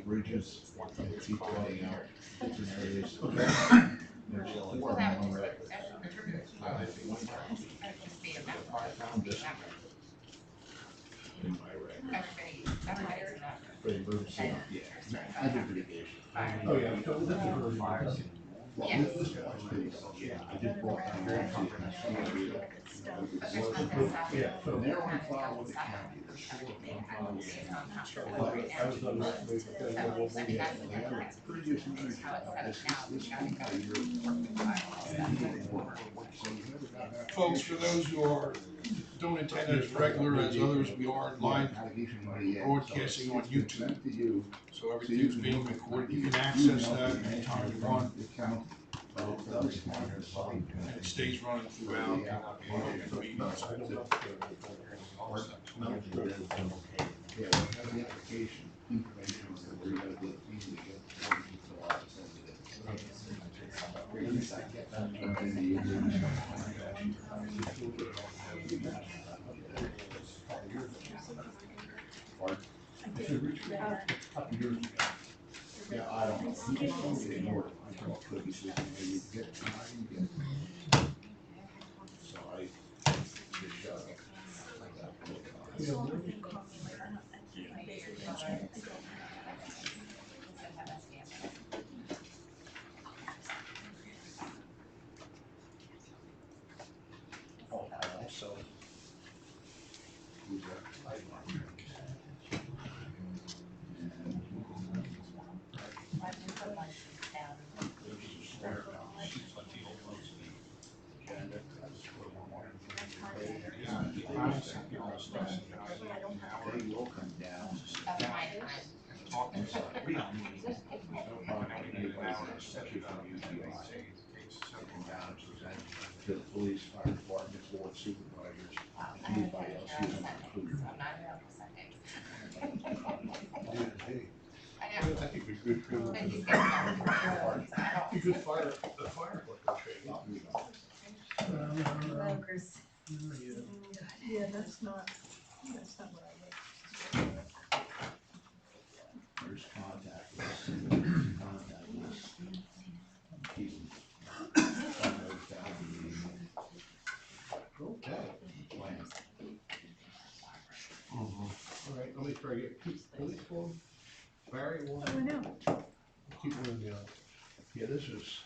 Bridges, keep flying out different areas. So that would just be a member. In my rec. Everybody's a member. For emergency, yeah. I did mitigation. Oh, yeah, so this is really. Well, Yes. this one, yeah, I just brought my emergency and I see it. But there's nothing stopping. Yeah, so They're on file with the county, there's four on file with the county. I was on that week, So, I mean, that's the difference. Previous How emergency, it's set this, up now, this we gotta one, go year. work with files. And he didn't work. So he never got back. Folks, for those who don't attend as regular as others, we are live broadcasting on YouTube. So everything's being recorded. You can access that anytime you want. And it stays running throughout the meetings. Yeah, we have the application information where you gotta get easy to get forms to fill out and send it in. Yeah, I don't know. You just don't get ignored. I thought cookies with you, you get time, you get. So I just shut up. Oh, so. Who's that? They will come down. That's my time. To the police, fire department, board supervisors, anybody else who's included. I'm not here on Sundays. I I know. think we could. But he's getting back. You could fire, the fire training. Hello, Chris. Yeah, that's not what I would. There's contact list, contact list. Keep them. Okay. Plan. All right, let me try to get, police form, Barry, Oh, one, I know. keep one in the, Yeah, this is,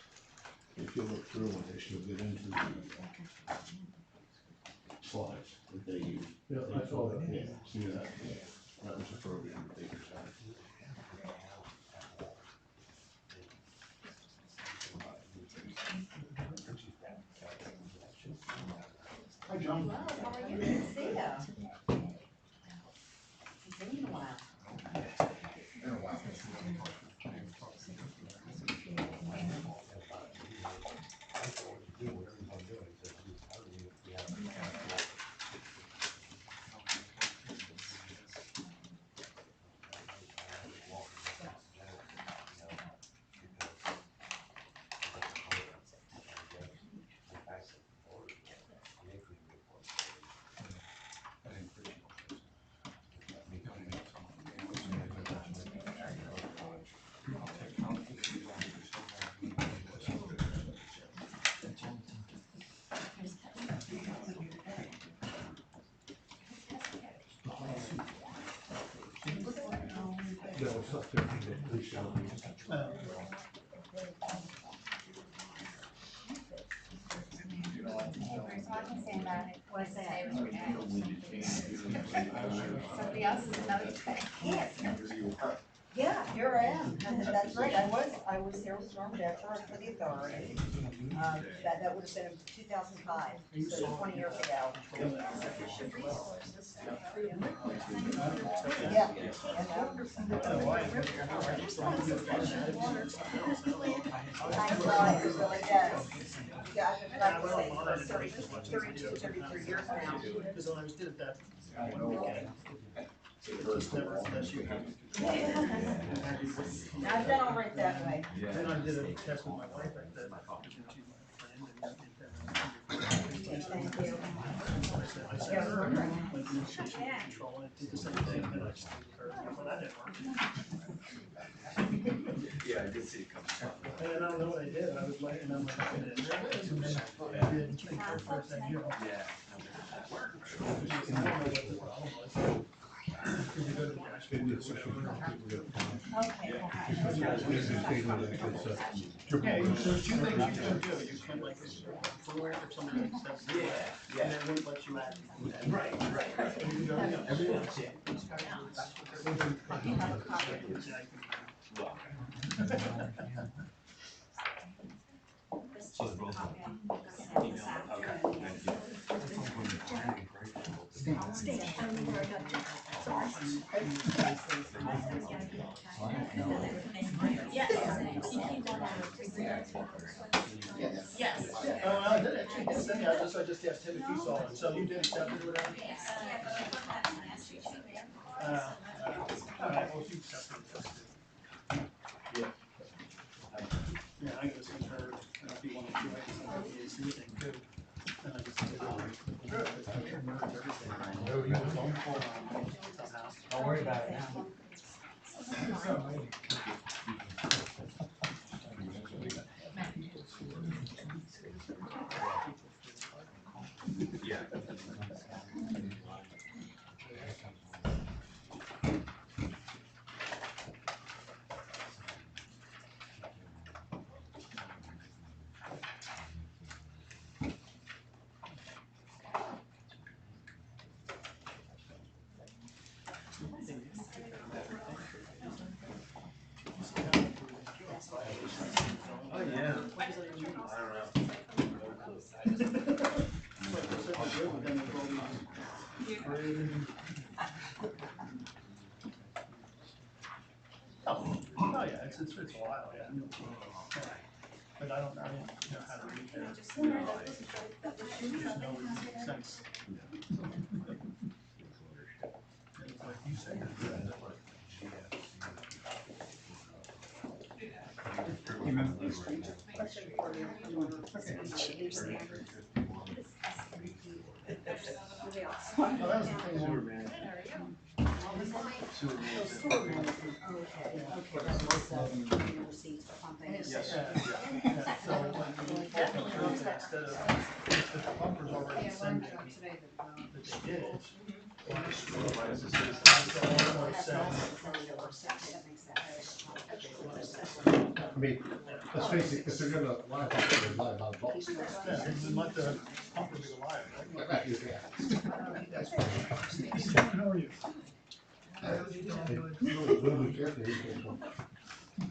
if you look through it, they should get into the slides that they use. yeah, I saw that. Yeah, see that? Yeah. That was a program that they decided. Hi, John. Hello, how are you? Good to see you. It's been a while. Been a while. Yeah, it's up there, police station. Bruce, what can I say about it? What's that? Say was your dad. Somebody else is another thing. Yes. Yeah, here I am. That's right. I was here with Norm Decker for the authority. That would have been in 2005, so 20 years ago. Yeah. Time flies, it really does. Yeah, I've been practicing for 32, 33 years now. Because when I was did it that, Just never, unless you have. I've done all right that way. Then I did a test with my wife, I said, she's my friend, and Thank you. like administration control, and I did the same thing, and I just did her, but that didn't work. Yeah, I did see it come up. And then I don't know what I did, I was like, and I'm like, okay, there it is, and then I did take her for a thing, you know. Yeah. I don't know what the problem was. Could you go to the dashboard or whatever? Okay. Okay, there's two things you can do, you can like, for where if somebody says, and then won't let you add. Right. And you go, yeah, everyone. So they're both email, okay, thank you. Yes. Oh, I did actually did send you, I just asked him if he saw it, so you did accept it or whatever? All right, well, if you accept it, that's good. Yeah, I can send her, if you want to, I can send her the AC thing too. And I just send it over. Sure. Oh, you have a phone call? Somehow. Don't worry about it now. Yeah. Oh, yeah. I don't know. Oh, yeah, it's a while, yeah. But I don't know how to read that. There's no sense. It's like you say. Oh, that was the thing. Yeah. So when you instead of, if the bumper's already sending that they did it. Supervisors. I mean, let's face it, if they're gonna lie about it, they're lie about both. Yeah, then let the bumper be alive, right? How are you? Really careful, you can go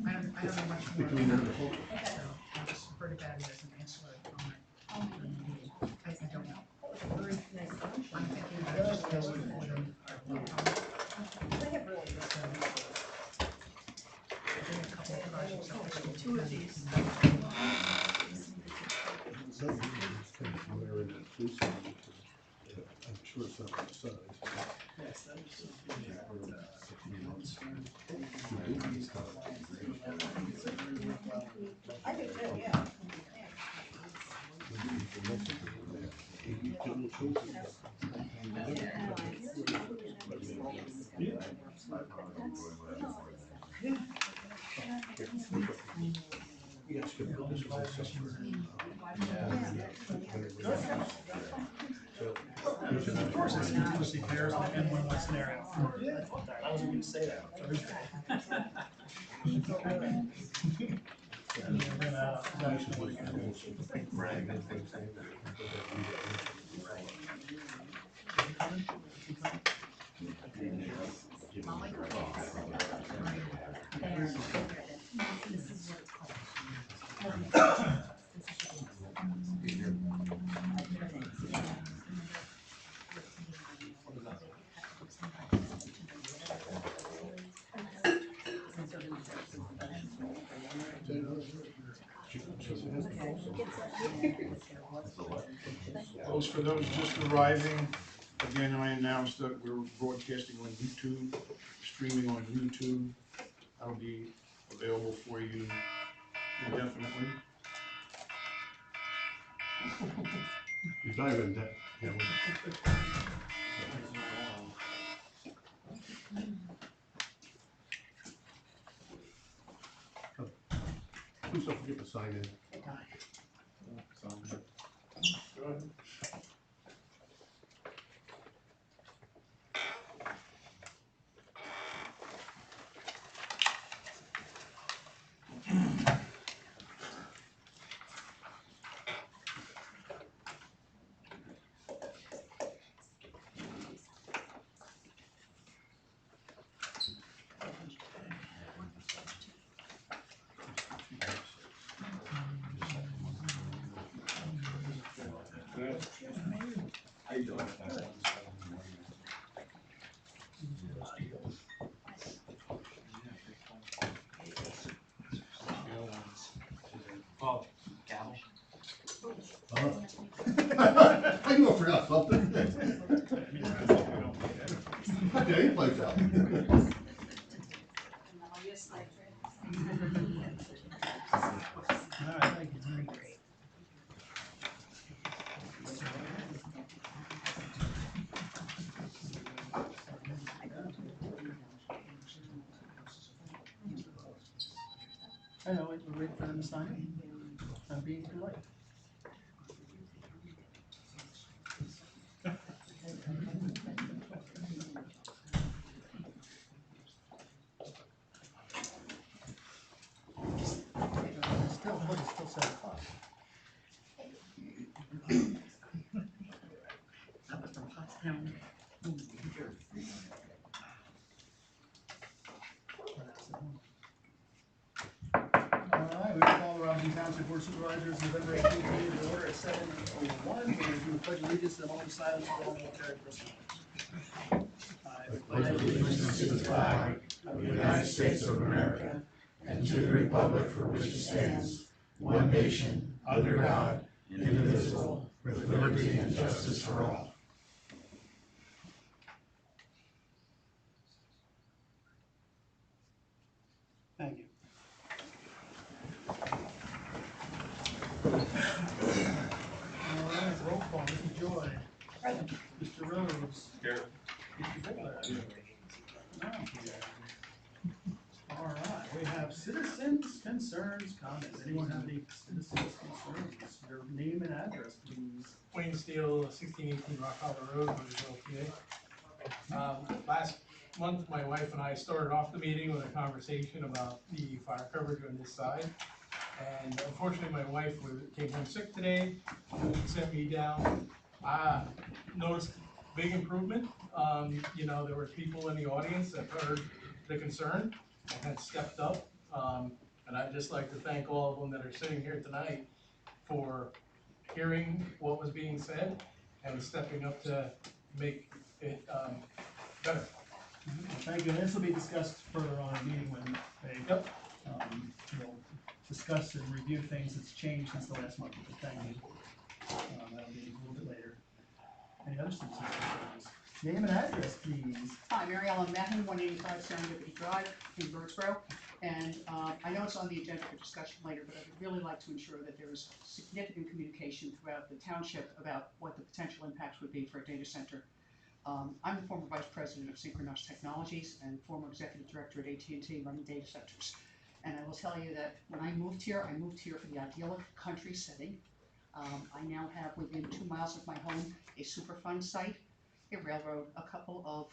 I don't know much more. between them and the phone. So I just heard about it as an ancillary comment. I don't know. I'm thinking about just going for them. They have really good. Doing a couple of projects, actually, two of these. When they're in that police station, I'm sure it's not on the side. Yes, that was so I do too, yeah. Of course, it's contingency pairs in one scenario. I wasn't gonna say that on Thursday. And then, Those for those just arriving, again, I announced that we're broadcasting on YouTube, streaming on YouTube. That'll be available for you indefinitely. You're not even that, yeah, Please don't forget to sign in. Go ahead. How you doing? Oh, gavel. I knew I forgot something. Yeah, he plays out. All right, thank you. I know, we're waiting for them to sign it. I'm being polite. Still 7 o'clock. That was from Pottstown. All right, we call the Robeson Township Board of Supervisors, November 18th meeting to order at 7:01. We're going to do a pledge of allegiance to the moment of silence for all military personnel. I pledge allegiance to the flag of the United States of America and to the republic for which it stands, one nation, under God, indivisible, with liberty and justice for all. Thank you. All right, roll call. Mr. Joy. Present. Mr. Rhodes. Here. Mr. Fuller. Not here. All right, we have citizens' concerns, comments. Anyone have any citizens' concerns? Your name and address, please. Wayne Steele, 1618 Rock Hollow Road, Roseville, PA. Last month, my wife and I started off the meeting with a conversation about the fire coverage on this side. And unfortunately, my wife came home sick today, sent me down. Noticed big improvement. You know, there were people in the audience that heard the concern and had stepped up. And I'd just like to thank all of them that are sitting here tonight for hearing what was being said and stepping up to make it better. Thank you, and this will be discussed further on in the meeting when they, Yep. will discuss and review things that's changed since the last month, but thank you. That'll be a little bit later. Any other citizens' concerns? Name and address, please. Hi, Mary Ellen Mahon, 185 Serendipity Drive in Birdsboro. And I know it's on the agenda for discussion later, but I would really like to ensure that there is significant communication throughout the township about what the potential impacts would be for a data center. I'm the former vice president of Synchronous Technologies and former executive director at AT&T running data centers. And I will tell you that when I moved here for the idyllic country setting. I now have within 2 miles of my home a Superfund site, a railroad, a couple of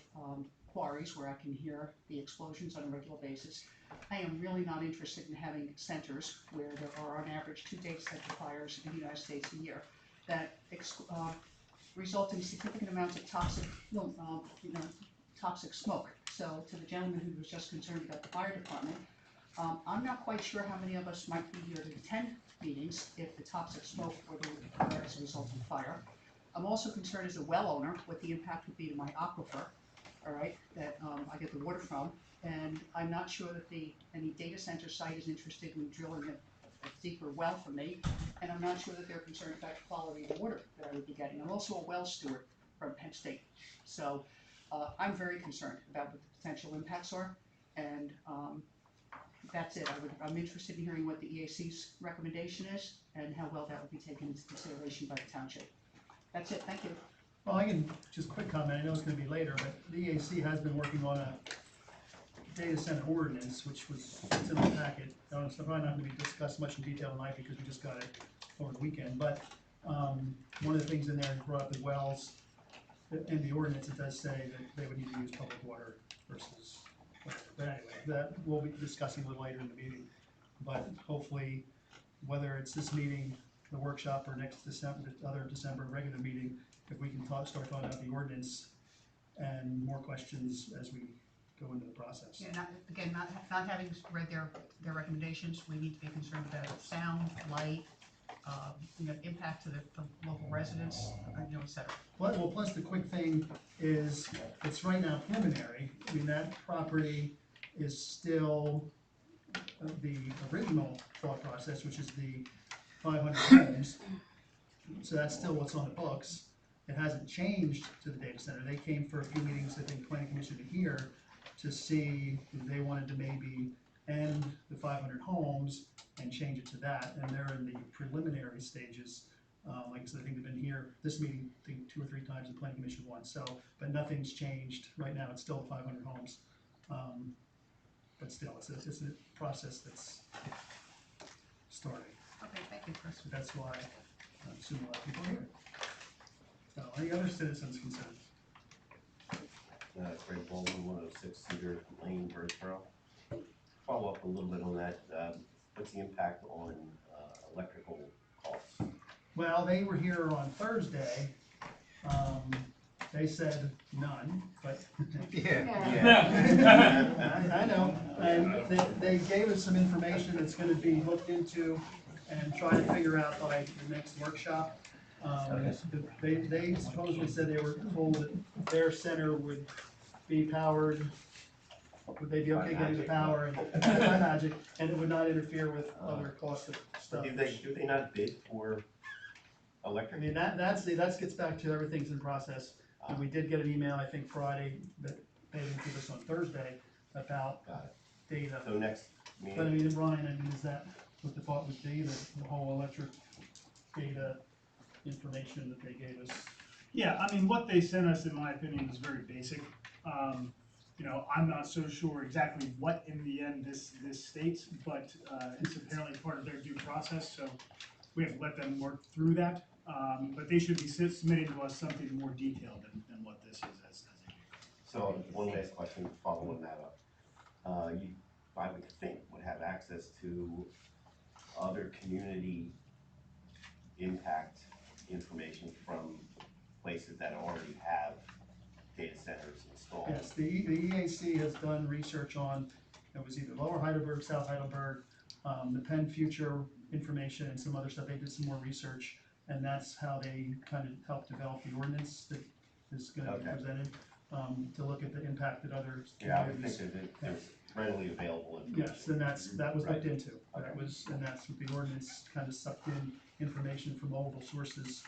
quarries where I can hear the explosions on a regular basis. I am really not interested in having centers where there are on average 2 data center fires in the United States a year that result in significant amounts of toxic smoke. So to the gentleman who was just concerned about the fire department, I'm not quite sure how many of us might be here to attend meetings if the toxic smoke were to occur as a result of fire. I'm also concerned as a well owner what the impact would be to my aquifer, all right, that I get the water from, and I'm not sure that any data center site is interested in drilling a deeper well for me, and I'm not sure that they're concerned about the quality of the water that I would be getting. I'm also a well steward from Penn State, so I'm very concerned about what the potential impacts are, and that's it. I'm interested in hearing what the EAC's recommendation is and how well that would be taken into consideration by the township. That's it, thank you. Well, I can, just quick comment, I know it's gonna be later, but the EAC has been working on a data center ordinance, which was, it's in the packet. It's probably not gonna be discussed much in detail tonight because we just got it over the weekend, but, one of the things in there is brought up as wells. In the ordinance, it does say that they would need to use public water versus, whatever. But anyway, that we'll be discussing a little later in the meeting. But hopefully, whether it's this meeting, the workshop, or next December, the other December regular meeting, if we can start talking about the ordinance and more questions as we go into the process. Yeah, not having read their recommendations, we need to be concerned about sound, light, impact to the local residents, et cetera. Well, plus the quick thing is, it's right now preliminary. I mean, that property is still the original thought process, which is the 500 homes. So that's still what's on the books. It hasn't changed to the data center. They came for a few meetings, I think, planning commission to hear, to see if they wanted to maybe end the 500 homes and change it to that, and they're in the preliminary stages. Like I said, I think they've been here, this meeting, I think 2 or 3 times, and planning commission once, so, but nothing's changed. Right now, it's still 500 homes. But still, it's a process that's starting. Okay, thank you, Chris. So that's why I assume a lot of people are here. So, any other citizens' concerns? Craig Baldwin, 106 Cedar Lane, Birdsboro. Follow up a little bit on that. What's the impact on electrical costs? Well, they were here on Thursday. They said none, but I know. And they gave us some information that's gonna be looked into and try to figure out by the next workshop. They supposedly said they were told that their center would be powered. Would they be okay getting the power and by magic, and it would not interfere with other costs of stuff? Do they not bid for I electric? mean, that gets back to everything's in process. And we did get an email, I think Friday, that they didn't give us on Thursday about data. So next But I meeting, mean, Ryan, I mean, is that what the thought would be, that the whole electric data information that they gave us? Yeah, I mean, what they sent us, in my opinion, is very basic. I'm not so sure exactly what in the end this states, but it's apparently part of their due process, so we have to let them work through that. But they should be submitting to us something more detailed than what this is as a. so one last question following that up. You, I would think, would have access to other community impact information from places that already have data centers installed. Yes, the EAC has done research on, it was either Lower Heidelberg, South Heidelberg, the Penn Future information and some other stuff. They did some more research, and that's how they kind of helped develop the ordinance that is gonna be presented, to look at the impact that other communities. Yeah, I would think that there's readily available information. Yes, and that was looked into. Okay. And that's what the ordinance kind of sucked in information from multiple sources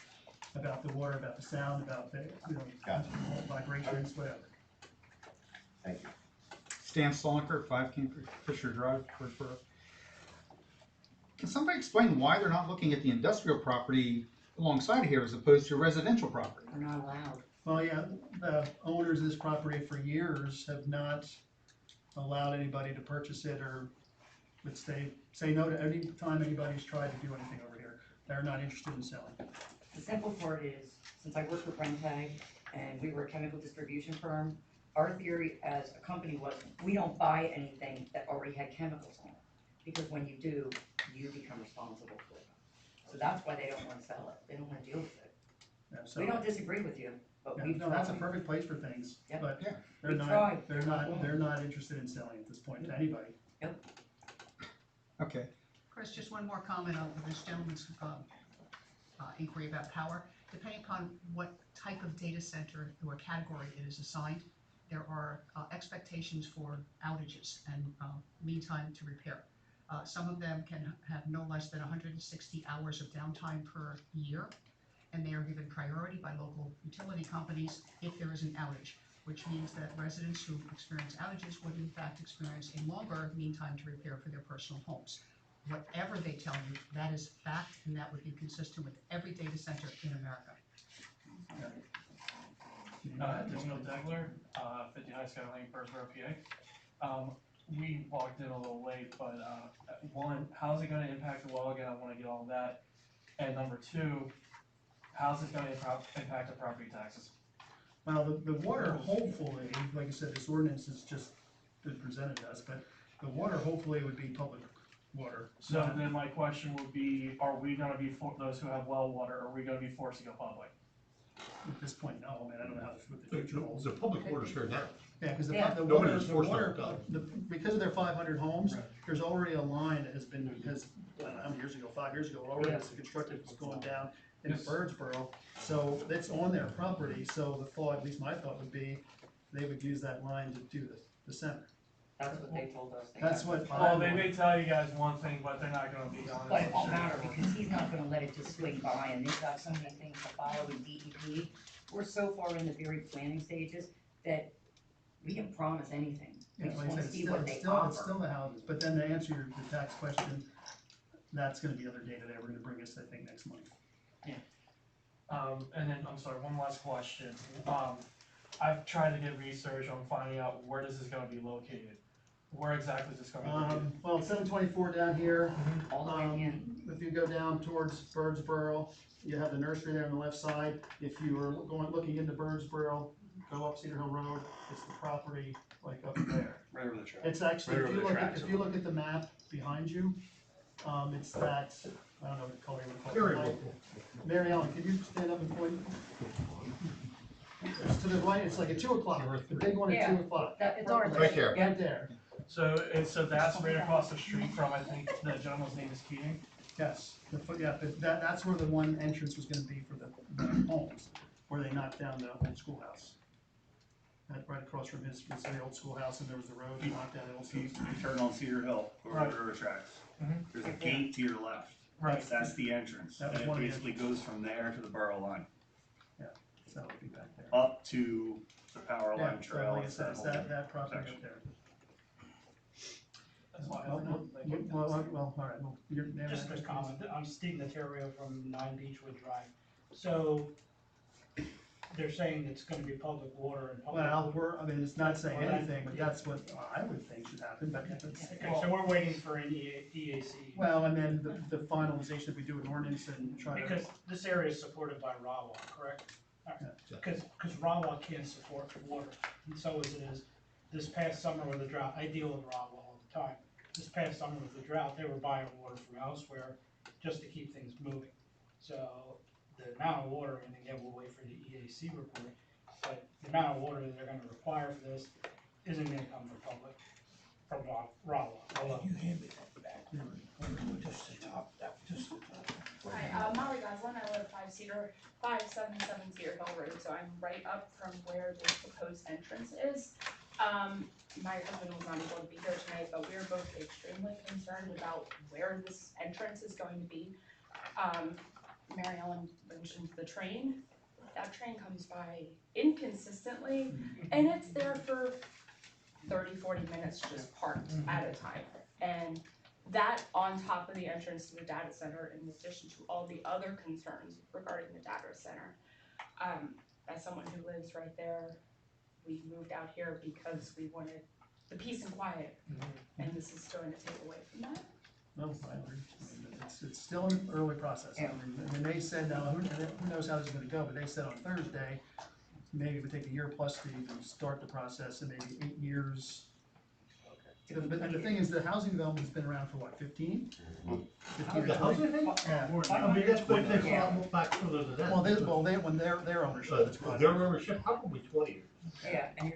about the water, about the sound, about the, Gotcha. vibrations, whatever. Thank you. Stan Stollenker, 5 Kingfisher Drive, Birdsboro. Can somebody explain why they're not looking at the industrial property alongside here as opposed to residential property? They're not allowed. Well, yeah, the owners of this property for years have not allowed anybody to purchase it, or would say no to any time anybody's tried to do anything over here. They're not interested in selling. The simple part is, since I work for Brenntag and we were a chemical distribution firm, our theory as a company was, we don't buy anything that already had chemicals on it. Because when you do, you become responsible for it. So that's why they don't want to sell it. They don't want to deal with it. Yeah, so, We don't disagree with you, but yeah, we've no, that's a tried. perfect place for things, Yep. but Yeah. they're We've not, tried. they're not interested in selling at this point to anybody. Okay. Chris, just one more comment on this gentleman's inquiry about power. Depending upon what type of data center or category it is assigned, there are expectations for outages and mean time to repair. Some of them can have no less than 160 hours of downtime per year, and they are given priority by local utility companies if there is an outage, which means that residents who experience outages would in fact experience a longer mean time to repair for their personal homes. Whatever they tell you, that is fact, and that would be consistent with every data center in America. There's no Degler, 59 Sky Lane, Birdsboro, PA. We walked in a little late, but, one, how's it gonna impact the well again? I wanna get all of that. And number two, how's it gonna impact the property taxes? Well, the water hopefully, like I said, this ordinance has just been presented to us, but the water hopefully would be public water. So then my question would be, are we gonna be, for those who have well water, are we gonna be forced to go public? At this point, no, I mean, I don't know how what the future holds. The public water's fair now. Yeah, because Yeah. the Nobody water, was the forced to water, hook because of their 500 homes, Right. there's already a line that has, I don't know how many years ago, 5 years ago, already Yeah. was constructed, was going down into Yes. Birdsboro. So it's on their property, so the thought, at least my thought would be, they would use that line to do the center. That's what they told us. They That's had. what. Well, I- they may tell you guys one thing, but they're not gonna be honest. But it won't matter, because he's not gonna let it just swing by, and they've got so many things to follow in DEP. We're so far in the very planning stages that we can promise anything. We Yeah, just like I wanna said, see it's what they still offer. the houses, but then to answer your tax question, that's gonna be other data that we're gonna bring us, I think, next month. And then, I'm sorry, one last question. I've tried to get research on finding out where this is gonna be located. Where exactly is this gonna be located? Well, 724 down here, All the way in. if you go down towards Birdsboro, you have the nursery there on the left side. If you are looking into Birdsboro, go up Cedar Hill Road, it's the property like up there. Right over the track. It's actually, Right if over you the look at, tracks. if you look at the map behind you, it's that, I don't know what color you would call it. Very Light- local. Mary Ellen, can you stand up and point? It's to the right, it's like at 2 o'clock, the big one at Yeah. 2 o'clock, That, it's Right Right there. right there. So that's right across the street from, I think, the gentleman's name is Keating. Yes, but that's where the one entrance was gonna be for the homes, where they knocked down the old schoolhouse. Right across from his the old schoolhouse, and there was the road, they knocked down the old You schoolhouse. turn on Cedar Hill, over Right. the railroad tracks. Mhm. There's a gate to your left. Right. That's the entrance, That was and it one of the basically goes from there to the borough line, So that would be back there. up to the power Yeah, line trail. like I It's said, that it's whole that property up section. there. That's why I Well, don't think it well, does. all right, well, you're. Just a comment, I'm Steve Naterio from 9 Beechwood Drive. So, they're saying it's gonna be public water and public. Well, I mean, it's not saying Well, that- anything, but that's what I would think should happen, but if it's. Okay, so we're waiting for an EAC. Well, and then the finalization, if we do an ordinance and try to. Because this area is supported by Rawa, correct? Because Rawa can't support water, and so as it is, this past summer with the drought, I deal with Rawa all the time. This past summer with the drought, they were buying water from elsewhere just to keep things moving. So the amount of water, and again, we'll wait for the EAC report, but the amount of water that they're gonna require for this isn't gonna come from public, from Rawa. Although- Hi, Molly Goslin, I live 577 Cedar Hill Road, so I'm right up from where the proposed entrance is. My husband was not able to be here tonight, but we are both extremely concerned about where this entrance is going to be. Mary Ellen mentioned the train. That train comes by inconsistently, and it's there for 30-40 minutes just parked at a time. And that on top of the entrance to the data center, in addition to all the other concerns regarding the data center. As someone who lives right there, we moved out here because we wanted the peace and quiet, and this is going to take away from that. No, I agree. I mean, it's still an early process. I mean, they said, now, who knows how this is gonna go, but they said on Thursday, maybe it would take a year plus to even start the process, and maybe 8 years. And the thing is, the housing development has been around for what, 15? 15 or The 20? housing thing? Yeah. I mean, that's what they call back further than that. Well, when their ownership. Their ownership, probably 20 years. Yeah, and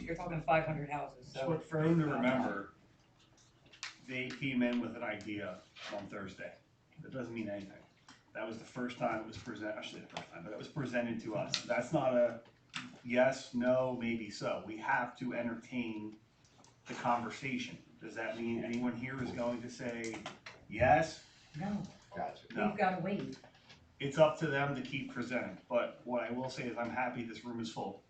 you're talking 500 houses, so. So for them to remember, they came in with an idea on Thursday. That doesn't mean anything. That was the first time it was presented, actually the first time, but it was presented to us. That's not a yes, no, maybe so. We have to entertain the conversation. Does that mean anyone here is going to say yes? No, Gotcha. No. we've gotta wait. It's up to them to keep presenting, but what I will say is I'm happy this room is full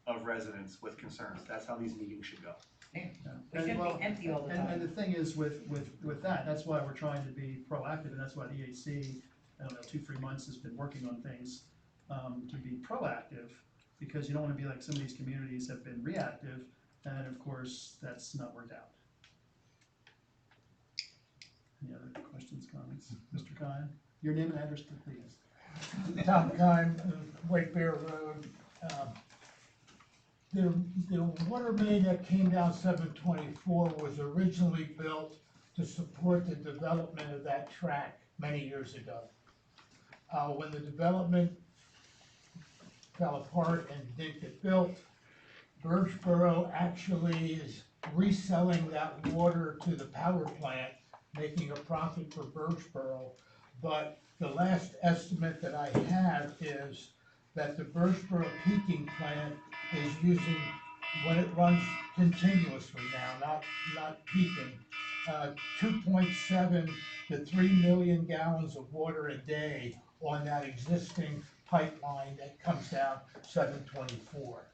of residents with concerns. That's how these meetings should go. Yeah. Yeah. We shouldn't Well, be empty all the And time. the thing is with that, that's why we're trying to be proactive, and that's why the EAC, I don't know, 2-3 months has been working on things, to be proactive, because you don't wanna be like some of these communities have been reactive, and of course, that's not worked out. Any other questions, comments? Mr. Kine, your name and address, please. Tom Kine, White Bear Road. The water main that came down 724 was originally built to support the development of that track many years ago. When the development fell apart and didn't get built, Birchboro actually is reselling that water to the power plant, making a profit for Birchboro. But the last estimate that I have is that the Birchboro peaking plant is using, when it runs continuously now, not peaking, 2.7 to 3 million gallons of water a day on that existing pipeline that comes down 724.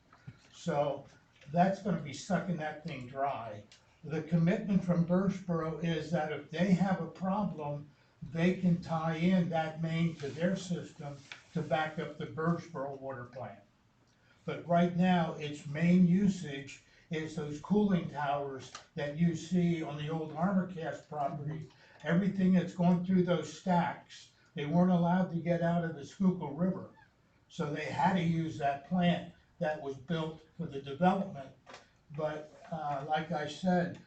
So that's gonna be sucking that thing dry. The commitment from Birchboro is that if they have a problem, they can tie in that main to their system to back up the Birchboro water plant. But right now, its main usage is those cooling towers that you see on the old ArmorCast property. Everything that's going through those stacks, they weren't allowed to get out of the Schuylkill River. So they had to use that plant that was built for the development. But like I said,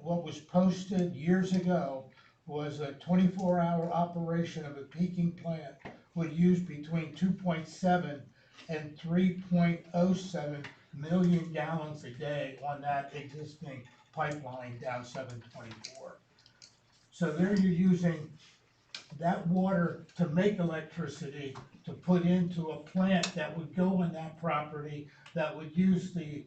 what was posted years ago was a 24-hour operation of a peaking plant would use between 2.7 and 3.07 million gallons a day on that existing pipeline down 724. So there you're using that water to make electricity to put into a plant that would go on that property that would use the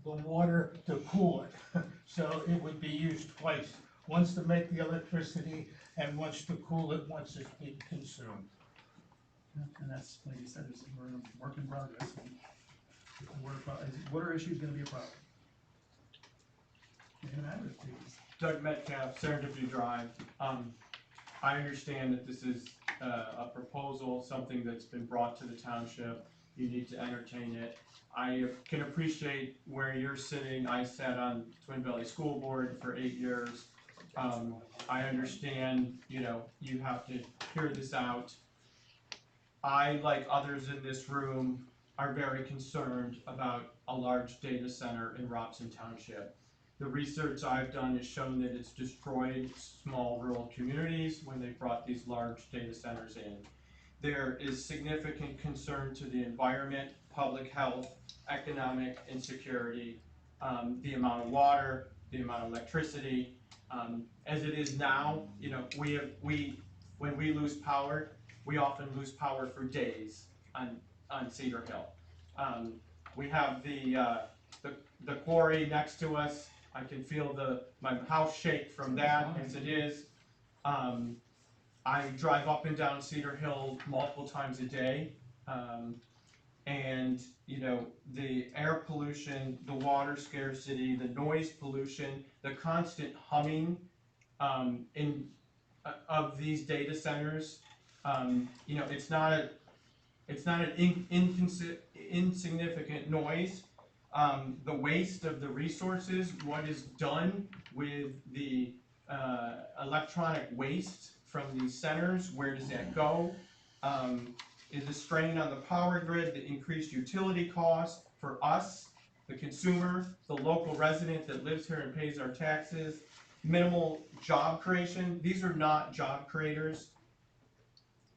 water to cool it. So it would be used twice, once to make the electricity and once to cool it once it's been consumed. And that's, like you said, we're in a work in progress. Water issue is gonna be a problem. Name and address, please. Doug Metcalf, Serendipity Drive. I understand that this is a proposal, something that's been brought to the township. You need to entertain it. I can appreciate where you're sitting. I sat on Twin Valley School Board for 8 years. I understand, you have to hear this out. I, like others in this room, are very concerned about a large data center in Robeson Township. The research I've done has shown that it's destroyed small rural communities when they brought these large data centers in. There is significant concern to the environment, public health, economic insecurity, the amount of water, the amount of electricity. As it is now, when we lose power, we often lose power for days on Cedar Hill. We have the quarry next to us. I can feel my house shake from that as it is. I drive up and down Cedar Hill multiple times a day. And the air pollution, the water scarcity, the noise pollution, the constant humming of these data centers. It's not an insignificant noise. The waste of the resources, what is done with the electronic waste from these centers, where does that go? Is a strain on the power grid, the increased utility costs for us, the consumer, the local resident that lives here and pays our taxes, minimal job creation. These are not job creators.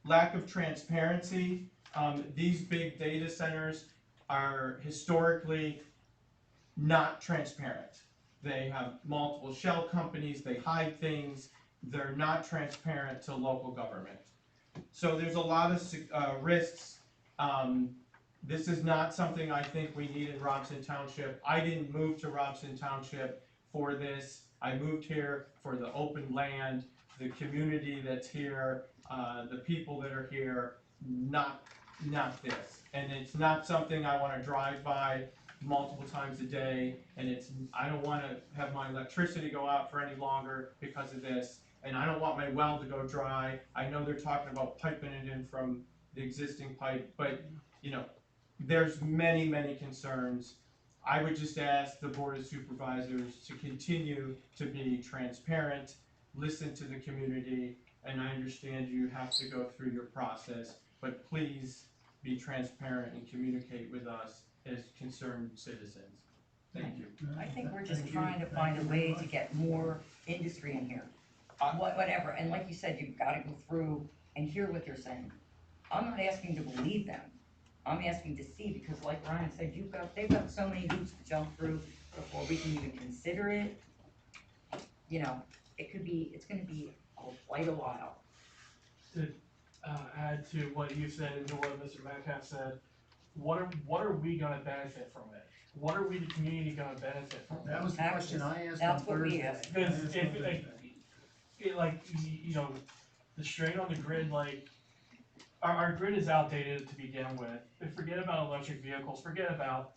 Lack of transparency. These big data centers are historically not transparent. They have multiple shell companies, they hide things, they're not transparent to local government. So there's a lot of risks. This is not something I think we need in Robeson Township. I didn't move to Robeson Township for this. I moved here for the open land, the community that's here, the people that are here, not this. And it's not something I want to drive by multiple times a day, and I don't want to have my electricity go out for any longer because of this, and I don't want my well to go dry. I know they're talking about piping it in from the existing pipe, but there's many, many concerns. I would just ask the Board of Supervisors to continue to be transparent, listen to the community, and I understand you have to go through your process, but please be transparent and communicate with us as concerned citizens. Thank you. I think we're just trying to find a way to get more industry in here. Whatever, and like you said, you've gotta go through and hear what they're saying. I'm not asking to believe them, I'm asking to see, because like Ryan said, they've got so many hoops to jump through before we can even consider it. You know, it's gonna be quite a while. To add to what you said and to what Mr. Metcalf said, what are we gonna benefit from it? What are we, the community, gonna benefit from it? That was the question I asked on That's what we Thursday. asked. Because you know, the strain on the grid, like, our grid is outdated to begin with. Forget about electric vehicles, forget about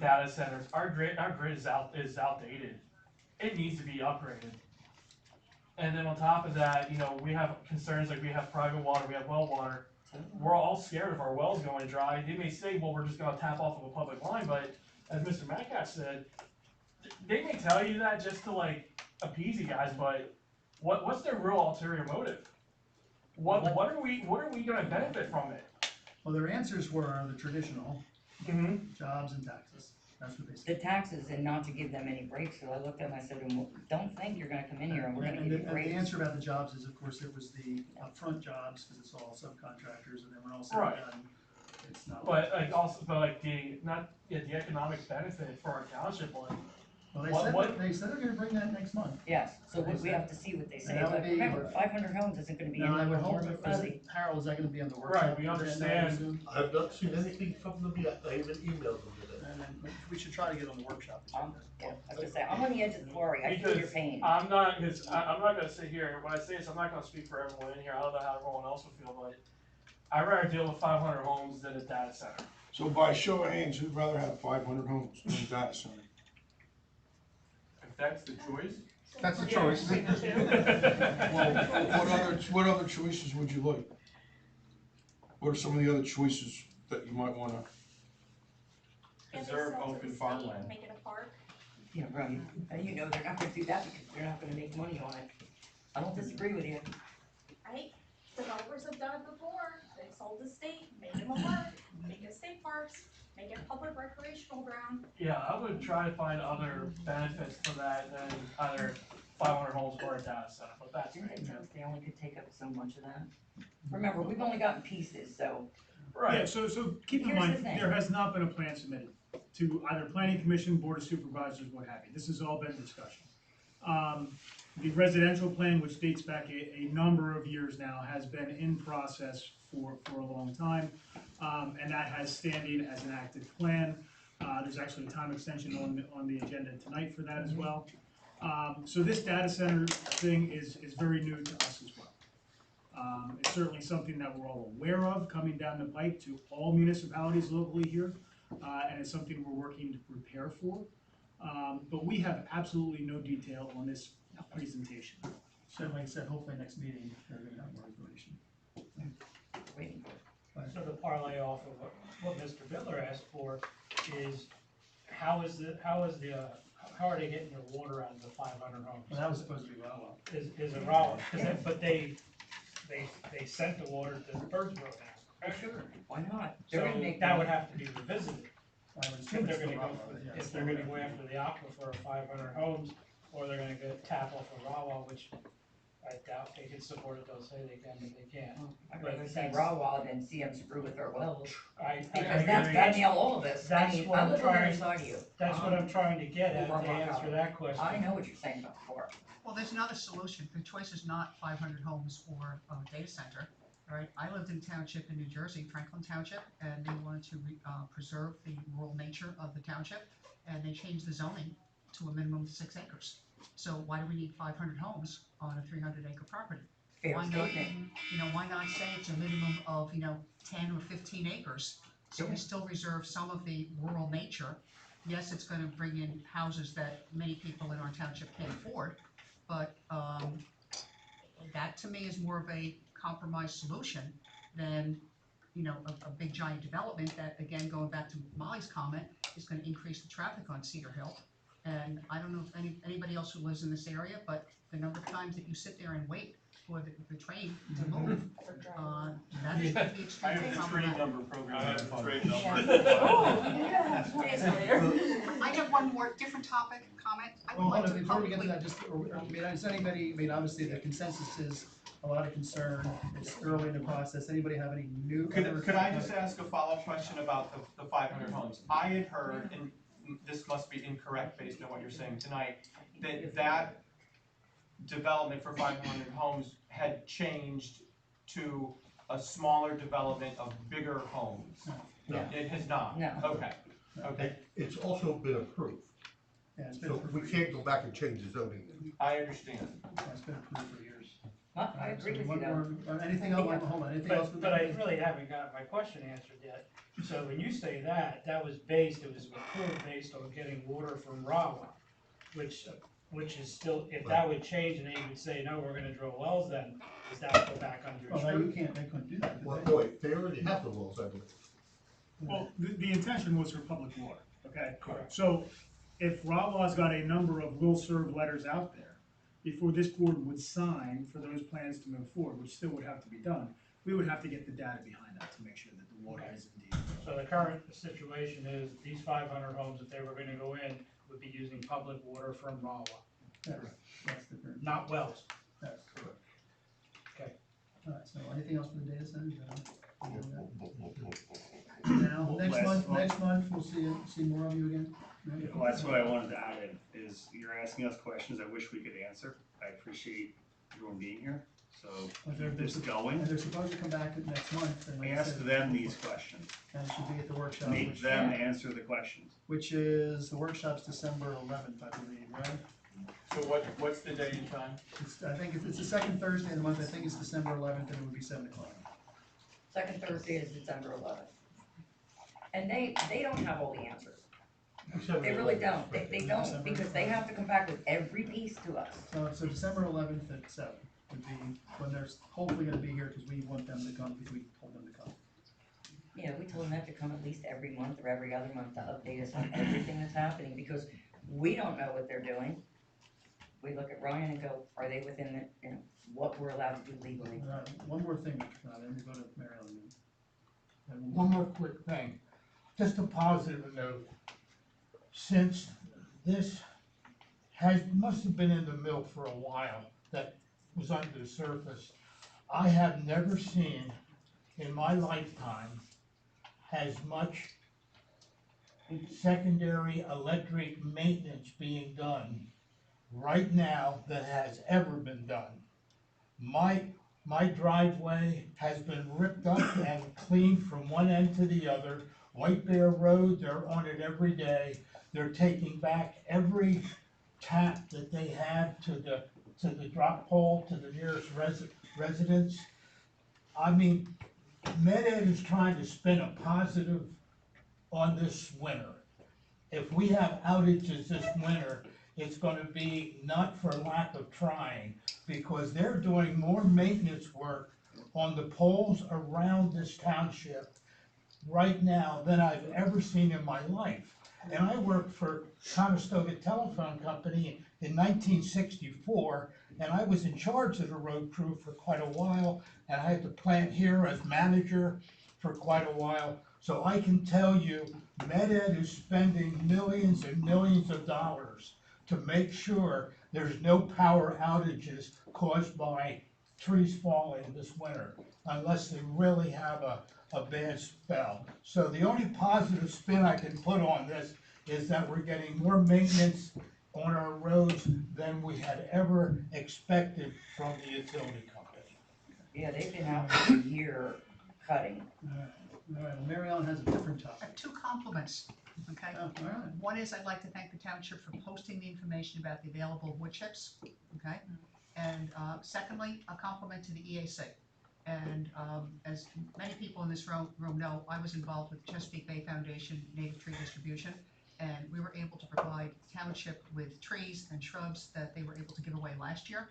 data centers, our grid is outdated. It needs to be upgraded. And then on top of that, you know, we have concerns like we have private water, we have well water. We're all scared of our wells going dry. They may say, well, we're just gonna tap off of a public line, but as Mr. Metcalf said, they may tell you that just to like appease you guys, but what's their real ulterior motive? What are we gonna benefit from it? Well, their answers were the traditional, Mm-hmm. jobs and taxes. That's what they said. The taxes and not to give them any breaks, so I looked at them, I said, don't think you're gonna come in here and we're gonna And give you the breaks. answer about the jobs is, of course, it was the upfront jobs, because it's all subcontractors, and then when all said Right. and done, it's not. But like also, but like the economic benefit for our township, like, Well, what- they said they're gonna bring that next month. Yes, so we have to see what they say, that would but be- remember, 500 homes isn't gonna be Now, I any would more hope that, fuzzy. Harold, is that gonna be on the workshop? Right, we understand. soon? I've not seen anything from them yet, I even emailed them today. And then we should try to get on the workshop. Yeah, I was gonna say, I'm on the edge of the glory, I feel your Because pain. I'm not gonna sit here, when I say this, I'm not gonna speak for everyone in here, I don't know how everyone else will feel, but I'd rather deal with 500 homes than a data center. So by show of hands, who'd rather have 500 homes than a data center? If that's the choice, That's a choice. Well, what other choices would you like? What are some of the other choices that you might wanna? preserve open farmland. Make it a park. Yeah, right, and you know they're not gonna do that because they're not gonna make money on it. I don't disagree with you. Right? Developers have done it before, they sold the state, made them a park, make it state parks, make it public recreational ground. Yeah, I would try to find other benefits for that than either 500 homes or a data center, but that's me. They only could take up so much of that. Remember, we've only gotten pieces, so. Yeah, so keep in Here's the mind, thing. there has not been a plan submitted to either planning commission, board of supervisors, what have you. This has all been discussion. The residential plan, which dates back a number of years now, has been in process for a long time. And that has standing as an active plan. There's actually a time extension on the agenda tonight for that as well. So this data center thing is very new to us as well. It's certainly something that we're all aware of coming down the pipe to all municipalities locally here, and it's something we're working to prepare for. But we have absolutely no detail on this presentation. So like I said, hopefully next meeting, they're gonna have more information. Waiting for it. So to parlay off of what Mr. Bittler asked for is, how are they getting their water out of the 500 homes? Well, that was supposed to be well. Is it raw? But they sent the water to Birdsboro now. Oh, sure, why not? They're So gonna make that would money. have to be revisited. I would If assume they're it's gonna still go, Rockwell, yeah. if they're gonna go after the aquifer of 500 homes, or they're gonna go tap off of Rawa, which I doubt they can support it, they'll say they can, but they can't. I'd But rather see that's- Rawa than see them screw with our wells. I Because that's gonna nail all of this. I That's mean, what I I'm live on the other trying, side of you. that's what I'm trying to get at, to Over Rock answer Hollow. that question. I know what you're saying about before. Well, there's another solution. The choice is not 500 homes or a data center. All right, I lived in a township in New Jersey, Franklin Township, and they wanted to preserve the rural nature of the township, and they changed the zoning to a minimum of 6 acres. So why do we need 500 homes on a 300-acre property? Fair Why not, statement. why not say it's a minimum of, 10 or 15 acres? So we still reserve some of the rural nature. Yes, it's gonna bring in houses that many people in our township can't afford, but, that to me is more of a compromise solution than you know, a big giant development that, again, going back to Molly's comment, is gonna increase the traffic on Cedar Hill. And I don't know if anybody else who lives in this area, but the number of times that you sit there and wait for the train to move, that is gonna be I extremely have the train problematic. number program. I have the train I have one more different topic, comment. I would Well, like hold on, to before we get to publicly. that, just, I mean, is anybody, I mean, obviously the consensus is a lot of concern, it's early in the process, anybody have any new? Could I just ask a follow-up question about the 500 homes? I had heard, and this must be incorrect based on what you're saying tonight, that development for 500 homes had changed to a smaller development of bigger homes. No. It has not? No. Okay, okay. It's also been approved, Yeah, it's been so approved we for can't years. go back and change the zoning. I understand. Yeah, it's been approved for years. I agree So with one you though. more- anything else, hold on, anything else? But I really haven't got my question answered yet. So when you say that, it was approved based on getting water from Rawa, which is still, if that would change and they would say, no, we're gonna drill wells then, does that go back under Well, now scrutiny? they couldn't do that. Well, could they? wait, they already have the wells, I believe. Well, the intention was for public water, okay? Correct. So if Rawlaw's got a number of will serve letters out there, before this board would sign for those plans to move forward, which still would have to be done, we would have to get the data behind that to make sure that the water is indeed. So the current situation is these 500 homes, if they were gonna go in, would be using public water from Rawa, That's the current. not wells. That's correct. Okay. All right, so anything else for the data centers? Now, next month, we'll see more of you again. Well, that's what I wanted to add in, is you're asking us questions I wish we could answer. I appreciate everyone being here, so keep this going. And they're supposed to come back next month. And like I Ask said, them these questions. And it should be at the workshop. Make which- them answer the questions. Which is, the workshop's December 11th, I believe, right? So what's the date and time? I think it's the second Thursday of the month, I think it's December 11th, and it would be 7 o'clock. Second Thursday is December 11th. And they don't have all the answers. They really don't. They don't, because they have to come back with every piece to us. So December 11th at 7 would be when they're hopefully gonna be here, because we want them to come, because we told them to come. You know, we told them they have to come at least every month or every other month to update us on everything that's happening, because we don't know what they're doing. We look at Ryan and go, are they within the, you know, what we're allowed to do legally? One more thing, then we go to Maryland. One more quick thing, just a positive note. Since this must have been in the milk for a while, that was under the surface, I have never seen in my lifetime as much secondary electric maintenance being done right now that has ever been done. My driveway has been ripped up and cleaned from one end to the other. White Bear Road, they're on it every day. They're taking back every tap that they have to the drop pole, to the nearest residence. I mean, Med Ed is trying to spin a positive on this winter. If we have outages this winter, it's gonna be not for lack of trying, because they're doing more maintenance work on the poles around this township right now than I've ever seen in my life. And I worked for Conestoga Telephone Company in 1964, and I was in charge of the road crew for quite a while, and I had the plant here as manager for quite a while. So I can tell you, Med Ed is spending millions and millions of dollars to make sure there's no power outages caused by trees falling this winter, unless they really have a bad spell. So the only positive spin I can put on this is that we're getting more maintenance on our roads than we had ever expected from the utility company. Yeah, they've been out for a year cutting. All right, well, Mary Ellen has a different I topic. have two compliments, okay? Oh, all right. One is I'd like to thank the township for posting the information about the available wood chips, okay? And secondly, a compliment to the EAC. And as many people in this room know, I was involved with Chesapeake Bay Foundation Native Tree Distribution, and we were able to provide township with trees and shrubs that they were able to give away last year.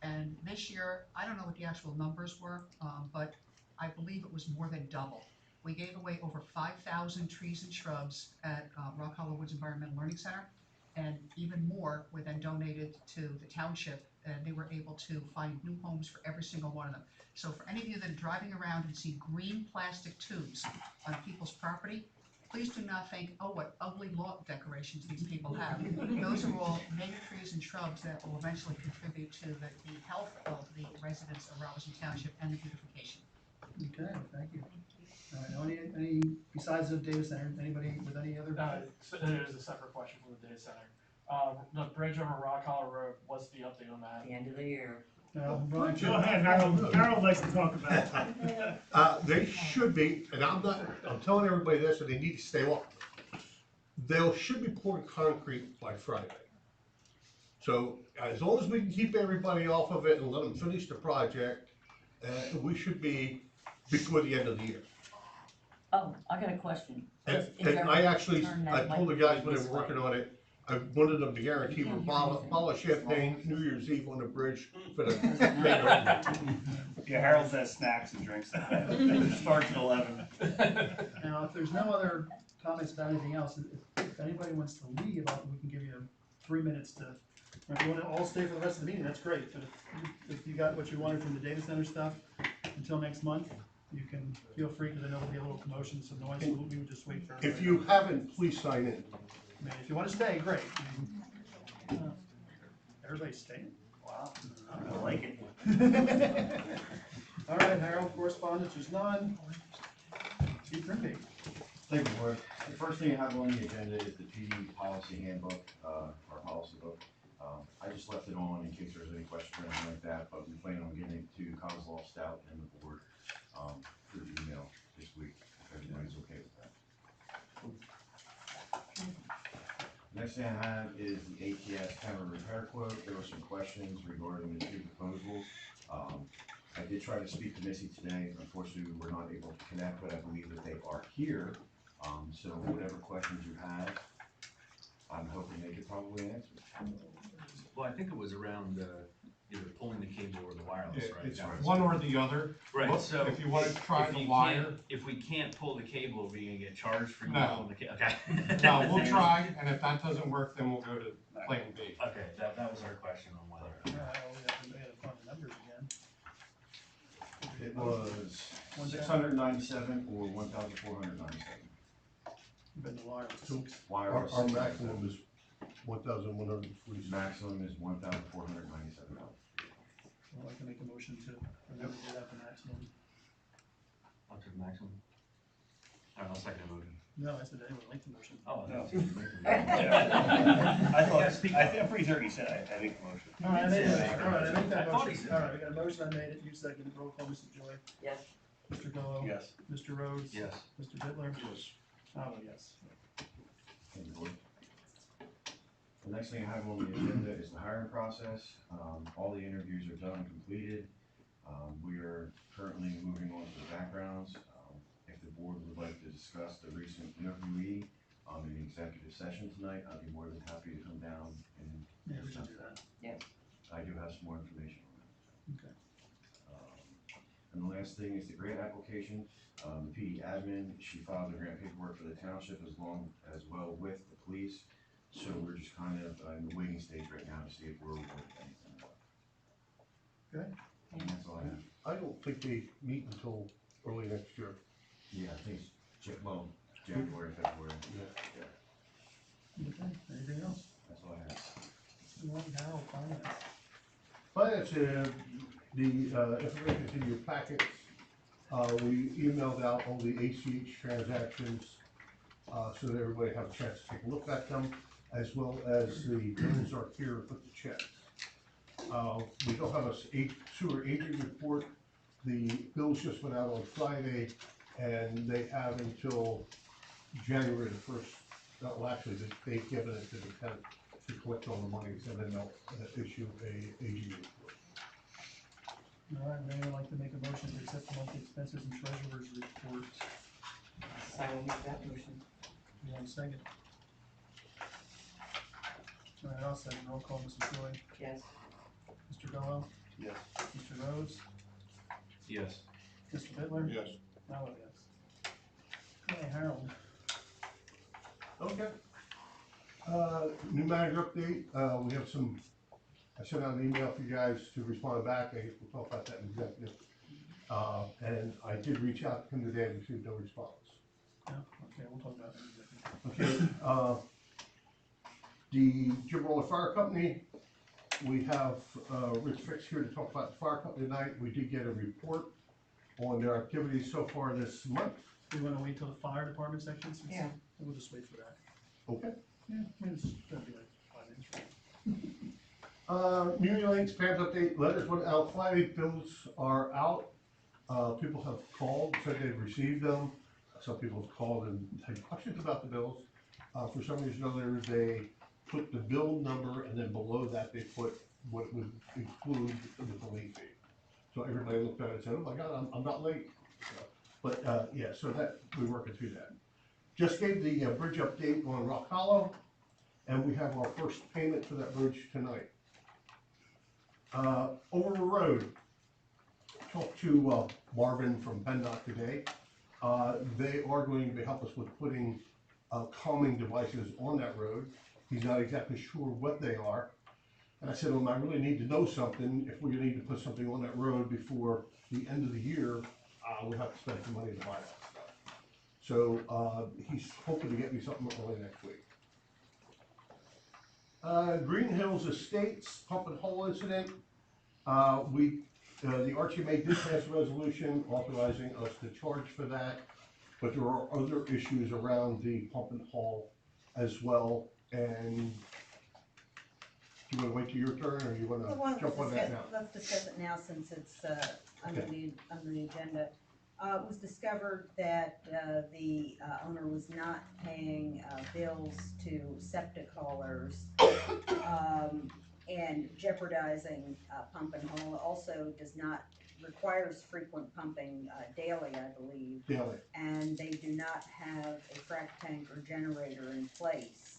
And this year, I don't know what the actual numbers were, but I believe it was more than double. We gave away over 5,000 trees and shrubs at Rock Hollow Woods Environmental Learning Center, and even more were then donated to the township, and they were able to find new homes for every single one of them. So for any of you that are driving around and see green plastic tubes on people's property, please do not think, oh, what ugly lawn decorations these people have. Those are all native trees and shrubs that will eventually contribute to the health of the residents of Robeson Township and the beautification. Okay, thank you. All right, any, besides the data center, anybody with any other? So there's a separate question from the data center. The bridge over Rock Hollow Road, what's the update on that? The end of the year. Go ahead, Harold. Harold likes to talk about it. They should be, and I'm telling everybody this, and they need to stay off. They should be pouring concrete by Friday. So as long as we can keep everybody off of it and let them finish the project, we should be before the end of the year. Oh, I got a question. And I told the guys when they were working on it, I wanted them to guarantee we're bottle of champagne New Year's Eve on the bridge for the Yeah, Harold says snacks and drinks. It starts at 11. Now, if there's no other comments about anything else, if anybody wants to leave, we can give you 3 minutes to, if you want to all stay for the rest of the meeting, that's great, but if you got what you wanted from the data center stuff until next month, you can feel free, because I know there'll be a little commotion, some noise, so we would just wait for everybody. If you haven't, please sign in. I mean, if you want to stay, great. Everybody's staying? Wow, I like it. All right, Harold, correspondence, there's none. Chief Grimby. Thank you, Board. The first thing I have on the agenda is the PD policy handbook, our policy book. I just left it on in case there's any questions or anything like that, but we plan on getting it to Kozlov, Stout, and the board through email this week, if everybody's okay with that. Next thing I have is the ATS camera repair quote. There were some questions regarding the two proposals. I did try to speak to Missy today. Unfortunately, we were not able to connect, but I believe that they are here. So whatever questions you have, I'm hoping they could probably answer. Well, I think it was around either pulling the cable or the wireless, right? It's one or the other. Right, so if you want to try if the you wire. can't- If we can't pull the cable, are we gonna get charged for No. not pulling the cable? Okay. No, we'll try, and if that doesn't work, then we'll go to plan B. Okay, that was our question on whether. We had to find the numbers again. It was 697 or 1,497. But the wireless is So six. Wireless. Our maximum is 1,146. Maximum is $1,497. I'd like to make a motion to remember to have the maximum. I'll take the maximum. All right, I'll second the motion. No, I said anyone like the motion. Oh, No. Yeah. I thought, I'm pretty certain he said I make the motion. All right, I made that, all right, I make I that thought he motion. said All right, we got a motion, I made it, you seconded, roll call, Mr. Joy, Yes. Mr. Gallow. Yes. Mr. Rhodes. Yes. Mr. Bitler. Yes. Oh, yes. Thank you, Board. The next thing I have on the agenda is the hiring process. All the interviews are done and completed. We are currently moving on to the backgrounds. If the board would like to discuss the recent interviewee in the executive session tonight, I'd be more than happy to come down and Yeah, we discuss should do that. Yes. I do have some more information on that. Okay. And the last thing is the grant application. The PD admin, she filed the grant paperwork for the township as well with the police. So we're just kind of in the waiting stage right now to see if we're awarded anything. Good. And that's all I have. I don't think they meet until early next year. Yeah, I think it's January, February. Okay, anything else? That's all I have. Harold, finance. Finance, the information in your packets, we emailed out all the ACH transactions, so that everybody have a chance to take a look at them, as well as the bills are here with the checks. We don't have a sewer agent report. The bills just went out on Friday, and they have until January the 1st. Well, actually, they've given it to the tenant to collect all the monies, and then they'll issue a AG report. All right, would anyone like to make a motion to accept the monthly expenses and treasurer's report? I will make that motion. You want a second? All right, I'll second, roll call, Mrs. Joy. Yes. Mr. Gallow. Yes. Mr. Rhodes. Yes. Mr. Bitler? Yes. I vote yes. Okay, Harold. Okay. New manager update, we have some, I sent out an email for you guys to respond back, I guess we'll talk about that in executive. And I did reach out to him today, and received no response. Yeah, okay, we'll talk about that in executive. Okay, the Jim Roller Fire Company, we have, Rich Fix here to talk about the fire company tonight. We did get a report on their activities so far this month. We wanna wait till the fire department section? Since- Yeah. We'll just wait for that. Okay. Yeah, I mean, it's gonna be like 5 minutes, right? Community Links, Pam's update, letters went out Friday, bills are out. People have called, said they've received them. Some people have called and had questions about the bills. For some reason or other, they put the bill number and then below that they put what would include the late fee. So everybody looked at it and said, oh my God, I'm not late. But, yeah, so that, we're working through that. Just gave the bridge update on Rock Hollow, and we have our first payment for that bridge tonight. Over the road, talked to Marvin from PennDOT today. They are going to help us with putting calming devices on that road. He's not exactly sure what they are. And I said, well, I really need to know something. If we need to put something on that road before the end of the year, we'll have to spend some money to buy that stuff. So he's hoping to get me something early next week. Green Hills Estates pump and hole incident. The RTMA did pass a resolution authorizing us to charge for that, but there are other issues around the pump and haul as well. And do you want to wait till your turn, or you want to jump on that now? Let's discuss it now since it's under the agenda. It was discovered that the owner was not paying bills to septic haulers and jeopardizing pump and haul. Also does not, requires frequent pumping daily, I believe. Daily. And they do not have a frac tank or generator in place.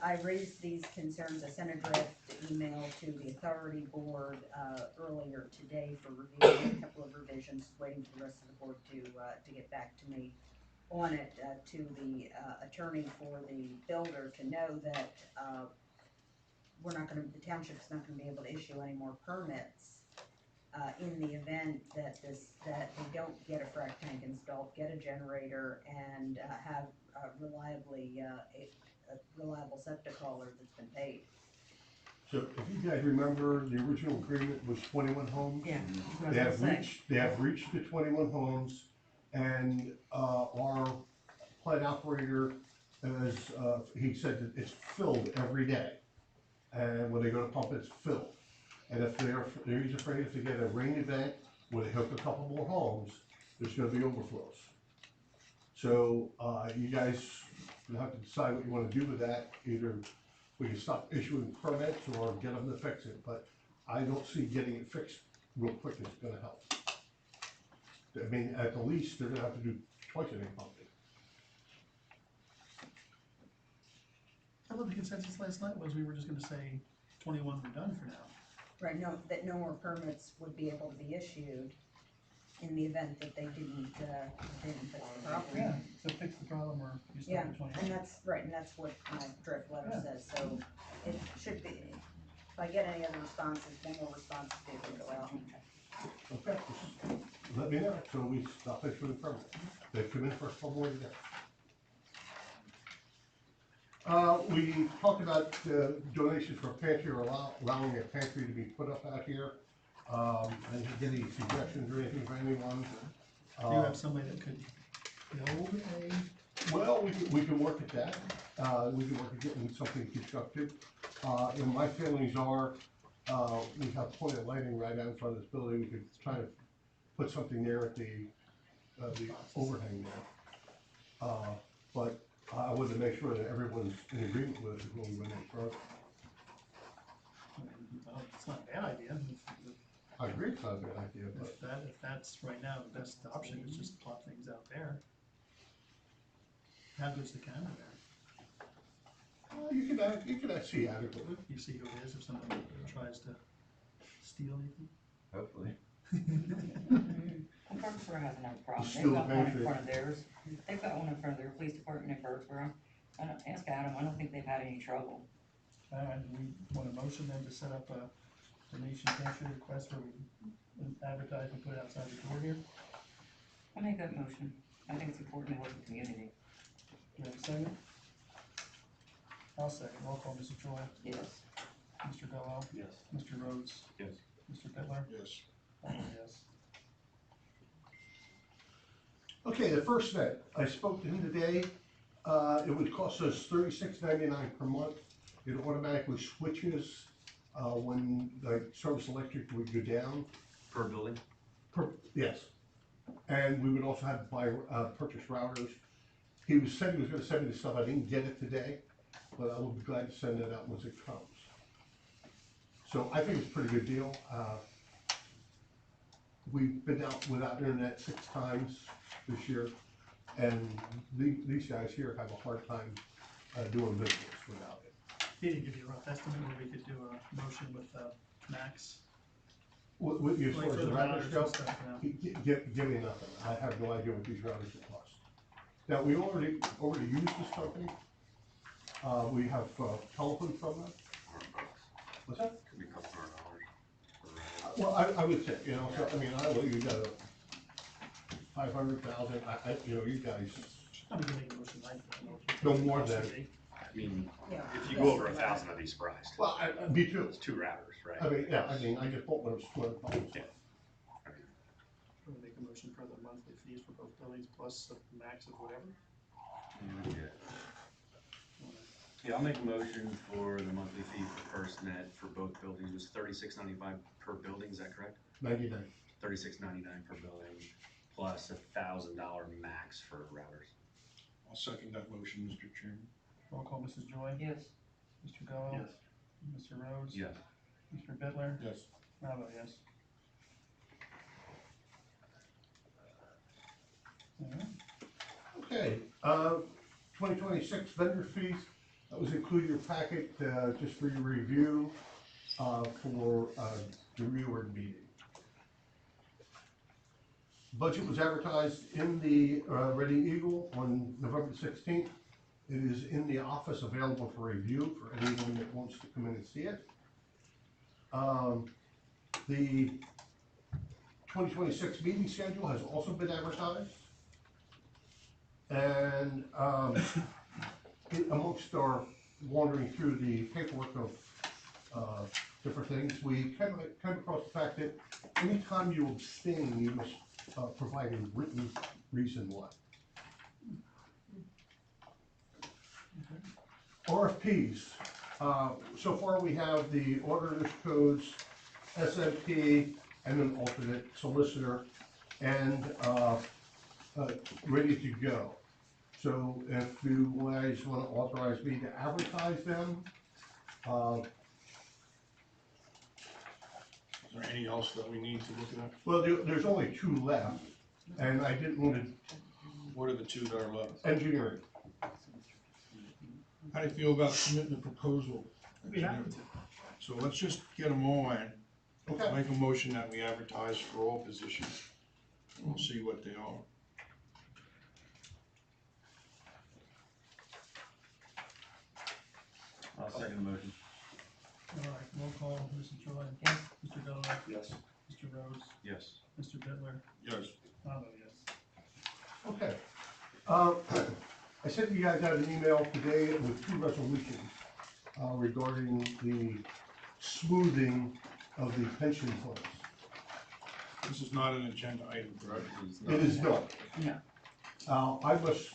I raised these concerns, I sent a draft email to the authority board earlier today for review, a couple of revisions, waiting for the rest of the board to get back to me on it, to the attorney for the builder to know that the township's not gonna be able to issue any more permits in the event that that they don't get a frac tank installed, get a generator, and have a reliable septic hauler that's been paid. So if you guys remember, the original agreement was 21 homes. Yeah. They have reached the 21 homes, and our plant operator is, he said that it's filled every day. And when they go to pump, it's filled. And if he's afraid if they get a rain event where they hook a couple more homes, there's gonna be overflows. So, you guys will have to decide what you wanna do with that. Either we can stop issuing permits or get them to fix it, but I don't see getting it fixed real quick is gonna help. I mean, at the least, they're gonna have to do twice a day pumping. I thought the consensus last night was we were just gonna say 21 were done for now. Right, no, that no more permits would be able to be issued in the event that they didn't fix the problem. Yeah, so fix the problem or you Yeah, start with 21. and that's, right, and that's what my draft letter Yeah. says, so it should be, if I get any other responses, one more responses, they will go out. Okay, just let me know, so we stop issuing permits. They've come in for a couple more today. We talked about donations for a pantry, or allowing a pantry to be put up out here. I didn't get any suggestions or anything from anyone. Do you have somebody that could build a? Well, we can work at that. We can work at getting something constructed. And my feelings are, we have plenty of lighting right out in front of this building. We could try to put something there at the overhang there. But I wanted to make sure that everyone's in agreement with it before we went any further. Well, it's not a bad idea. I agree it's not a bad idea, but If that's right now the best option, is just plot things out there. How goes the camera there? you can see adequately. You see who it is if somebody tries to steal anything? Hopefully. And Birdsboro hasn't had a problem, Still they've got one in benefit. front of theirs, they've got one in front of their police department in Birdsboro. Ask Adam, I don't think they've had any trouble. Alright, do we want a motion then to set up a donation pantry request where we advertise and put it outside the door here? I make that motion, I think it's important to help the community. Do we have a second? I'll second, roll call, Mrs. Joy, Yes. Mr. Gallow, Yes. Mr. Rhodes, Yes. Mr. Bitler, Yes. yes. Okay, the first vet, I spoke to him today, it would cost us $36.99 per month. It automatically switches, when the service electric would go down. Per building? Yes. And we would also have to buy, purchase routers. He said he was gonna send me the stuff, I didn't get it today, but I will be glad to send it out once it comes. So I think it's a pretty good deal. We've been out without internet 6 times this year, and these guys here have a hard time doing business without it. He didn't give you a rough estimate where we could do a motion with, max? With you as Like far as for the the routers routers go, and stuff, yeah. give me nothing. I have no idea what these routers will cost. Now, we already use this company. We have telephone from them. What's that? Could be a couple $100. Well, I would say, you know, so, I mean, I, you got a 500,000, you guys, I'm gonna make a motion like that. no more than, I mean, Yeah. if you go over 1,000, I'd be surprised. well, me too. It's 2 routers, right? I mean, yeah, I just bought one of those $200. Yeah. I'm gonna make a motion for the monthly fees for both buildings plus a max of whatever. Yeah, I'll make a motion for the monthly fee for FirstNet for both buildings. It was $36.95 per building, is that correct? 99. $36.99 per building, plus $1,000 max for routers. I'll second that motion, Mr. Chairman. Roll call, Mrs. Joy, Yes. Mr. Gallow. Yes. Mr. Rhodes. Yes. Mr. Bitler. Yes. I vote yes. Alright. Okay, 2026 vendor fees, that was included in your packet, just for your review, for the reorg meeting. Budget was advertised in the Reading Eagle on November 16th. It is in the office, available for review for anyone that wants to come in and see it. The 2026 meeting schedule has also been advertised. And amongst our wandering through the paperwork of different things, we came across the fact that anytime you abstain, you must provide a written reason why. RFPs. So far we have the auditor's codes, SMP, and an alternate solicitor, and ready to go. So if you guys want to authorize me to advertise them, Is there any else that we need to look at? well, there's only 2 left, and I didn't want to, What are the 2 that are left? engineering. How do you feel about submitting the proposal? I'd be happy to. So let's just get them all in. Okay. Make a motion that we advertise for all positions. We'll see what they are. I'll second the motion. Alright, roll call, Mrs. Joy. Yes. Mr. Gallow. Yes. Mr. Rhodes. Yes. Mr. Bitler. Yes. I vote yes. Okay. I sent you guys out an email today with 2 resolutions regarding the smoothing of the pension funds. This is not an agenda item, correct? It is not. No. I must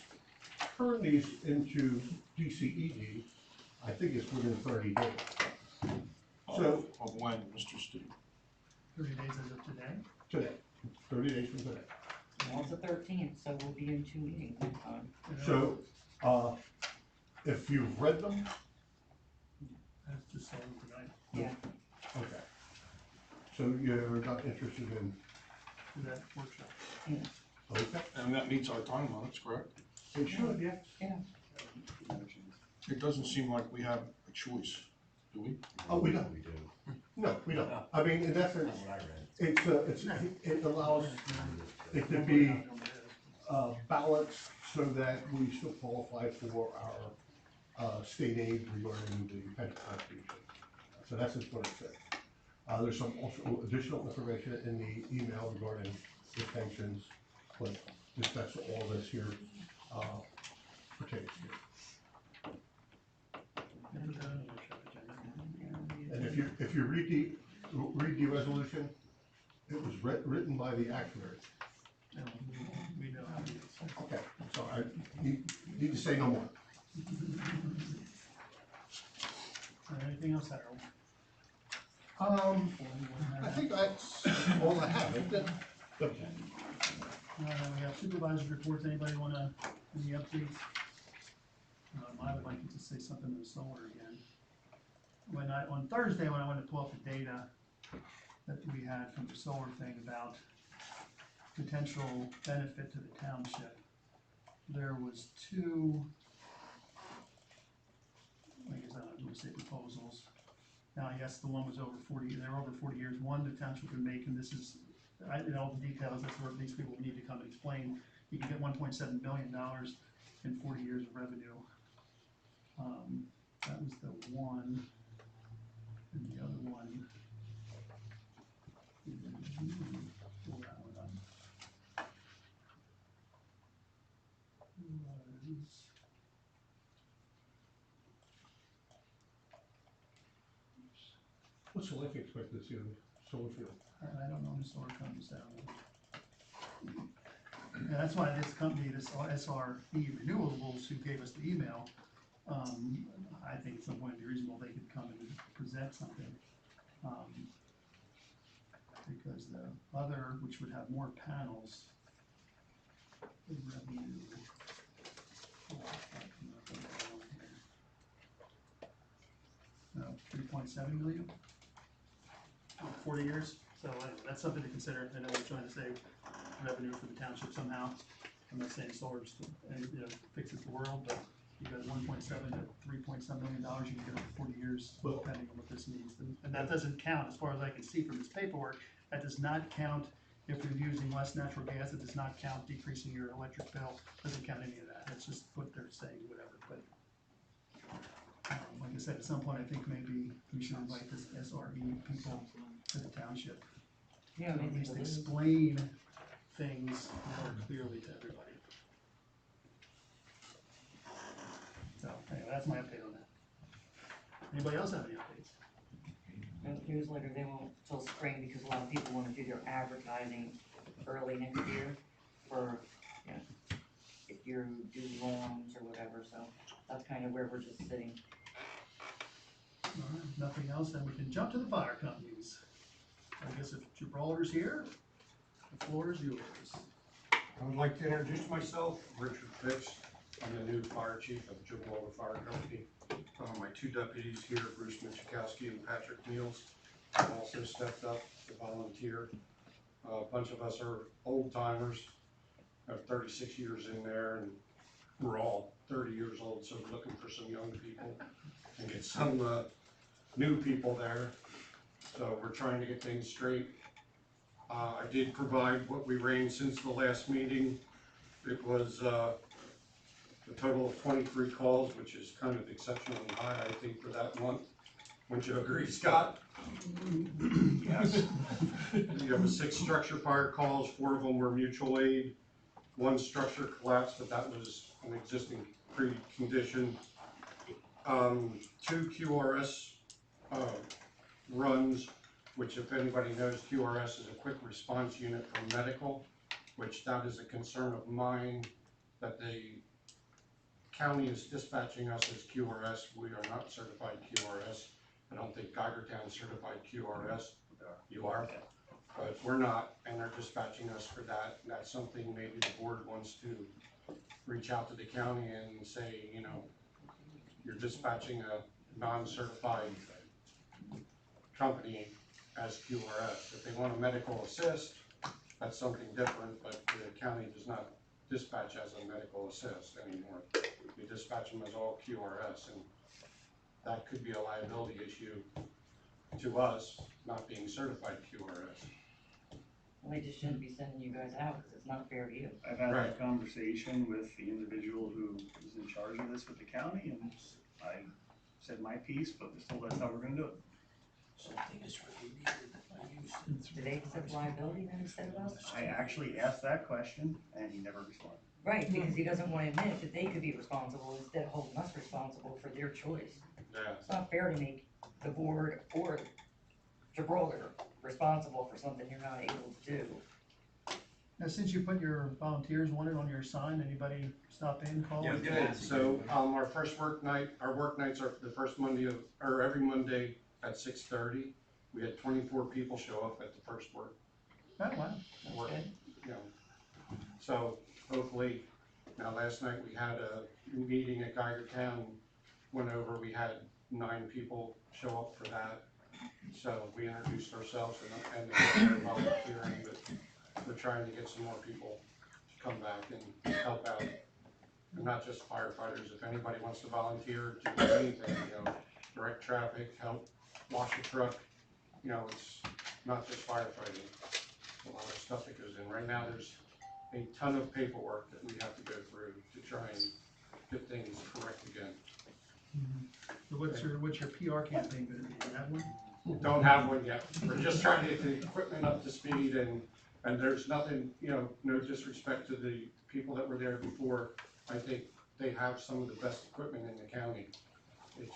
turn these into DCED, I think it's within 30 days. So, Of when, Mr. Steve? 30 days as of today. today, 30 days from today. Well, it's the 13th, so we'll be in 2 meetings next time. So, if you've read them, That's just saying tonight. Yeah. okay. So you're not interested in, Do that workshop. okay? And that meets our time limits, correct? It should, yes. Yeah. It doesn't seem like we have a choice, do we? Oh, we don't. We do. No, we don't. I mean, in essence, That's what I read. it allows it could be, ballots so that we still qualify for our, state aid regarding the pension contribution. So that's just what it said. There's some also additional information in the email regarding the pensions, but that's all this here, pertains to. And if you read the resolution, it was written by the actuary. We know how it is. Okay, so I need to say no more. Anything else, Harold? I think that's all I have, isn't it? Okay. We have supervisors reports, anybody wanna, any updates? I would like to just say something to the solar again. On Thursday, when I went to pull up the data that we had from the solar thing about potential benefit to the township, there was two, I guess I don't want to say proposals. Now, yes, the one was over 40, they're over 40 years. One, the township would make, and this is, in all the details, that's where these people need to come and explain. You can get $1.7 million in 40 years of revenue. That was the one, and the other one, pull that one up. Was, What's the life expectancy of solar field? I don't know when solar comes down. Yeah, that's why this company, this SRE Renewables, who gave us the email, I think at some point it'd be reasonable they could come and present something. Because the other, which would have more panels, the revenue. No, 3.7 million? 40 years, so anyway, that's something to consider. I know we're trying to save revenue for the township somehow. I'm not saying solar's, fixes the world, but you got 1.7 to 3.7 million dollars you can get over 40 years, depending on what this means. And that doesn't count, as far as I can see from this paperwork, that does not count if you're using less natural gas. It does not count decreasing your electric bill. Doesn't count any of that. That's just what they're saying, whatever. But like I said, at some point, I think maybe we should invite this SRE people to the township. Yeah, to at least explain things more clearly to everybody. So anyway, that's my update on that. Anybody else have any updates? The newsletter, they won't till spring because a lot of people wanna do their advertising early next year for, if you do loans or whatever, so that's kind of where we're just sitting. All right, nothing else, then we can jump to the fire companies. I guess if Gibraltar's here, the floor is yours. I would like to introduce myself, Richard Fix. I'm the new fire chief of Gibraltar Fire Company. My two deputies here, Bruce Michikowski and Patrick Meals, have also stepped up to volunteer. A bunch of us are old timers, have 36 years in there, and we're all 30 years old, so we're looking for some young people and get some new people there. So we're trying to get things straight. I did provide what we ran since the last meeting. It was a total of 23 calls, which is kind of exceptionally high, I think, for that month. Wouldn't you agree, Scott? Yes. We have 6 structure fire calls, 4 of them were mutual aid. 1 structure collapsed, but that was an existing pre-condition. 2 QRS runs, which if anybody knows, QRS is a quick response unit for medical, which that is a concern of mine, that the county is dispatching us as QRS. We are not certified QRS. I don't think Geigertown is certified QRS. You are? But we're not, and they're dispatching us for that. And that's something maybe the board wants to reach out to the county and say, you're dispatching a non-certified company as QRS. If they want a medical assist, that's something different, but the county does not dispatch as a medical assist anymore. We dispatch them as all QRS, and that could be a liability issue to us not being certified QRS. Well, they just shouldn't be sending you guys out, cause it's not fair to you. I've had that conversation with the individual who is in charge of this with the county, and I said my piece, but was told that's how we're gonna do it. Something is really needed. I used it. Do they accept liability then instead of us? I actually asked that question, and he never responded. Right, because he doesn't wanna admit that they could be responsible instead of holding us responsible for their choice. Yeah. It's not fair to make the board or Gibraltar responsible for something you're not able to do. Now, since you put your volunteers wanted on your sign, anybody stop in, call? Yeah, in? Good, so, our first work nights are the first Monday or every Monday at 6:30. We had 24 people show up at the first work. Oh, wow. work, you know. So hopefully, now last night we had a meeting at Geigertown, went over, we had 9 people show up for that. So we introduced ourselves and they're volunteering, but we're trying to get some more people to come back and help out. And not just firefighters, if anybody wants to volunteer to do anything, you know, direct traffic, help wash a truck, you know, it's not just firefighting. A lot of stuff that goes in. Right now, there's a ton of paperwork that we have to go through to try and get things correct again. So what's your PR campaign gonna be? Do you have one? Don't have one yet. We're just trying to get the equipment up to speed and there's nothing, you know, no disrespect to the people that were there before. I think they have some of the best equipment in the county. They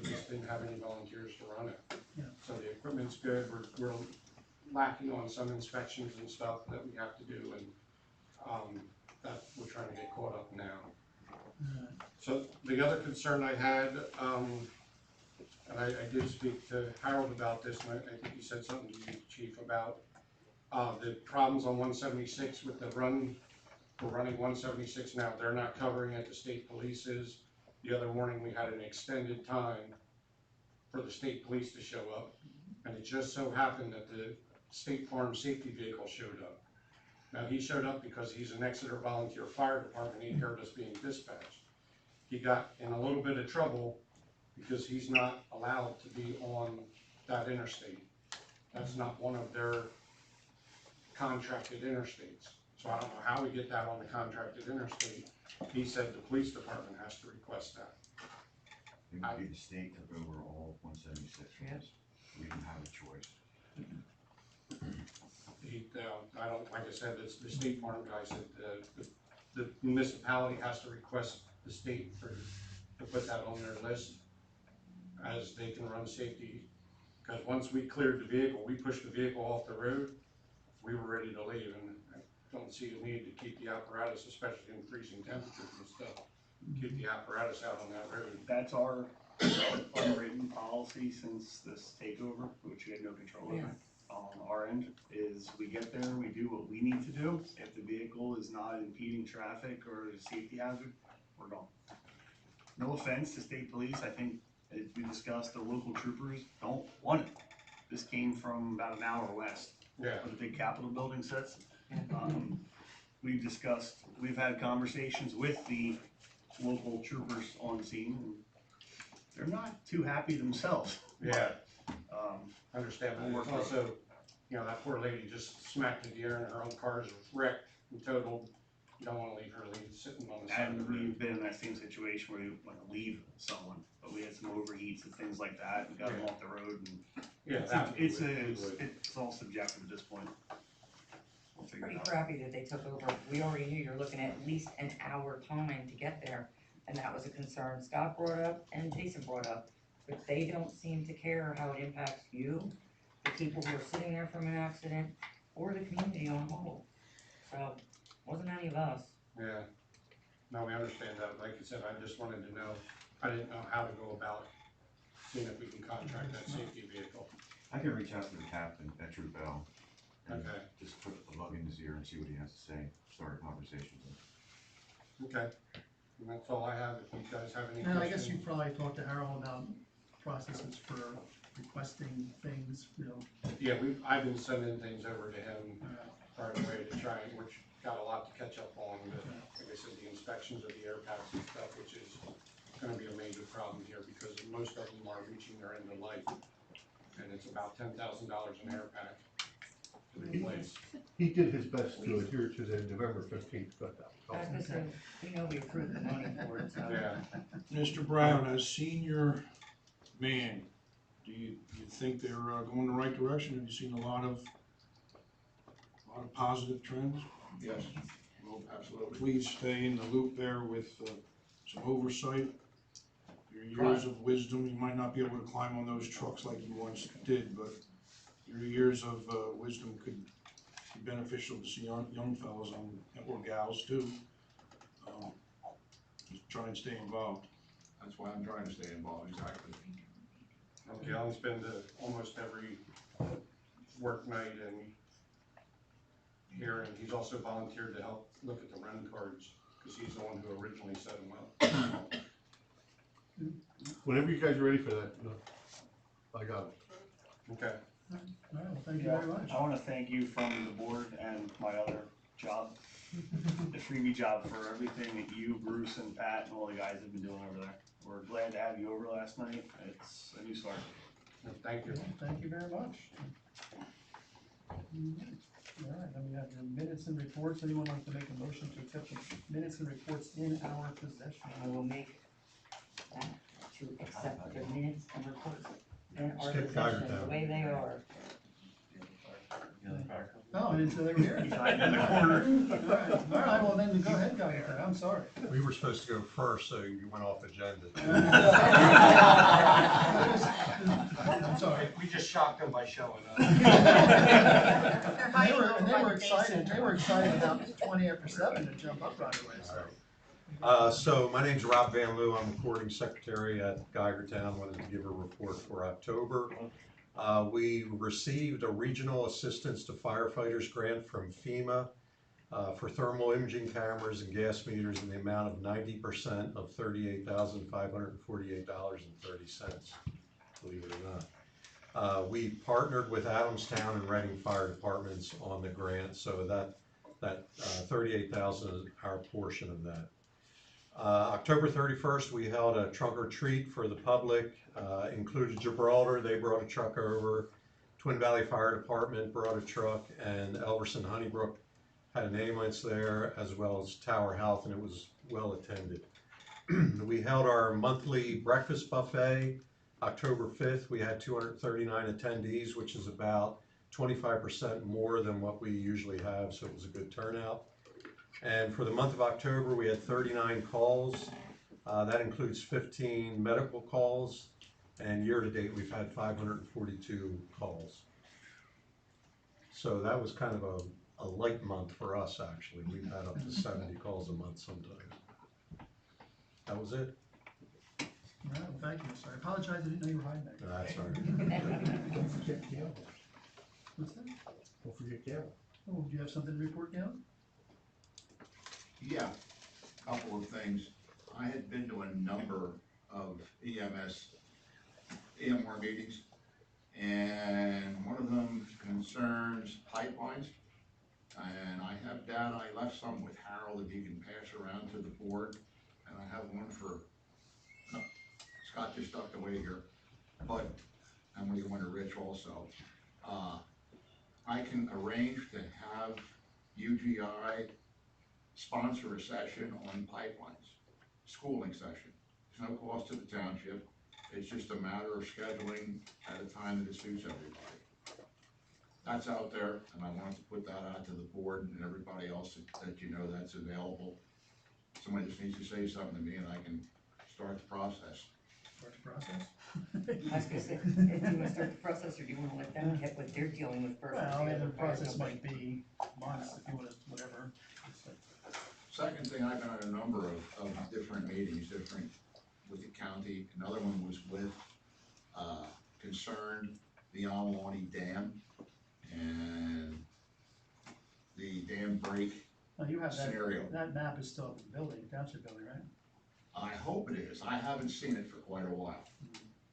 just didn't have any volunteers to run it. Yeah. So the equipment's good. We're lacking on some inspections and stuff that we have to do and, that we're trying to get caught up now. So the other concern I had, and I did speak to Harold about this, and I think he said something to you, Chief, about the problems on 176 with the run. We're running 176 now. They're not covering it. The state police is. The other morning we had an extended time for the state police to show up, and it just so happened that the State Farm safety vehicle showed up. Now he showed up because he's an Exeter volunteer fire department. He heard us being dispatched. He got in a little bit of trouble because he's not allowed to be on that interstate. That's not one of their contracted interstates. So I don't know how we get that on the contracted interstate. He said the police department has to request that. It would be the state took over all of 176. Yes. We didn't have a choice. I don't, like I said, it's the State Farm guy said the municipality has to request the state to put that on their list as they can run safety. Because once we cleared the vehicle, we pushed the vehicle off the road, we were ready to leave, and I don't see the need to keep the apparatus, especially in freezing temperatures and stuff, keep the apparatus out on that road. That's our unwritten policy since this takeover, which we had no control over. On our end, is we get there, we do what we need to do. If the vehicle is not impeding traffic or a safety hazard, we're gone. No offense to state police, I think, as we discussed, the local troopers don't want it. This came from about an hour west. Yeah. Where the big Capitol building sits. We've had conversations with the local troopers on scene, and they're not too happy themselves. Yeah. Understand, but it's also, you know, that poor lady just smacked the deer and her own car's wrecked and totaled. You don't wanna leave her sitting on the side of the And road. we've been in that same situation where we wanna leave someone, but we had some overheats and things like that, we got them off the road and. Yeah, It's all subjective at this point. We'll figure Pretty it out. crappy that they took over. We already knew you're looking at least an hour time to get there, and that was a concern Scott brought up and Jason brought up. But they don't seem to care how it impacts you, the people who are sitting there from an accident, or the community on whole. So, wasn't any of us. Yeah, no, we understand that, like you said, I just wanted to know, I didn't know how to go about seeing if we can contract that safety vehicle. I can reach out to the captain at Troop L and Okay. just put a bug in his ear and see what he has to say, start a conversation with him. Okay, and that's all I have, if you guys have any Now, questions. I guess you probably talked to Harold about processes for requesting things, you know. Yeah, I've been sending things over to him right away to try, which got a lot to catch up on, but like I said, the inspections of the air packs and stuff, which is gonna be a major problem here, because most of them are reaching their end of life. And it's about $10,000 an air pack in place. He did his best to adhere to the November 15th cutout. I was gonna say, we know we approved the money for it, so. Mr. Brown, as senior man, do you think they're going in the right direction? Have you seen a lot of positive trends? Yes, Well, absolutely. please stay in the loop there with some oversight. Your years of wisdom, you might not be able to climb on those trucks like you once did, but your years of wisdom could be beneficial to see young fellows or gals too. Just try and stay involved. That's why I'm trying to stay involved, exactly. Okay, I'll spend almost every work night and hearing. He's also volunteered to help look at the run cards, because he's the one who originally set them up. Whenever you guys are ready for that, I got it. Okay. All right, well, thank you very much. I wanna thank you from the board and my other job, the freebie job, for everything that you, Bruce, and Pat, and all the guys have been doing over there. We're glad to have you over last night. It's a new start. Thank you. Thank you very much. All right, then we have the minutes and reports. Anyone like to make a motion to accept the minutes and reports in our possession? I will make that to accept the minutes and reports in our Skip possession, Geiger the way they are. Oh, I didn't say they were here. He's hiding in the corner. All right, well then, go ahead, Geiger, I'm sorry. We were supposed to go first, so you went off agenda. I'm sorry. We just shocked them by showing up. They were excited about 20 after 7 to jump up right away, so. So my name's Rob Van Loo. I'm recording secretary at Geigertown. Wanted to give a report for October. We received a regional assistance to firefighters grant from FEMA for thermal imaging cameras and gas meters in the amount of 90% of $38,548.30, believe it or not. We partnered with Adamstown and Reading Fire Departments on the grant, so that 38,000 is our portion of that. October 31st, we held a trunk or treat for the public, included Gibraltar. They brought a truck over. Twin Valley Fire Department brought a truck, and Elverson Honeybrook had an ambulance there, as well as Tower Health, and it was well attended. We held our monthly breakfast buffet October 5th. We had 239 attendees, which is about 25% more than what we usually have, so it was a good turnout. And for the month of October, we had 39 calls. That includes 15 medical calls, and year to date, we've had 542 calls. So that was kind of a light month for us, actually. We've had up to 70 calls a month sometimes. That was it. All right, well, thank you, sir. I apologize, I didn't know you were hiding back there. That's all right. Don't forget Gail. What's that? Don't forget Gail. Oh, do you have something to report, Gail? Yeah, couple of things. I had been to a number of EMR meetings, and one of them concerns pipelines. And I have data, I left some with Harold if he can pass around to the board, and I have one for, no, Scott just stuck away here, but I'm gonna give one to Rich also. I can arrange to have UGI sponsor a session on pipelines, schooling session. There's no cost to the township. It's just a matter of scheduling at a time that it suits everybody. That's out there, and I wanted to put that out to the board and everybody else that you know that's available. Somebody just needs to say something to me and I can start the process. Start the process? I was gonna say, do you wanna start the process, or do you wanna let them get what they're dealing with first? Well, I mean, the process might be months if you wanna, whatever. Second thing, I've been at a number of different meetings, different with the county. Another one was with, concerned the Almawani Dam and the dam break Well, you have scenario. that map is still up in the building, township building, right? I hope it is. I haven't seen it for quite a while.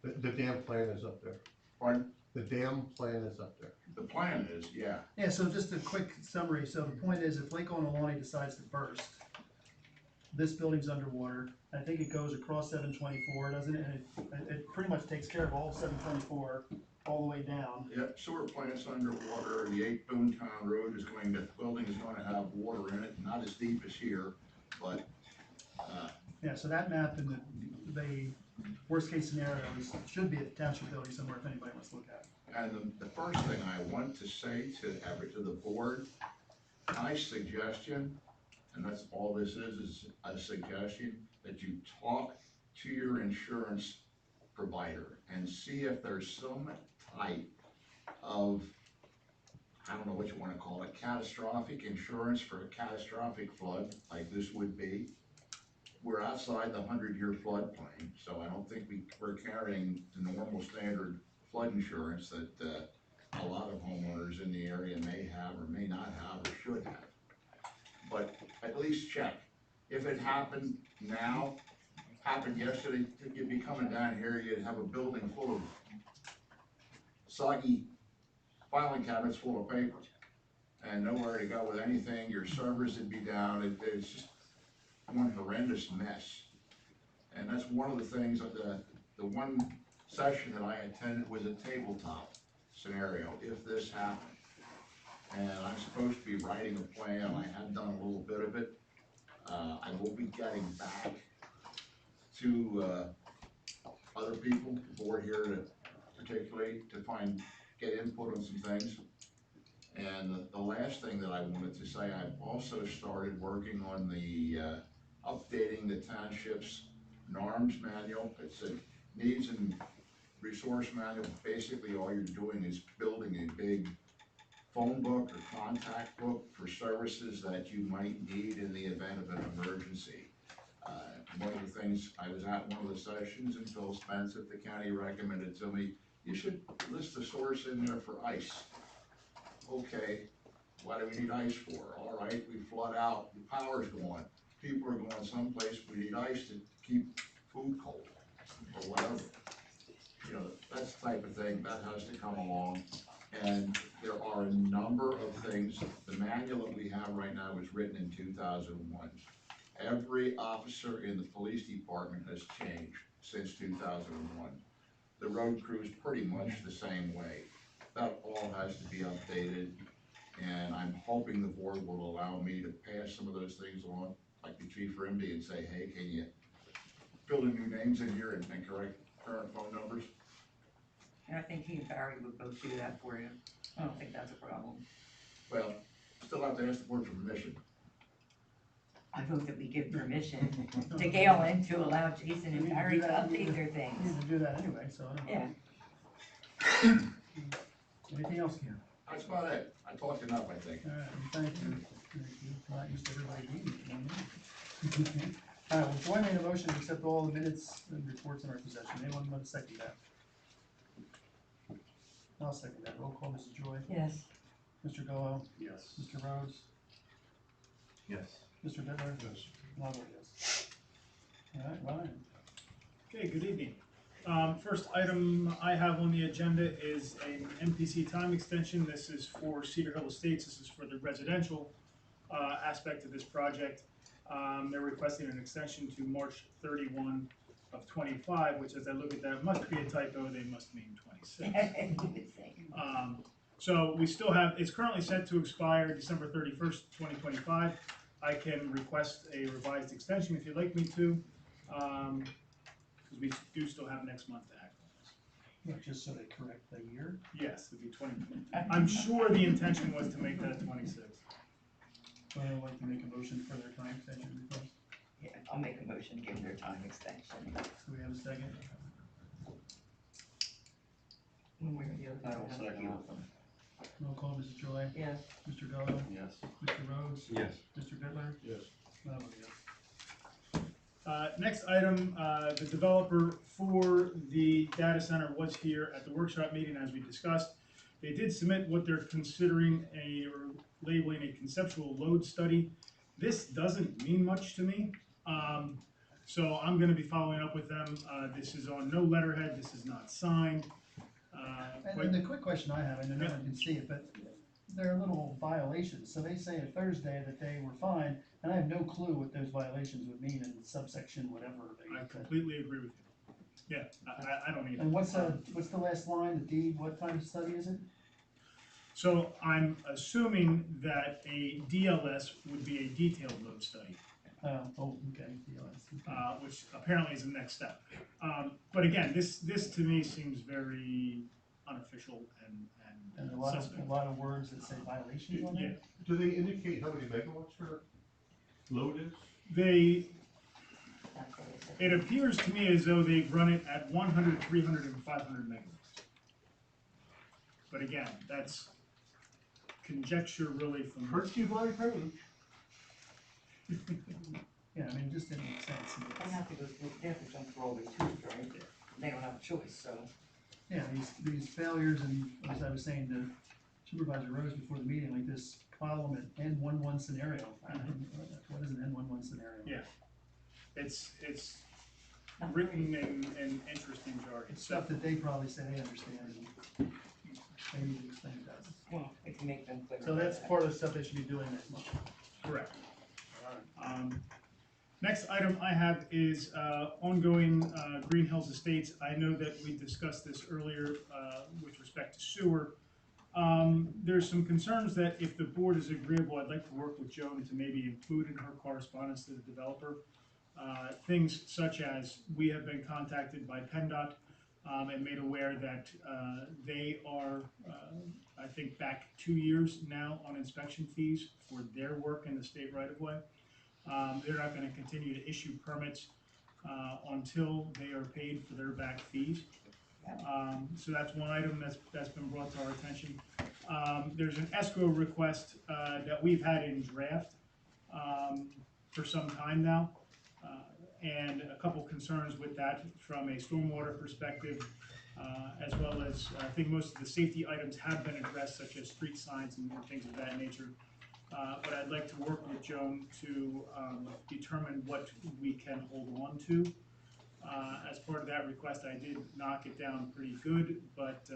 The dam plan is up there. Pardon? The dam plan is up there. The plan is, yeah. Yeah, so just a quick summary. So the point is, if Lake Onalani decides to burst, this building's underwater. I think it goes across 724, doesn't it? And it pretty much takes care of all 724 all the way down. Yep, sewer plant's underwater, the 8 Boomtown Road is going, the building is gonna have water in it, not as deep as here, but, Yeah, so that map and the worst case scenario should be at the township building somewhere if anybody wants to look at it. and the first thing I want to say to the board, my suggestion, and that's all this is a suggestion, that you talk to your insurance provider and see if there's some type of, I don't know what you wanna call it, catastrophic insurance for a catastrophic flood, like this would be. We're outside the 100-year floodplain, so I don't think we're carrying the normal standard flood insurance that a lot of homeowners in the area may have or may not have or should have. But at least check. If it happened now, happened yesterday, you'd be coming down here, you'd have a building full of soggy filing cabinets full of paper and nowhere to go with anything, your servers would be down, it's just one horrendous mess. And that's one of the things that the one session that I attended was a tabletop scenario, if this happened. And I'm supposed to be writing a plan, I have done a little bit of it. I will be getting back to other people, the board here to particularly to get input on some things. And the last thing that I wanted to say, I've also started working on the updating the township's NARMS manual. It's a needs and resource manual. Basically, all you're doing is building a big phone book or contact book for services that you might need in the event of an emergency. One of the things, I was at one of the sessions and Phil Spence at the county recommended to me, you should list the source in there for ice. Okay, what do we need ice for? All right, we flood out, the power's gone. People are going someplace, we need ice to keep food cold or whatever. You know, that's the type of thing, that has to come along. And there are a number of things, the manual that we have right now was written in 2001. Every officer in the police department has changed since 2001. The road crew's pretty much the same way. That all has to be updated, and I'm hoping the board will allow me to pass some of those things on, like the chief Rimby, and say, hey, can you fill in new names in here and correct current phone numbers? And I think he and Barry would both do that for you. I don't think that's a problem. Well, still have to ask the board for permission. I vote that we give permission to Galen to allow Jason and Barry to update their You things. need to do that anyway, so I don't know. Yeah. Anything else, Ken? That's about it. I talked enough, I think. All right, thank you. Thank you. Not used to everybody being here. All right, well, Joy made a motion to accept all the minutes and reports in our possession. Anyone want to second that? I'll second that. Roll call, Mrs. Joy. Yes. Mr. Gallo. Yes. Mr. Rhodes. Yes. Mr. Bittler. Yes. And I'll vote yes. All right, Ryan. Okay, good evening. First item I have on the agenda is an MPC time extension. This is for Cedar Hill Estates. This is for the residential aspect of this project. They're requesting an extension to March 31 of 25, which as I look at that must be a typo. They must mean 26. So we still have, it's currently set to expire December 31st, 2025. I can request a revised extension if you'd like me to, because we do still have next month to act on this. Yeah, just so they correct the year. Yes, it'd be 20. I'm sure the intention was to make that 26. Would anyone like to make a motion for their time extension request? Yeah, I'll make a motion to give their time extension. Do we have a second? One way or the other. I will second it. Roll call, Mrs. Joy. Yes. Mr. Gallo. Yes. Mr. Rhodes. Yes. Mr. Bittler. Yes. And I'll vote yes. Next item, the developer for the data center was here at the workshop meeting as we discussed. They did submit what they're considering or labeling a conceptual load study. This doesn't mean much to me, so I'm going to be following up with them. This is on no letterhead, this is not signed. And the quick question I have, and no one can see it, but there are little violations. So they say a Thursday that they were fine, and I have no clue what those violations would mean in subsection whatever. I completely agree with you. Yeah, I don't need it. And what's the last line, the D, what kind of study is it? So I'm assuming that a DLS would be a detailed load study, Okay, DLS. which apparently is the next step. But again, this to me seems very unofficial And and a lot suspect. of words that say violations on Yeah, there? Do they indicate how many megawatts their load is? it appears to me as though they run it at 100, 300, and 500 megawatts. But again, that's conjecture really from. Hurts you bloody pain. Yeah, I mean, it just didn't make sense. They have to go through, they have to jump through all these hoops, right? They don't have a choice, so. Yeah, these failures, and as I was saying to Supervisor Rose before the meeting, like this problem at N11 scenario. What is an N11 scenario? Yeah, it's written in interesting jargon. It's stuff that they probably say they understand, and they need to explain to us. Well, it can make them clear. So that's part of the stuff they should be doing next month. Correct. Next item I have is ongoing Green Hills Estates. I know that we discussed this earlier with respect to sewer. There's some concerns that if the board is agreeable, I'd like to work with Joan to maybe include in her correspondence to the developer. Things such as we have been contacted by PennDOT and made aware that they are, I think, back 2 years now on inspection fees for their work in the state right-of-way. They're not going to continue to issue permits until they are paid for their back fees. So that's one item that's been brought to our attention. There's an escrow request that we've had in draft for some time now, and a couple concerns with that from a stormwater perspective, as well as I think most of the safety items have been addressed, such as street signs and things of that nature. But I'd like to work with Joan to determine what we can hold on to. As part of that request, I did knock it down pretty good, but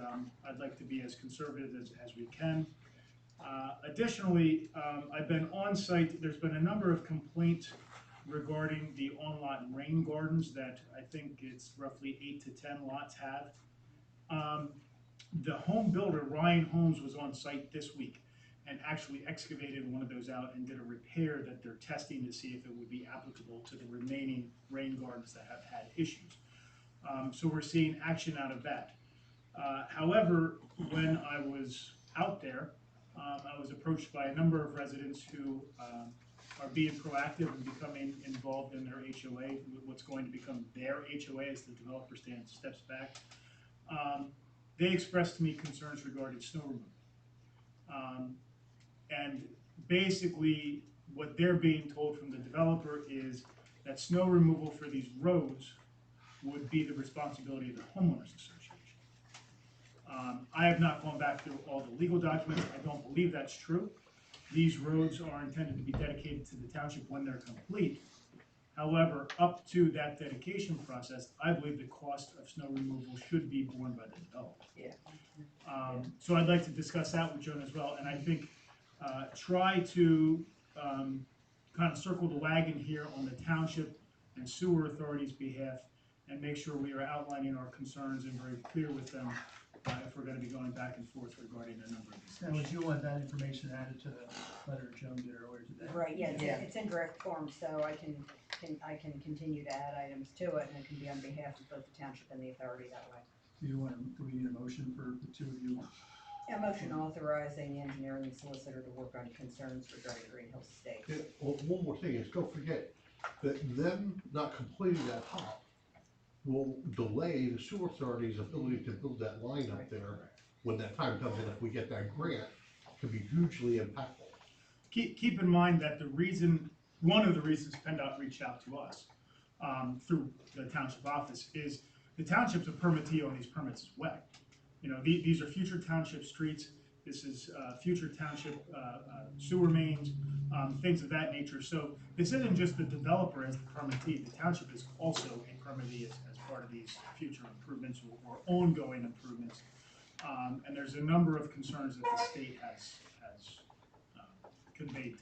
I'd like to be as conservative as we can. Additionally, I've been on site. There's been a number of complaints regarding the on-lot rain gardens that I think it's roughly 8 to 10 lots have. The home builder, Ryan Holmes, was on site this week and actually excavated one of those out and did a repair that they're testing to see if it would be applicable to the remaining rain gardens that have had issues. So we're seeing action out of that. However, when I was out there, I was approached by a number of residents who are being proactive and becoming involved in their HOA, what's going to become their HOA as the developer steps back. They expressed to me concerns regarding snow removal. And basically, what they're being told from the developer is that snow removal for these roads would be the responsibility of the homeowners association. I have not gone back through all the legal documents. I don't believe that's true. These roads are intended to be dedicated to the township when they're complete. However, up to that dedication process, I believe the cost of snow removal should be borne by the developer. Yeah. So I'd like to discuss that with Joan as well, and I think try to kind of circle the wagon here on the township and sewer authorities' behalf and make sure we are outlining our concerns and very clear with them if we're going to be going back and forth regarding a number of these Now, would you want that information added to the letter Joan did earlier today? Right, yeah, it's in draft form, so I can continue to add items to it, and it can be on behalf of both the township and the authority that way. Do we need a motion for the two of you? Yeah, motion authorizing the engineering solicitor to work on concerns regarding Green Hills Estates. Yeah, well, one more thing is, don't forget that them not completing that hop will delay the sewer authority's ability to build that line up there when that time comes in. If we get that grant, it could be hugely impactful. Keep in mind that one of the reasons PennDOT reached out to us through the township office is the township's a permittee on these permits as well. You know, these are future township streets. This is future township sewer mains, things of that nature. So this isn't just the developer as the permittee. The township is also a permittee as part of these future improvements or ongoing improvements. And there's a number of concerns that the state has conveyed.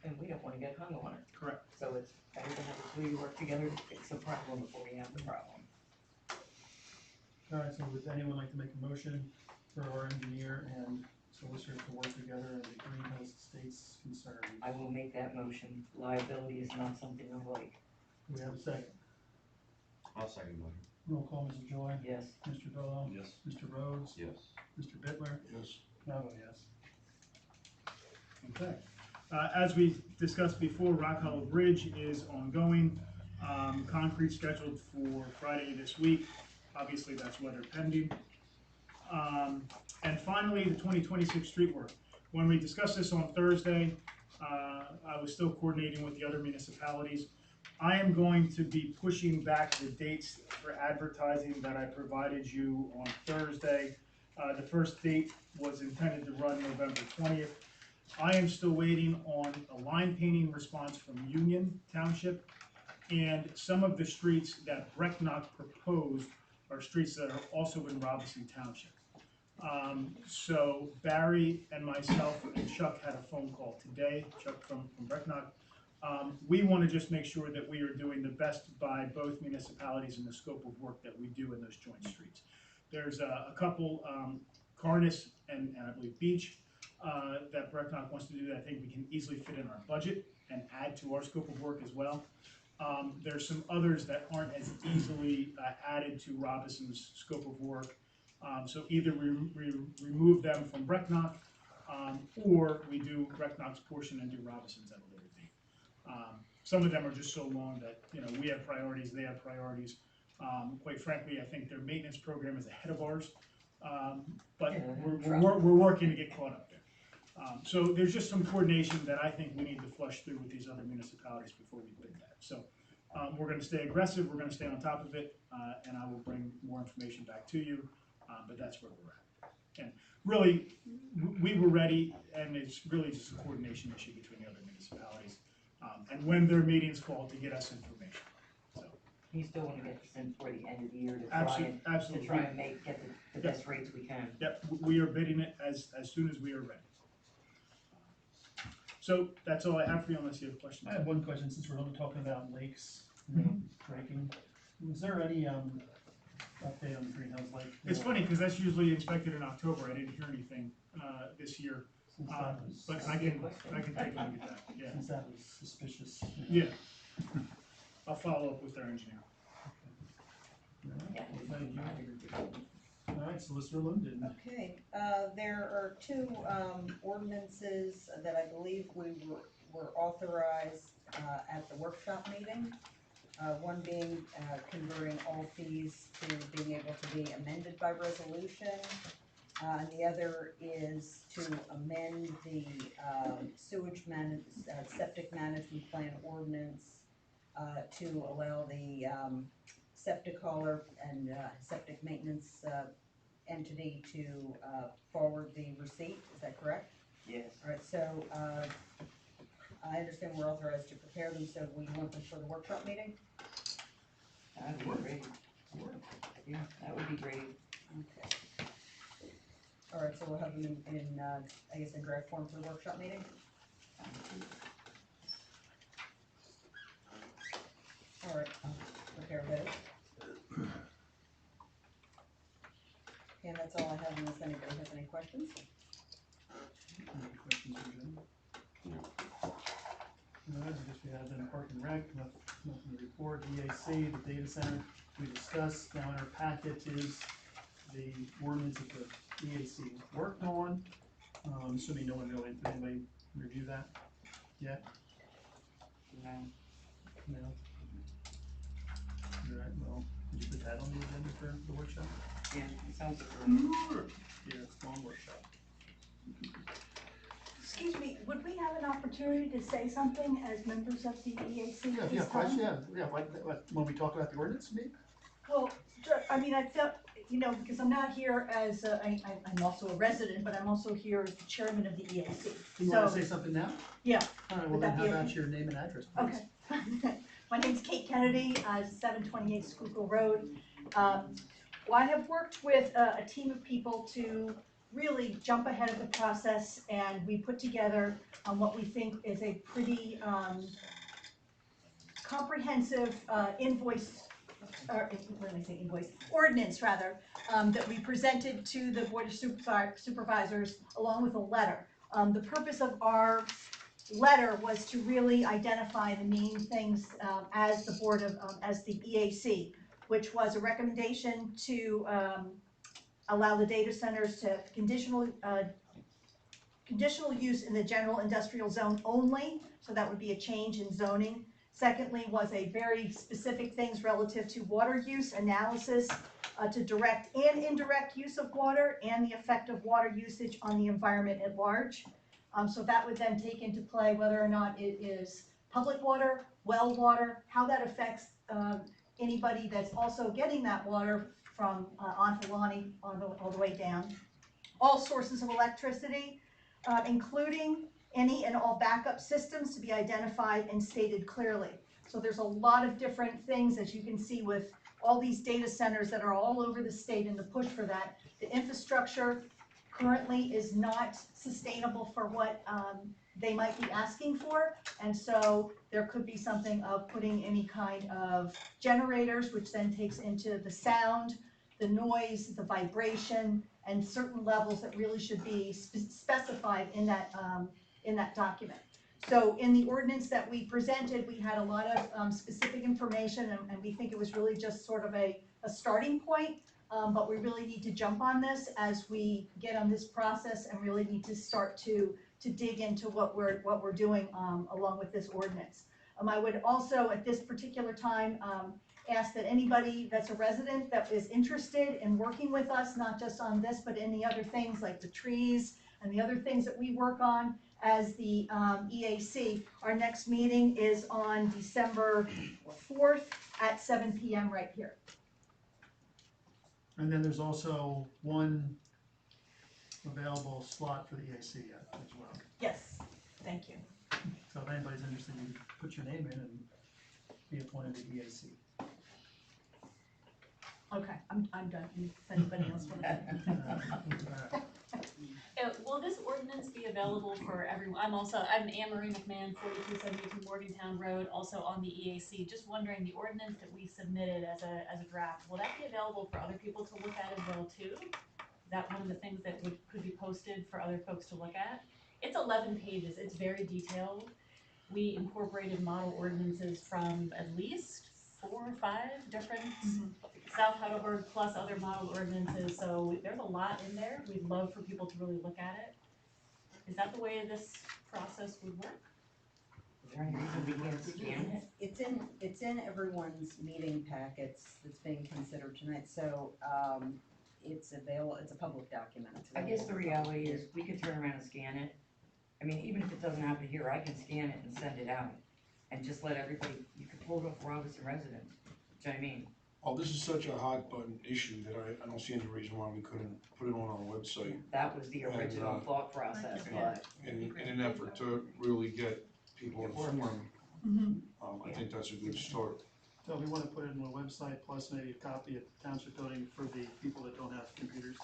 And we don't wanna get hung on it. Correct. So it's better to have the two of you work together to fix the problem before we have the problem. All right, so would anyone like to make a motion for our engineer and solicitor to work together as a Green Hills Estates concern? I will make that motion. Liability is not something I like. Do we have a second? I'll second motion. Roll call, Mrs. Joy? Yes. Mr. Volo? Yes. Mr. Rhodes? Yes. Mr. Bitler? Yes. I vote yes. Okay. As we discussed before, Rock Hollow Bridge is ongoing. Concrete scheduled for Friday this week. Obviously, that's weather pending. And finally, the 2026 street work. When we discussed this on Thursday, I was still coordinating with the other municipalities. I am going to be pushing back the dates for advertising that I provided you on Thursday. The first date was intended to run November 20th. I am still waiting on a line painting response from Union Township, and some of the streets that Brecknock proposed are streets that are also in Robeson Township. So Barry and myself and Chuck had a phone call today, Chuck from Brecknock. We want to just make sure that we are doing the best by both municipalities in the scope of work that we do in those joint streets. There's a couple, Carnus and I believe Beach, that Brecknock wants to do that I think we can easily fit in our budget and add to our scope of work as well. There's some others that aren't as easily added to Robeson's scope of work. So either we remove them from Brecknock, or we do Brecknock's portion and do Robeson's at a later date. Some of them are just so long that, you know, we have priorities, they have priorities. Quite frankly, I think their maintenance program is ahead of ours, but we're working to get caught up there. So there's just some coordination that I think we need to flush through with these other municipalities before we bid that. So we're going to stay aggressive, we're going to stay on top of it, and I will bring more information back to you, but that's where we're at. And really, we were ready, and it's really just a coordination issue between the other municipalities, and when their meetings fall to get us information. So You still want to get this in before the end of the year to try absolutely. and get the best rates we can. Yep, we are bidding it as soon as we are ready. So that's all I have for you unless you have questions. I have one question, since we're only talking about lakes, you know, breaking. Was there any, update on the Green Hills Lake? It's funny, because that's usually inspected in October. I didn't hear anything, this year. Since that was- But I can take a look at that, yeah. Since that was suspicious. Yeah. I'll follow up with their engineer. Well, thank you. All right, Solicitor Linden. Okay, there are two ordinances that I believe we were authorized at the workshop meeting. One being converting all fees to being able to be amended by resolution. And the other is to amend the septic management plan ordinance to allow the septic hauler and septic maintenance entity to forward the receipt. Is that correct? Yes. All right, so I understand we're authorized to prepare them, so we want them for the workshop meeting? That would be great. Yeah, that would be great. Okay. All right, so we'll have them in I guess in draft form for the workshop meeting? All right, I'll prepare those. And that's all I have unless anybody has any questions. Any questions for Jim? All right, I guess we have then Park and Rec, nothing to report, EAC, the data center, we discussed. Now in our packet is the ordinance that the EAC worked on. Assuming no one really, did anybody review that yet? No. No? All right, well, did you put that on the agenda for the workshop? Yeah, it sounds like Yeah, it's a long workshop. Excuse me, would we have an opportunity to say something as members of the EAC at Yeah, this time? when we talk about the ordinance, maybe? Well, I mean, I felt, you know, because I'm not here as, I'm also a resident, but I'm also here as the chairman of the EAC. You wanna say something now? Yeah. All right, well Would then that how be about okay? your name and address, please? Okay. My name's Kate Kennedy, 728 Schuylkill Road. Well, I have worked with a team of people to really jump ahead of the process, and we put together what we think is a pretty comprehensive invoice or what did I say, invoice, ordinance rather, that we presented to the Board of Supervisors along with a letter. The purpose of our letter was to really identify the main things as the Board of, as the EAC, which was a recommendation to allow the data centers to conditional use in the general industrial zone only, so that would be a change in zoning. Secondly was a very specific things relative to water use analysis, to direct and indirect use of water and the effect of water usage on the environment at large. So that would then take into play whether or not it is public water, well water, how that affects anybody that's also getting that water from Ontalani all the way down. All sources of electricity, including any and all backup systems to be identified and stated clearly. So there's a lot of different things, as you can see, with all these data centers that are all over the state and the push for that. The infrastructure currently is not sustainable for what they might be asking for, and so there could be something of putting any kind of generators, which then takes into the sound, the noise, the vibration, and certain levels that really should be specified in that document. So in the ordinance that we presented, we had a lot of specific information, and we think it was really just sort of a starting point, but we really need to jump on this as we get on this process and really need to start to dig into what we're doing along with this ordinance. I would also, at this particular time, ask that anybody that's a resident that is interested in working with us, not just on this, but any other things like the trees and the other things that we work on as the EAC. Our next meeting is on December 4th at 7 p.m. right here. And then there's also one available slot for the EAC as well. Yes, thank you. So if anybody's interested, you can put your name in and be appointed to EAC. Okay, I'm done. If anybody else wants to. Will this ordinance be available for everyone? I'm Anne Marie McMahon, 4272 Morgantown Road, also on the EAC. Just wondering, the ordinance that we submitted as a draft, will that be available for other people to look at as well too? Is that one of the things that could be posted for other folks to look at? It's 11 pages. It's very detailed. We incorporated model ordinances from at least 4 or 5 different South Heidelberg plus other model ordinances, so there's a lot in there. We'd love for people to really look at it. Is that the way this process would work? Is there any reason we can't scan it? It's in everyone's meeting packets that's being considered tonight, so, it's available, it's a public document. It's I guess the available. reality is, we could turn around and scan it. I mean, even if it doesn't happen here, I can scan it and send it out, and just let everybody, you could pull it off Robeson residents, do you know what I mean? Oh, this is such a hot button issue that I don't see any reason why we couldn't put it on our website. That was the original thought process, but. In an effort to really get people informed, I think that's a good start. So we want to put it on the website, plus maybe a copy at the township building for the people that don't have computers,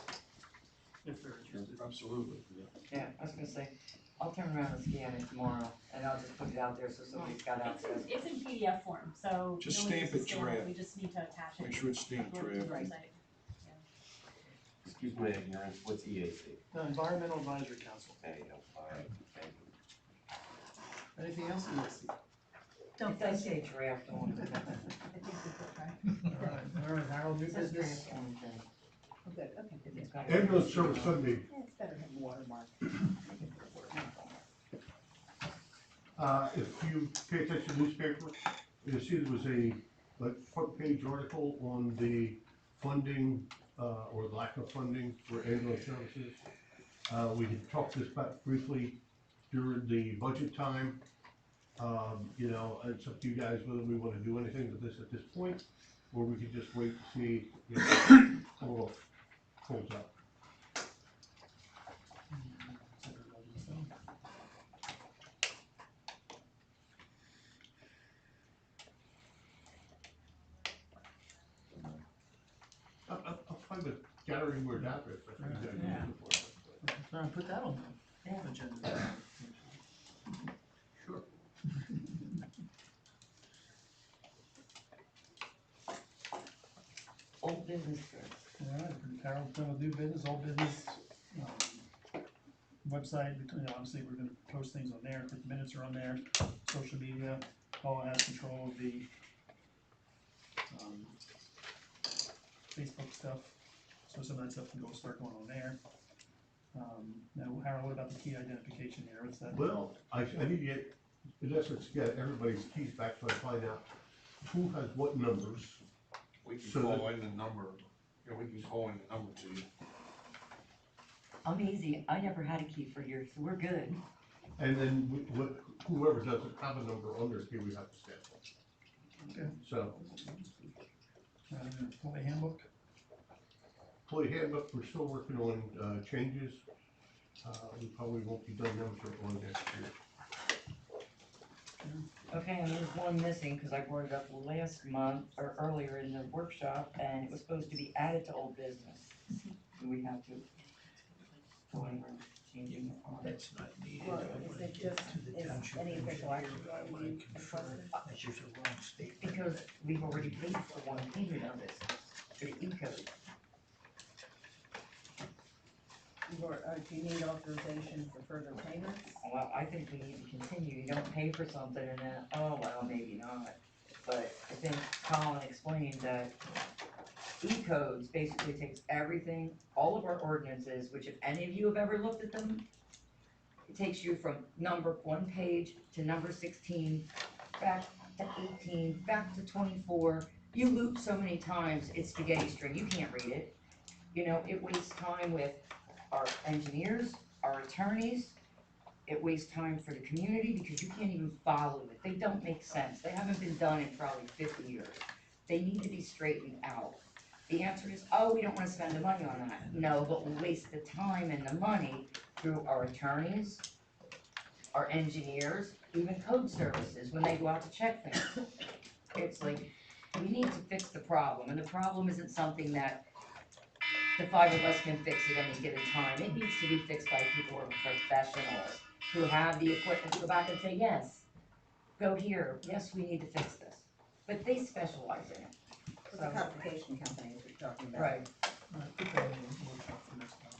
if they're interested. Absolutely. Yeah, I was gonna say, I'll turn around and scan it tomorrow, and I'll just put it out there so somebody's got access. It's in PDF form, so. Just no one needs stamp to it scan draft. We just need to attach it. Make sure it's stamped to the draft. website. Excuse my ignorance, what's EAC? The Environmental Advisory Council. There you go, all right, thank you. Anything else in this? Don't It does say draft on it. All right, Harold, new It says business. draft on thing. Oh, good, okay. It's got- Ambulance service Sunday. Yeah, it's better to have a watermark. If you pay attention to the newspaper, you'll see there was a front page article on the funding, or lack of funding for ambulance services. We had talked this about briefly during the budget time. You know, it's up to you guys whether we want to do anything with this at this point, or we could just wait to see, you know, how it all folds up. I'll find the gathering word address. I think you guys use it for. Try and put that on the agenda. Sure. Old business first. All right, Carol's done with new business, old business, website, obviously, we're gonna post things on there, quick minutes are on there, social media, Paul has control of the, Facebook stuff, so some of that stuff can go start going on there. Now, Harold, what about the key identification here, what's that? Well, I need to get, in essence, get everybody's keys back so I find out who has what numbers. We can So call in the number, we can call in the number to you. I'm easy, I never had a key for years, so we're good. And then whoever doesn't have a number on their key, we have to stamp it. Okay. So, Employee handbook? employee handbook, we're still working on, changes. We probably won't be done them until on next year. Okay, and there's one missing, cause I brought it up last month, or earlier in the workshop, and it was supposed to be added to old business. Do we have to go anywhere changing it on? That's not needed. Well, is it just, is any official action going to be requested? There's a wrong statement. Because we've already paid for one payment of this, for the E-code. Or, do you need authorization for further payments? Well, I think we need to continue, you don't pay for something and then, oh, well, maybe not. But I think Colin explained that E-codes basically takes everything, all of our ordinances, which if any of you have ever looked at them, it takes you from number 1 page to number 16, back to 18, back to 24. You loop so many times, it's spaghetti string, you can't read it. You know, it wastes time with our engineers, our attorneys, it wastes time for the community because you can't even follow it. They don't make sense. They haven't been done in probably 50 years. They need to be straightened out. The answer is, oh, we don't want to spend the money on that. No, but we'll waste the time and the money through our attorneys, our engineers, even code services when they go out to check things. It's like, we need to fix the problem, and the problem isn't something that the 5 of us can fix at any given time. It needs to be fixed by people who are professionals, who have the equipment to go back and say, yes, go here, yes, we need to fix this. But they specialize in it. With the codification company is what you're talking about. Right. Put that in the workshop for next time.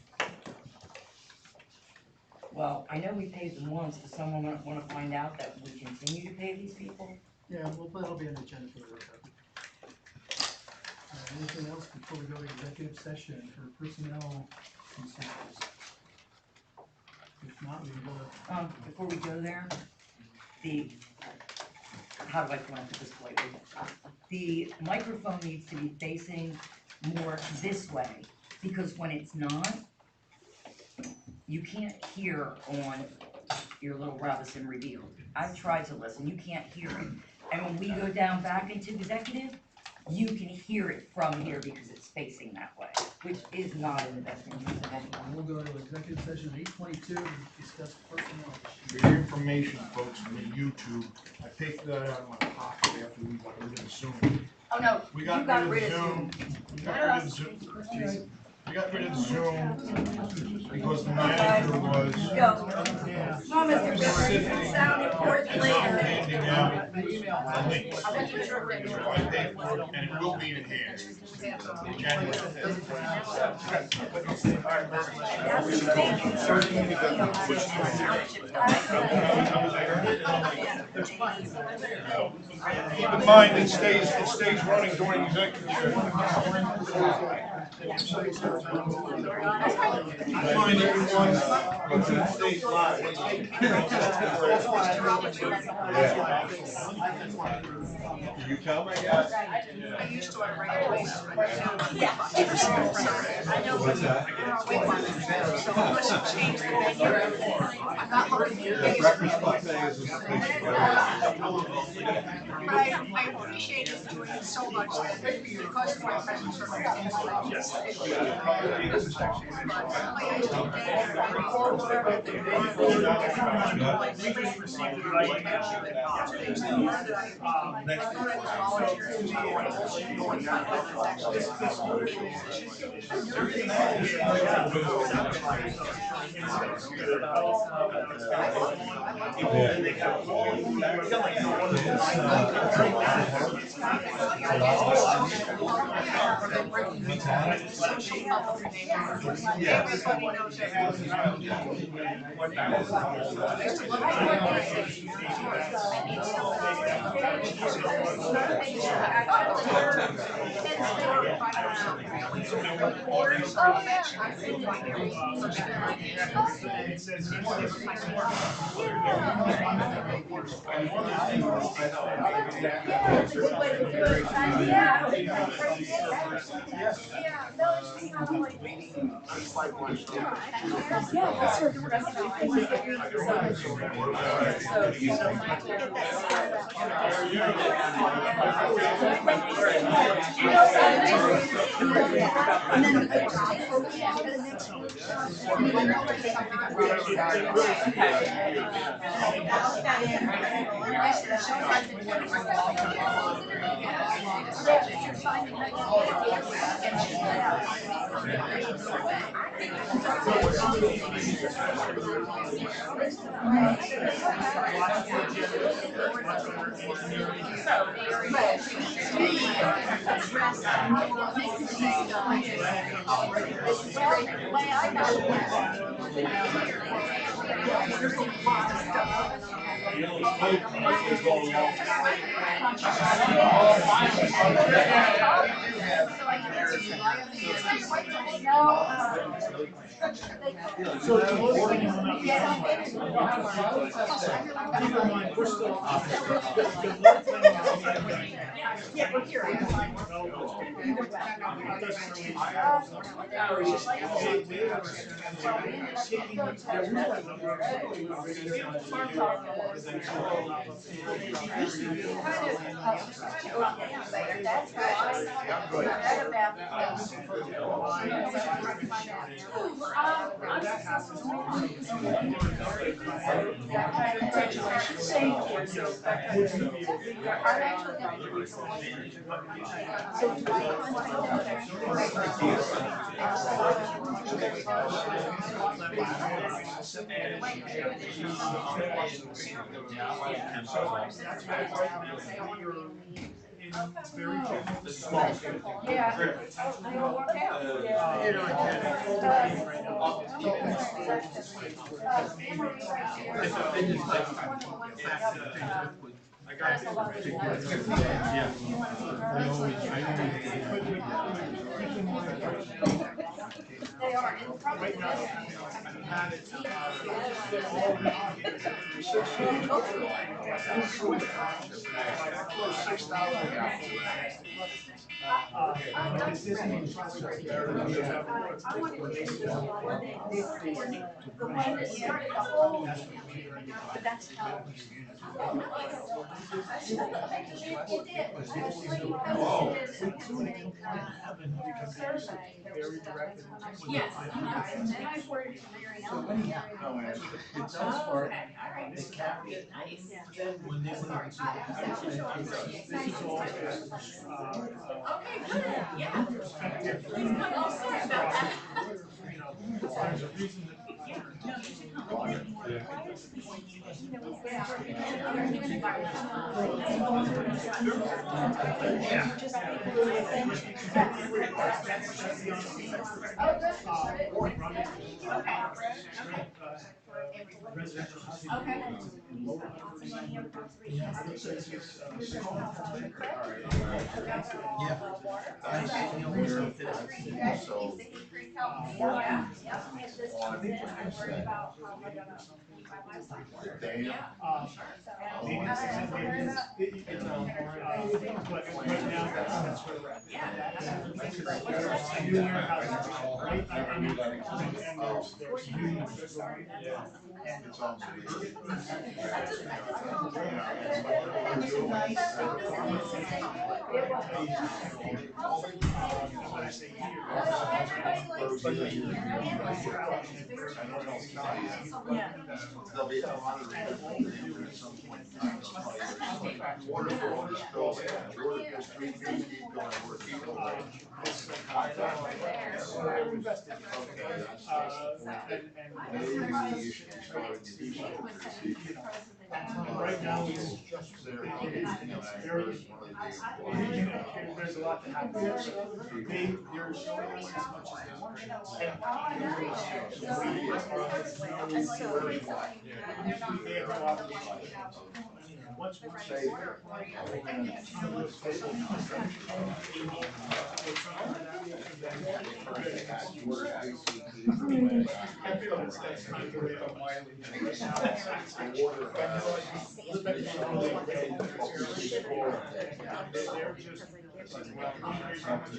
Well, I know we paid them once, does someone wanna find out that we continue to pay these people? Yeah, well, that'll be on the agenda for the workshop. Anything else before we go to executive session for personnel concerns? If not, we can go to. Before we go there, how do I want to put this politely? The microphone needs to be facing more this way, because when it's not, you can't hear on your little Robeson reveal. I've tried to listen, you can't hear it. And when we go down back into executive, you can hear it from here because it's facing that way, which is not in the best interest of anyone. We'll go to executive session 8:22 to discuss personnel. For your information, folks, from the YouTube, I picked that out of my pocket after we got rid of Zoom. Oh, no, We you got rid of Zoom. We got rid of Zoom. We got rid of Zoom because the manager was sifting Sound important later. handing out the links. So I paid for it, and it will be enhanced. January 5th. Keep in mind, it stays running during executive session. Remind everyone, it stays live. You tell my guys. I used to on a regular basis, right now. I know. What's that? So unless you change the menu, I'm not looking at The it. breakfast buffet is a completion. I appreciate you doing it so much that because of my presence or Everybody knows So the load planning will not be finalized. Keep in mind, we're still, the load planning will not be. Yeah, we're here. They are, and probably But that's how. It did, actually, survey, there was stuff that's when I. Yes. And then I worked in Mary Ellen. Oh, okay, all right. Nice. Okay, good, yeah. Please come, oh, sorry about that. There's a reason that. Residential housing. Okay. But right now, that's where we're at. A new warehouse, right, and there's new. And it's also. There'll be a lot of reasons at some point in time. Water for this building, water gets 3 feet deep, going where people are. Okay, that's the point. Maybe you should be starting to do something. Right now, it's just, there's a lot to happen there, so they're showing us as much as they want to show us. And we are, they have no obligation to show us. Once they I feel that's kind of the way I'm wired right now. They're just, well, there's how much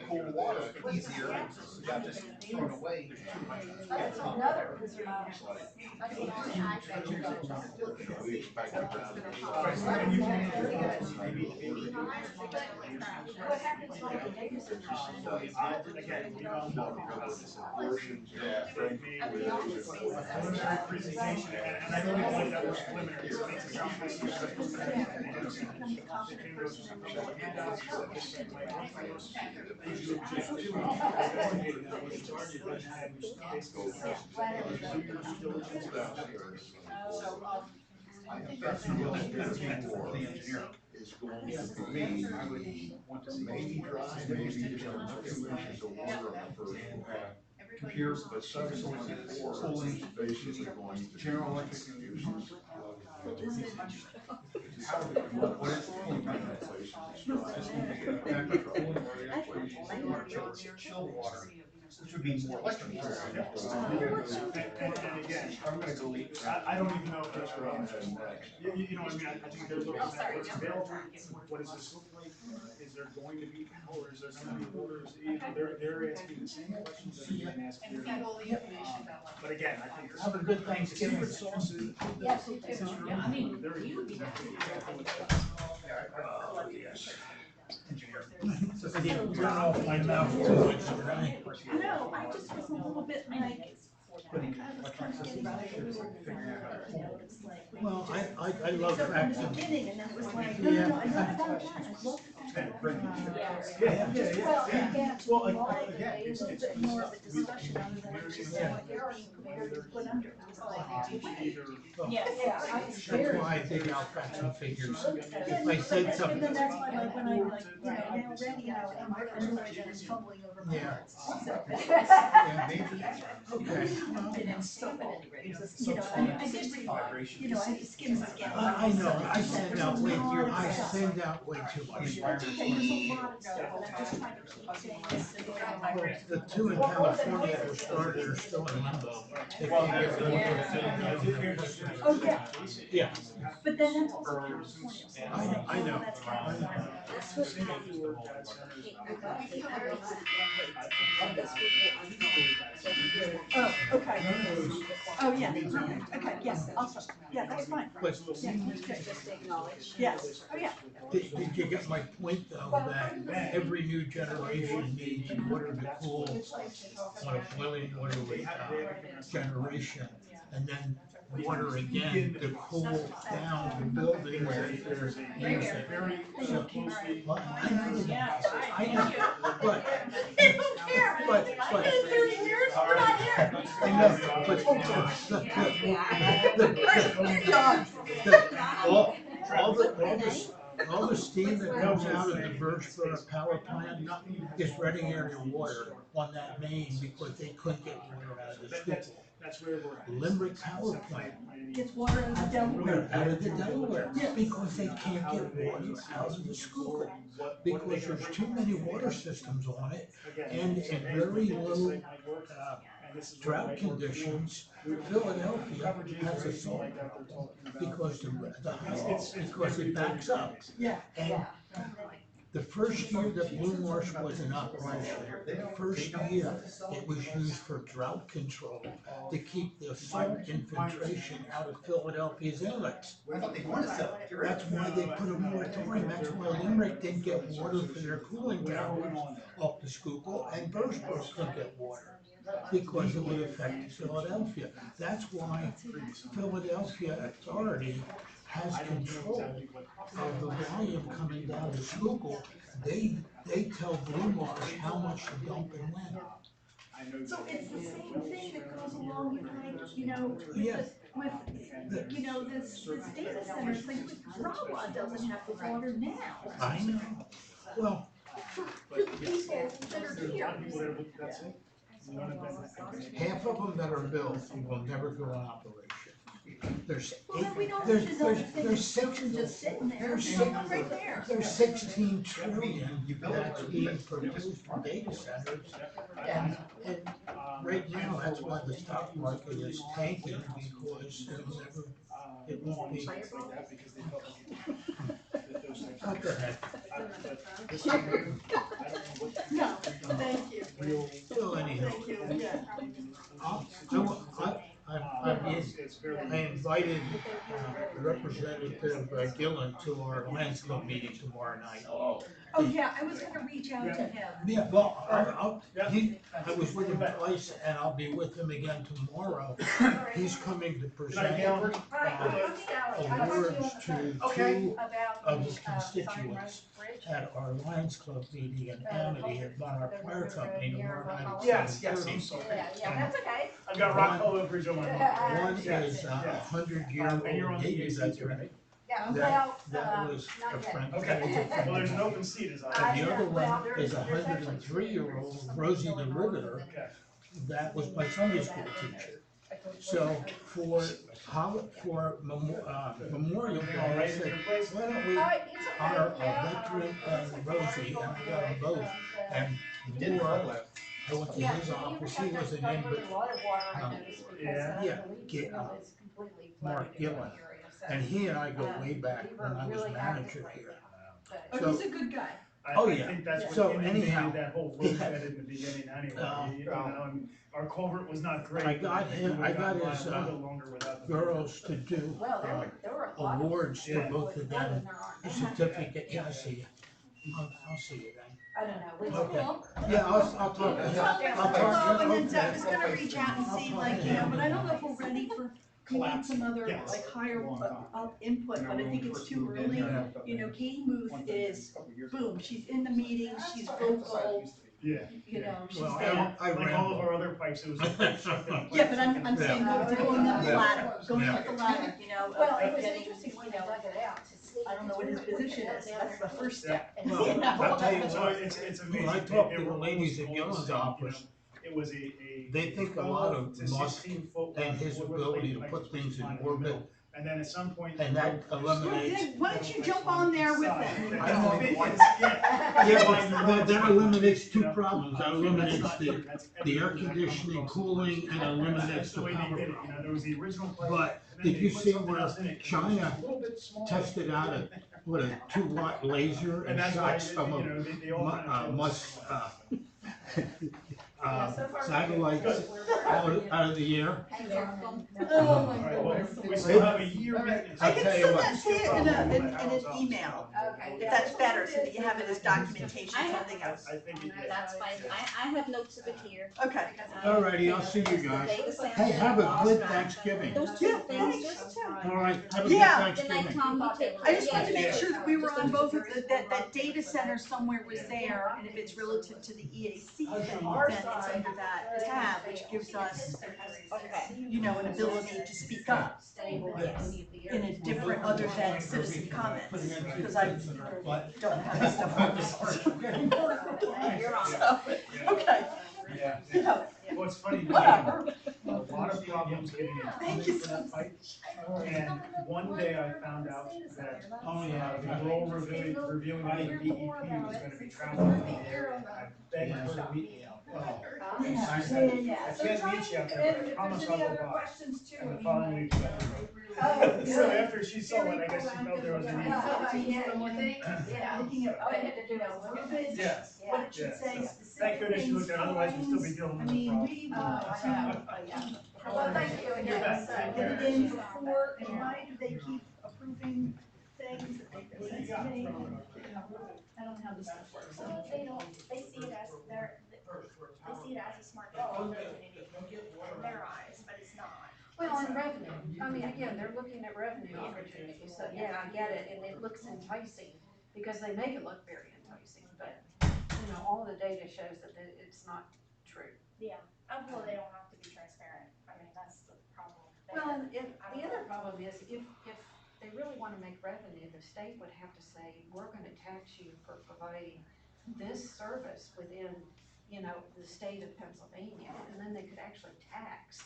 Cool water easier, you got this thrown away too much. We expect to ground. Again, we don't know because this is preliminary presentation, and I don't even like that word preliminary, it makes it sound like it's just. I think that's the real thing for the engineer is going to be maybe dry, maybe just 2 inches of water on the first floor. Computers, But subsequent floors is basically going to be general electric uses. What is cooling chill water, which would be more electric water. And again, I'm gonna go eat. I don't even know if there's, you know what I mean, I think they're looking at what's available, what does this look like, is there going to be power, is there gonna be orders, you know, they're asking the same questions that we've been asking. But again, I think. Have a good Thanksgiving. Secret sauce is. Yes, you too. Yeah, I mean, you would be happy. Turn off my mouth too much, right? No, I just was a little bit like, I was kind of getting like a little, Well, I love so from facts. the beginning, and then it was like, no, no, no, I'm not about that, I love the fact that. Well, again, Well, why again, a little bit more of a discussion other than just what you're being prepared to put under. It's like, Yes. yeah, I was very. That's why I dig out facts and figures. And If I said something. then that's why, like, when I'm like, you know, now ready, you know, I'm fumbling over my Yeah. words. So. Okay. So, you know, I did read, you know, I had to skim the scan. I know, I send out way too much. There's a lot of stuff, and I'm just trying to keep things. The two in California that were started are still in limbo. They can't get the water filled. Oh, yeah. Yeah. But then that's also California. I know. That's California. That's what Oh, okay. Oh, yeah. Okay, yes, awesome. Yeah, that's fine. But Yeah, that's good. Just acknowledge. Yes, oh, yeah. did you get my point though, that every new generation needs water to cool on a boiling water generation, and then water again to cool down the building where they're using. Well, I know, but. They don't care. But. I've been 30 years, we're not here. I know, but all the steam that comes out of the Birchboro power plant is Reading area water on that main because they couldn't get water out of the school. That's where we're at. Limerick power plant Gets water out of the Delaware. out of the Delaware because they can't get water out of the school because there's too many water systems on it, and in very low drought conditions, Philadelphia has a salt because because it backs up. Yeah. And the first year that Blue Marsh was in operation, the first year it was used for drought control to keep the salt infiltration out of Philadelphia's inlets. I thought they wanted to sell it. That's why they put a moratorium. That's why Limerick didn't get water for their cooling tower off the Schuylkill, and Birchboro couldn't get water. because it would affect Philadelphia. That's why Philadelphia Authority has control of the volume coming down to Schuylkill. They tell Blue Marsh how much to dump and when. So it's the same thing that goes along with like, you know, Yeah. with, you know, this data center, it's like, Rawa doesn't have the water now. I know. Well, For the people that are here. half of them that are built will never go in operation. There's Well, then we don't there's, have there's, thing there's six, just sitting there, there's there's one right there. There's 16 trillion that's being produced from data centers. And right now, that's why the stock market is tanking, because it won't be. Oh, go ahead. No, thank you. Well, anyhow. I invited Representative Gillen to our Lions Club meeting tomorrow night. Oh, yeah, I was gonna reach out to him. Yeah, well, I was with him twice, and I'll be with him again tomorrow. He's coming to present awards to two of his constituents at our Lions Club meeting in Amity at Monarch Fire Company tomorrow night. Yes, I'm sorry. That's okay. I've got Rockefeller Bridge on my mind. One is a 100-year-old Navy veteran. Yeah, That was a friend. Okay, well, there's an open seat, as I. And the other one is a 103-year-old Rosie the Riveter. That was my Sunday school teacher. So for Memorial Day, I said, why don't we honor a veteran and Rosie, and I got them both. And I went to his office, he wasn't in, but Mark Gillen. And he and I go way back when I was manager here. Oh, he's a good guy. Oh, I yeah. think that's So what anyhow, that whole road bed in the beginning anyway, you know, and our culvert was not great. I got him, I got his girls to do awards to both of them, a certificate, yeah, I'll see you. I'll see you then. I don't know, Okay. Yeah, I'll talk to him. I'll talk to him. And then I was gonna reach out and see, like, you know, but I don't know if we're ready for, we need some other, like, higher input, but I think it's too early. You know, Katie Muth is, boom, she's in the meetings, she's vocal, Yeah. you know, she's Well, there. like all of our other pipes, it was. Yeah, but I'm saying, going up the ladder, going up the ladder, you know, Well, it of was getting, interesting when you they know, dug it out to see. I don't know what his position is, that's the first step. Well, You know? I'll tell you what, it's amazing. When I talked to the ladies at Gillen's office, It was they think a lot of Musk and his ability to put things in orbit, and then at some point. and that eliminates. Why don't you jump on there with them? I don't know. Yeah, but that eliminates two problems. That eliminates the air conditioning, cooling, and eliminates the power problem. But did you see where China tested out a 2-watt laser and shot some of Musk's satellites out of the air? Oh my God. We still have a year. I can send that to you in an email, if that's better, so that you have it as documentation, something else. That's fine, I have notes of it here. Okay. Alrighty, I'll see you guys. Hey, have a good Thanksgiving. Those two things, just Alright, have a good Yeah. Thanksgiving. Good night, Tom, you take I care. just wanted to make sure that we were on both of that data center somewhere was there, and if it's relative to the EAC thing, then it's under that tab, which gives us, you know, an ability to speak up in a different, other than citizen comments, because I don't have this stuff on this. You're on. So, okay. Yeah. You know, Well, it's funny, whatever. a lot of problems getting in. Thank you so much. And one day I found out that, the role reviewing the DEP was gonna be traveling there, and I begged her to meet me out there. And I said, I can't meet you out there, but I promise I'll go by. And the following week, she let me know. So after she saw it, I guess she felt there was a need. Looking at, you know, verbiage, Yes. what it should say, specific Thank goodness she looked at it, otherwise we'd still be things. dealing I with the mean, problem. we want to well, thank you again. Get it in before, and why do they keep approving things that make no sense to me? I don't know how this stuff works. So they see it as they see it as a smart goal, again, they're looking at revenue opportunities, so yeah, I get it, and it looks enticing, because they make it look very enticing, but, you know, all the data shows that it's not true. Yeah, well, they don't have to be transparent, I mean, that's the problem. Well, and the other problem is, if they really wanna make revenue, the state would have to say, we're gonna tax you for providing this service within, you know, the state of Pennsylvania, and then they could actually tax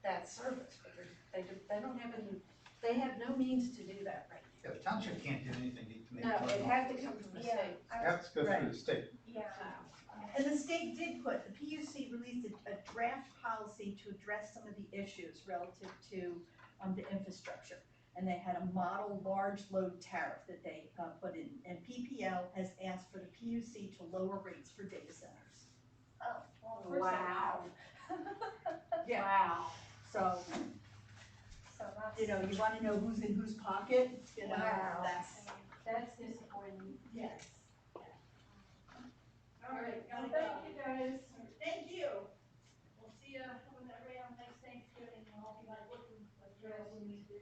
that service, but they don't have any, they have no means to do that right Yeah, the township can't do anything to make now. No, money. it had to come from the state. It has to go through the state. Yeah. And the state did put, the PUC released a draft policy to address some of the issues relative to the infrastructure. And they had a model large load tariff that they put in. And PPL has asked for the PUC to lower rates for data centers. Oh, well, of course they have. Yeah. Wow. So, So that's. you know, you wanna know who's in whose pocket, you know, Wow. that's disappointing. yes. All right, Well, thank you guys. Thank you. We'll see you when around next Thanksgiving, and I'll be like looking like girls we need to do.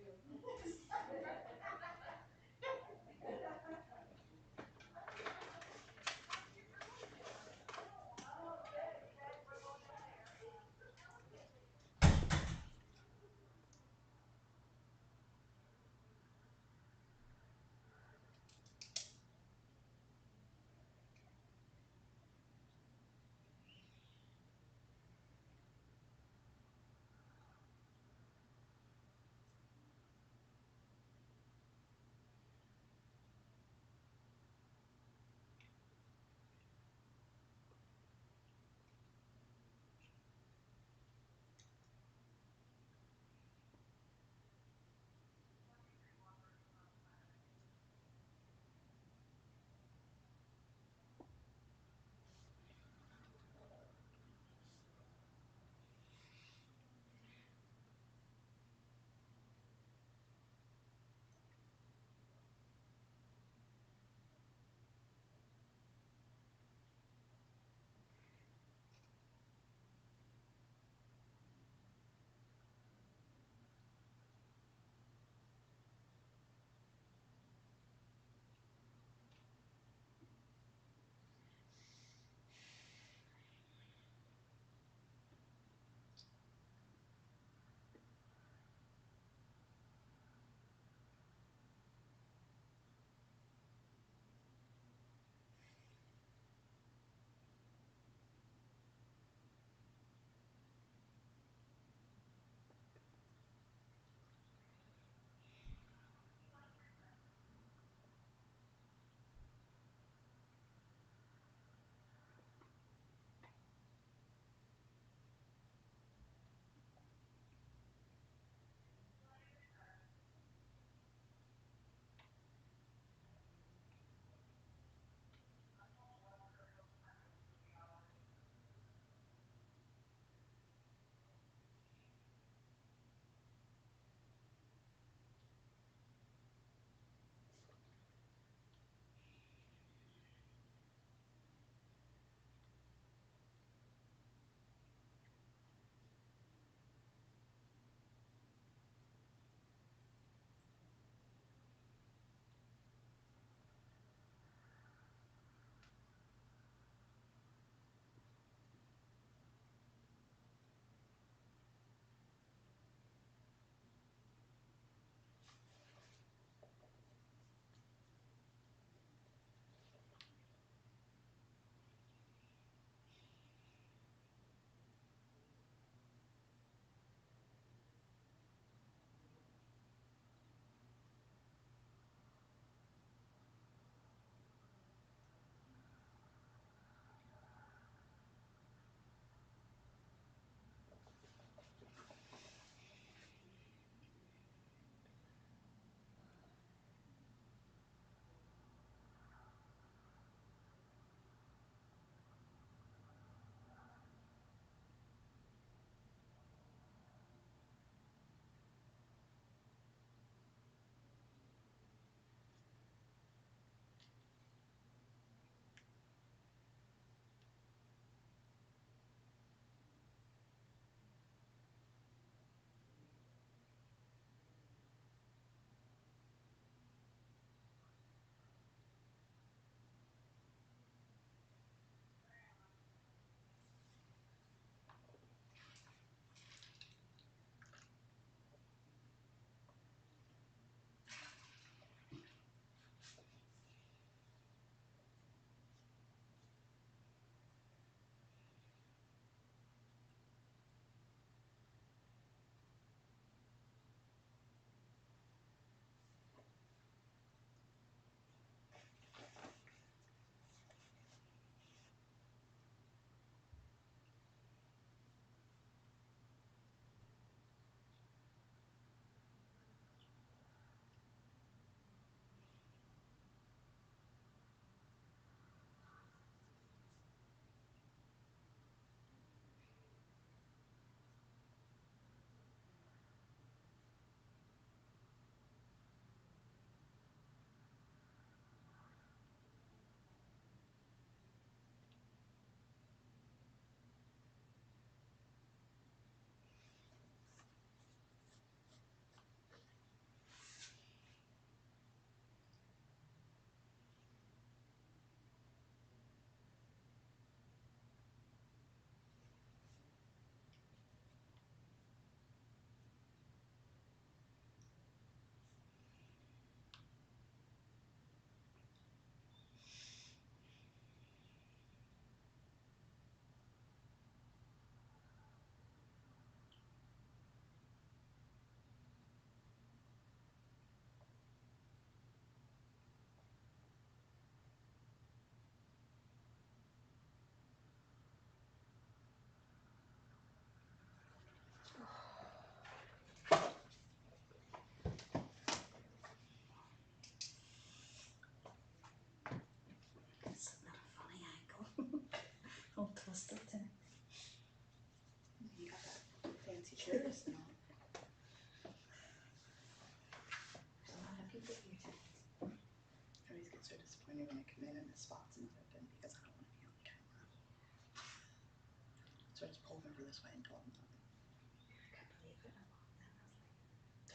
So I just pulled him over this way and told him something. I can't believe it. I walked in, I was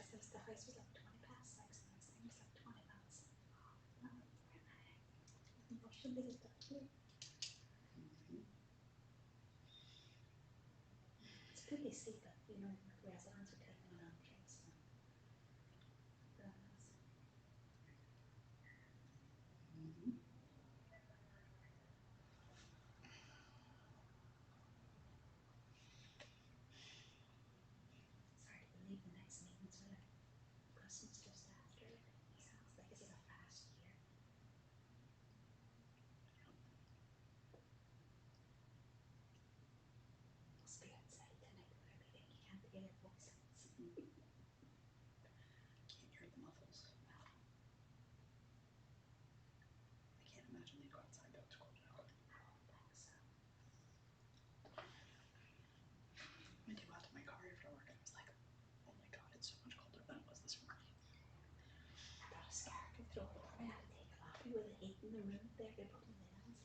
like, because it was, the race was like 20 past 6, and this thing was like 20 minutes. And I'm like, where the heck? I'm rushing to get back here. It's good to see that, you know, residents are taking an interest and doing this. Sorry to believe the next meeting's for Christmas just after. It sounds like it's a fast year. Must be outside tonight with everything. You can't hear their voices. Can't hear the muffles. I can't imagine they'd go outside though, it's cold out. I don't think so. I went to go out to my car after work and I was like, oh my god, it's so much colder than it was this morning. I brought a scarf and throw it on. I had to take it off. With the heat in the room there, they put in the lens.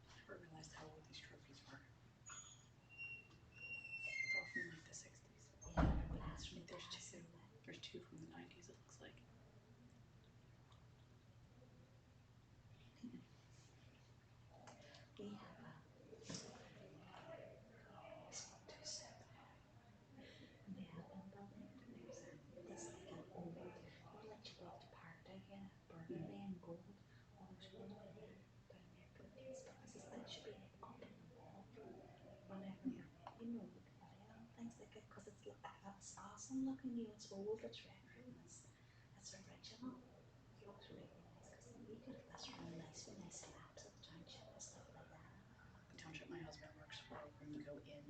I never realized how old these trophies were. They're all from like the 60s. Yeah, I think There's two from the 90s it looks like. we have it's not too sad. And we have been building. There's this like an old, you know, like you go up to Park again, burgundy and gold. Well, there's one way there down there, but it's this thing should be like up in the wall whenever you know you can play on things like it because it's awesome looking. You know, it's old, it's retro, and it's original. It looks really nice because you could have this really nice with nice slabs at the township and stuff like that. The township my husband works for, when you go in,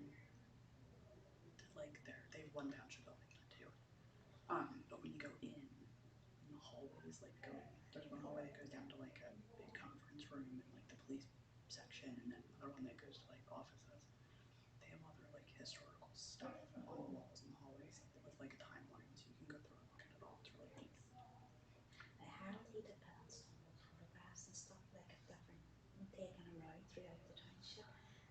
like they have one township building, not two. But when you go in the hallways, like there's one hallway that goes down to like a big conference room and like the police section, and then another one that goes to like offices. They have other like historical stuff on the walls in the hallways with like a timeline, so you can go through and look at it all. It's really neat. Harold, he depends on old photographs and stuff like of different taken around throughout the township.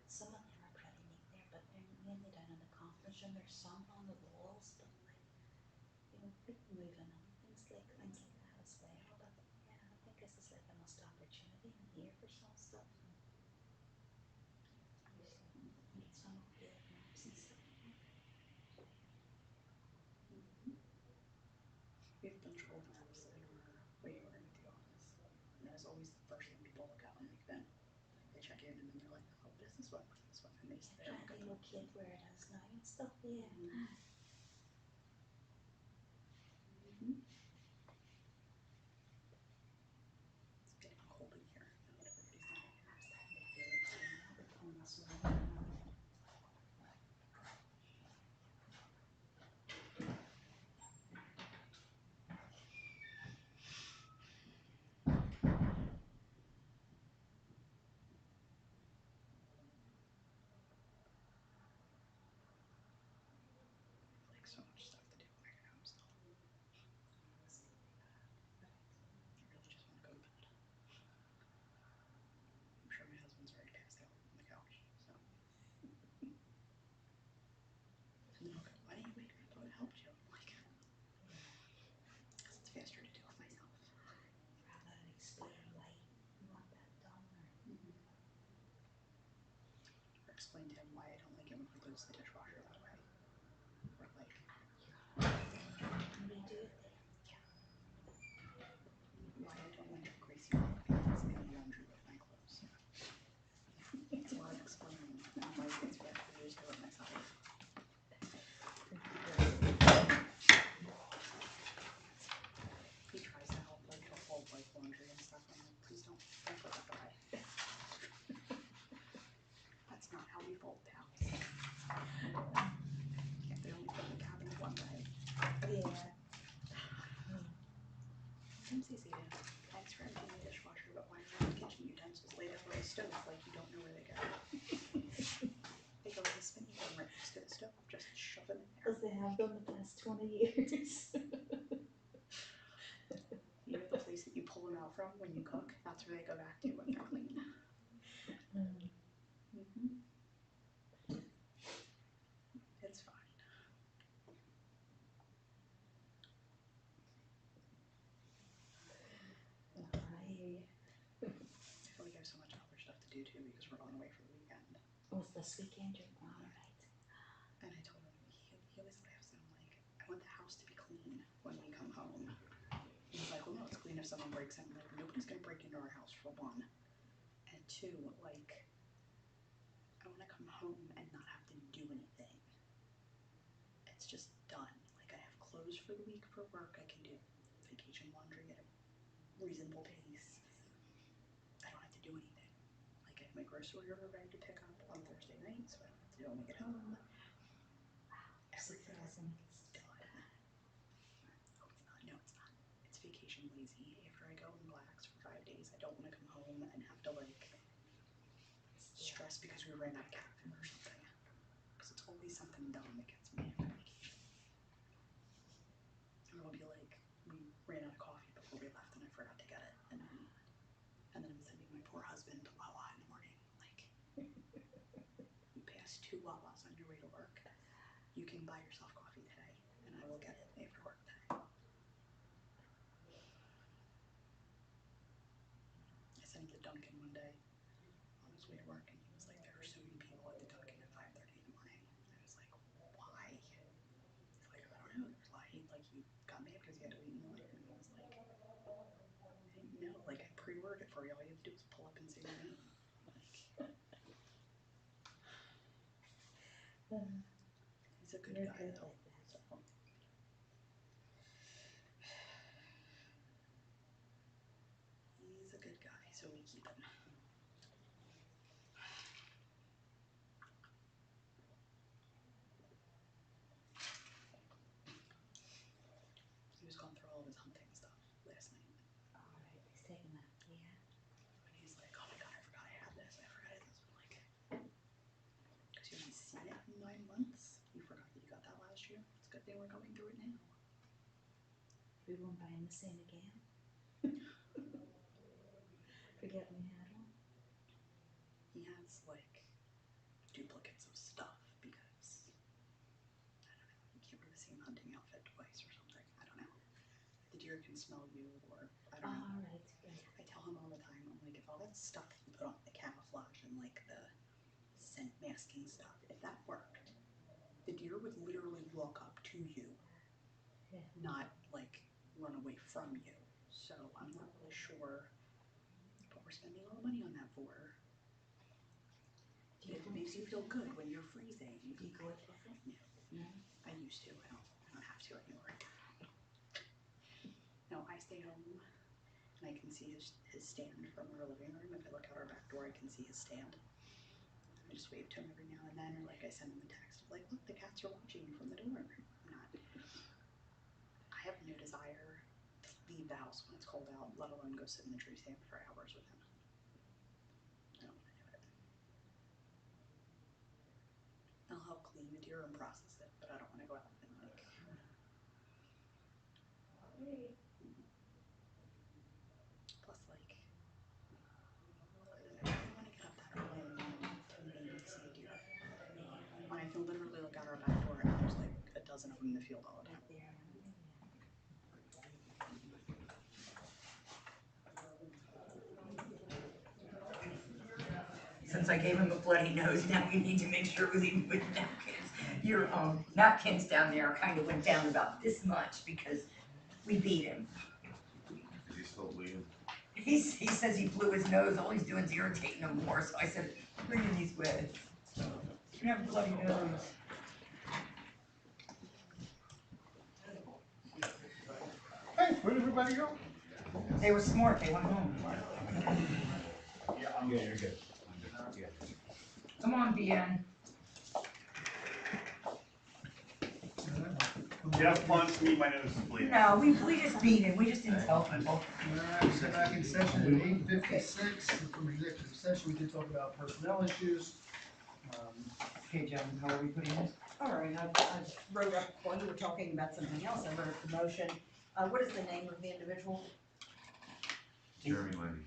Some of them are pretty neat there, but they're mainly down in the conference room. There's some on the walls, but like, you know, people moving on, things like that as well. But yeah, I think this is like a missed opportunity in here for some stuff. And some updated maps and stuff. We have a bunch of old maps that we ordered at the office, and that is always the first thing people look at when they come in. They check in and then they're like, oh, this is one, and they stay Trying to locate where it is now and stuff, yeah. It's getting cold in here now that everybody's done. I'm starting to feel it too now. We're pulling this around. Like so much stuff to do when I get home still. I really just want to go to bed. I'm sure my husband's already passed out on the couch, so. And then he'll go, why didn't you wake me up? I would have helped you. I'm like, because it's faster to do it myself. Rather than explain why you want that done or explain to him why I don't like it when he loads the dishwasher that way. Or like, redo shove it in there. As they have done the past 20 years. You know the place that you pull them out from when you cook? That's where they go back to when they're clean. It's fine. I feel like I have so much other stuff to do too because we're going away for the weekend. Oh, it's this weekend you're alright. And I told him, he always laughs and I'm like, I want the house to be clean when we come home. He's like, well no, it's clean if someone breaks in. I'm like, nobody's gonna break into our house for one. And two, like, I wanna come home and not have to do anything. It's just done. Like I have clothes for the week for work, I can do vacation laundry at a reasonable pace. I don't have to do anything. Like I have my grocery order ready to pick up on Thursday night, so I don't have to do when we get home. Everything is done. Oh, it's not. No, it's not. It's vacation lazy. After I go and relax for 5 days, I don't want to come home and have to like stress because we ran out of cat food or something. Because it's always something dumb that gets me after vacation. Or it'll be like, we ran out of coffee before we left and I forgot to get it. And then I'm sending my poor husband to Wawa in the morning. Like, you pass 2 Wawas on your way to work. You can buy yourself coffee today, and I will get it after work today. I sent him to Dunkin' one day on his way to work, and he was like, there are so many people at the Dunkin' at 5:30 in the morning. And I was like, why? He's like, I don't know. There's a lot. He got mad because he had to wait in the line. And I was like, no, like I pre-ordered it for you. All you have to do is pull up and say your name. He's a good guy though. So. He's a good guy, so we keep him. He was going through all of his hunting stuff last night. Alright, he's taking that, yeah. And he's like, oh my god, I forgot I had this, I forgot this. I'm like, because you haven't seen it in 9 months. You forgot that you got that last year. It's a good thing we're going through it now. We won't buy him the same again. Forget we had one. He has like duplicates of stuff because I don't know, you can't wear the same hunting outfit twice or something. I don't know. The deer can smell you, or I don't know. Alright, good. I tell him all the time, I'm like, if all that stuff that you put on, the camouflage and like the scent masking stuff, if that worked, the deer would literally walk up to you, not like run away from you. So I'm not really sure what we're spending all the money on that for. It makes you feel good when you're freezing. Do you go with it? No. I used to. I don't have to anymore. No, I stay home and I can see his stand from our living room. If I look out our back door, I can see his stand. I just wave to him every now and then, or like I send him a text of like, look, the cats are watching you from the door. I have no desire to leave the house when it's cold out, let alone go sit in the tree stand for hours with him. I don't want to do it. I'll help clean the deer and process it, but I don't want to go out and like. Plus, like, I don't want to get up that early in the morning to maybe see a deer. When I can literally look out our back door and there's like a dozen of them in the field all the time. Since I gave him a bloody nose, now we need to make sure we leave him with napkins. Your napkins down there kind of went down about this much because we beat him. Is he still bleeding? He says he blew his nose, all he's doing is irritating him more, so I said, bring him these with. You have a bloody nose. Hey, where'd everybody go? They were smart, they went home. Yeah, you're good. Yeah. Come on, BN. You have fun to me, my nose is bleeding. No, we just beat him, we just didn't tell people. Alright, so back in session at 8:56, from executive session, we did talk about personnel issues. Okay, gentlemen, how are we putting this? All right, I wrote up, while you were talking about something else, I wrote up the motion. What is the name of the individual? Jeremy Lendy.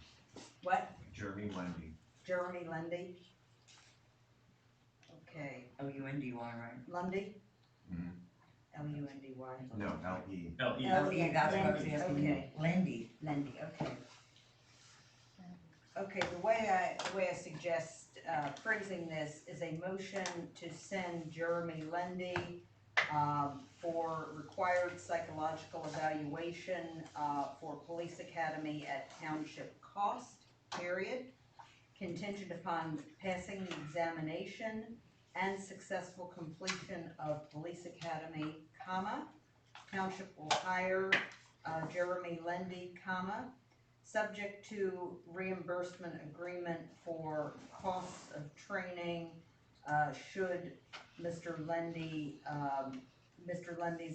What? Jeremy Lendy. Jeremy Lundy? Okay. L-U-N-D-Y, right? Lundy? Mhm. L-U-N-D-Y? No, L-E. L-E, L-E, that's what I was Lendy, asking. okay. Lendy. Lendy, okay. Okay, the way I suggest phrasing this is a motion to send Jeremy Lendy for required psychological evaluation for Police Academy at Township cost, period, contingent upon passing the examination and successful completion of Police Academy, comma, Township will hire Jeremy Lendy, comma, subject to reimbursement agreement for costs of training, should Mr. Lendy's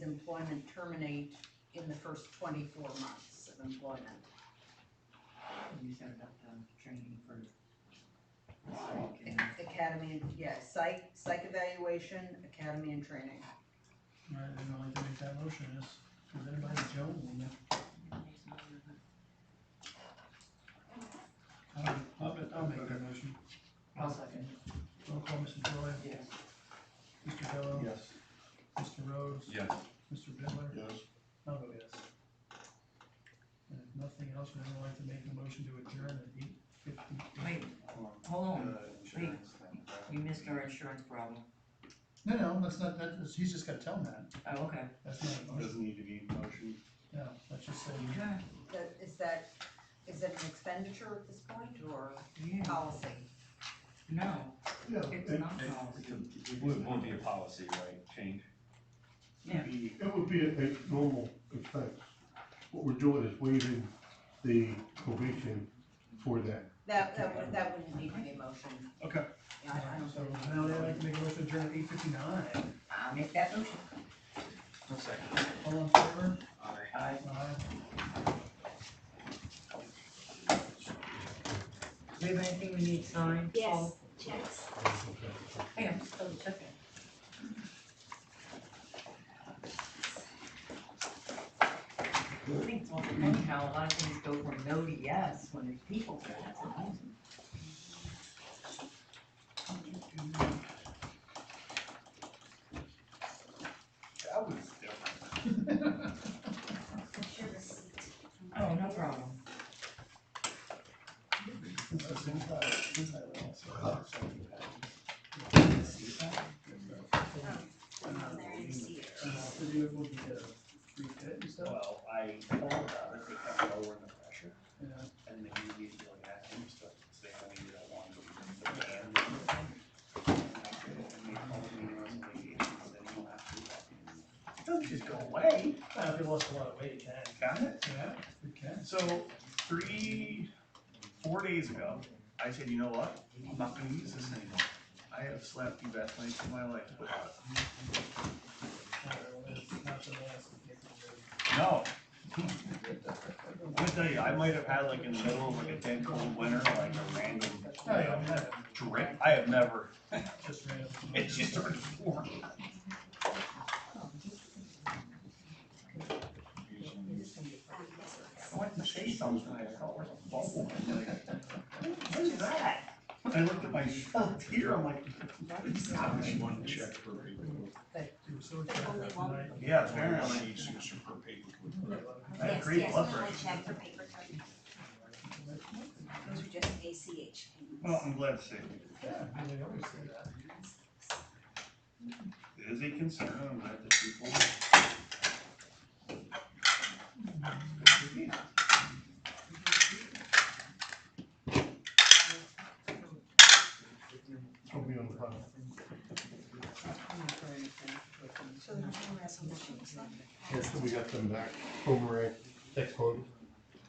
employment terminate in the first 24 months of employment. You said about the training for Academy, yeah, psych evaluation, academy and training. All right, then I'd like to make that motion, is anybody Joe? I'll make that motion. I'll second. Roll call, Mr. Joy? Yes. Mr. Gallow? Yes. Mr. Rose? Yes. Mr. Bittler? Yes. I'll vote yes. And if nothing else, would anyone like to make a motion to adjourn at 8:50? Wait, hold on. Wait, you missed our insurance problem. No, that's not, he's just gotta tell him that. Oh, okay. That's not a motion. Doesn't need to be a motion. No, let's just say. Is that an expenditure at this point, or Yeah. policy? No, Yeah, it's it, not policy. It won't be a policy, right, change? Yeah. it would be a normal expense. What we're doing is waiving the probation for that. That wouldn't need to be a motion. Okay. Yeah, I don't So think. now I'd like to make a motion to adjourn at 8:59. I'll make that motion. One second. All in favor? Aye. Aye. Do we have anything we need signed? Yes, checks. Hey, I'm still checking. I think it's awful funny how a lot of things go from no to yes when there's people there, that's amazing. That was different. What's your receipt? Oh, no problem. There you see it. Will be refit and stuff? Well, I thought about it, they kind of lowered the pressure, Yeah. and they usually like that kind of stuff, so they only did it once. And they told me there was a litigation, so they don't have to do that. It doesn't just go away. If you lost a lot of weight, you can. Got it? Yeah, you can. So 4 days ago, I said, you know what? I'm not gonna use this anymore. I have slept the best nights of my life without it. Not the last. No. I'm gonna tell you, I might have had like in the middle of like a dead cold winter, like a random drip. I have never. Just random. It just started pouring. I went to say something, I felt like a bubble. I'm like, what is that? I looked at myself here, I'm like, what is that? She wanted to check for paper. Yeah, apparently. She signature per paper. I had Yes, great yes, blood we only pressure. check for paper code. Those are just ACH payments. Well, I'm glad to see. Yeah, I mean, they always say that. It is a concern, I'm glad that people. It'll be on the file. So there's no resolutions then? Yeah, so we got them back, boomerang, text code.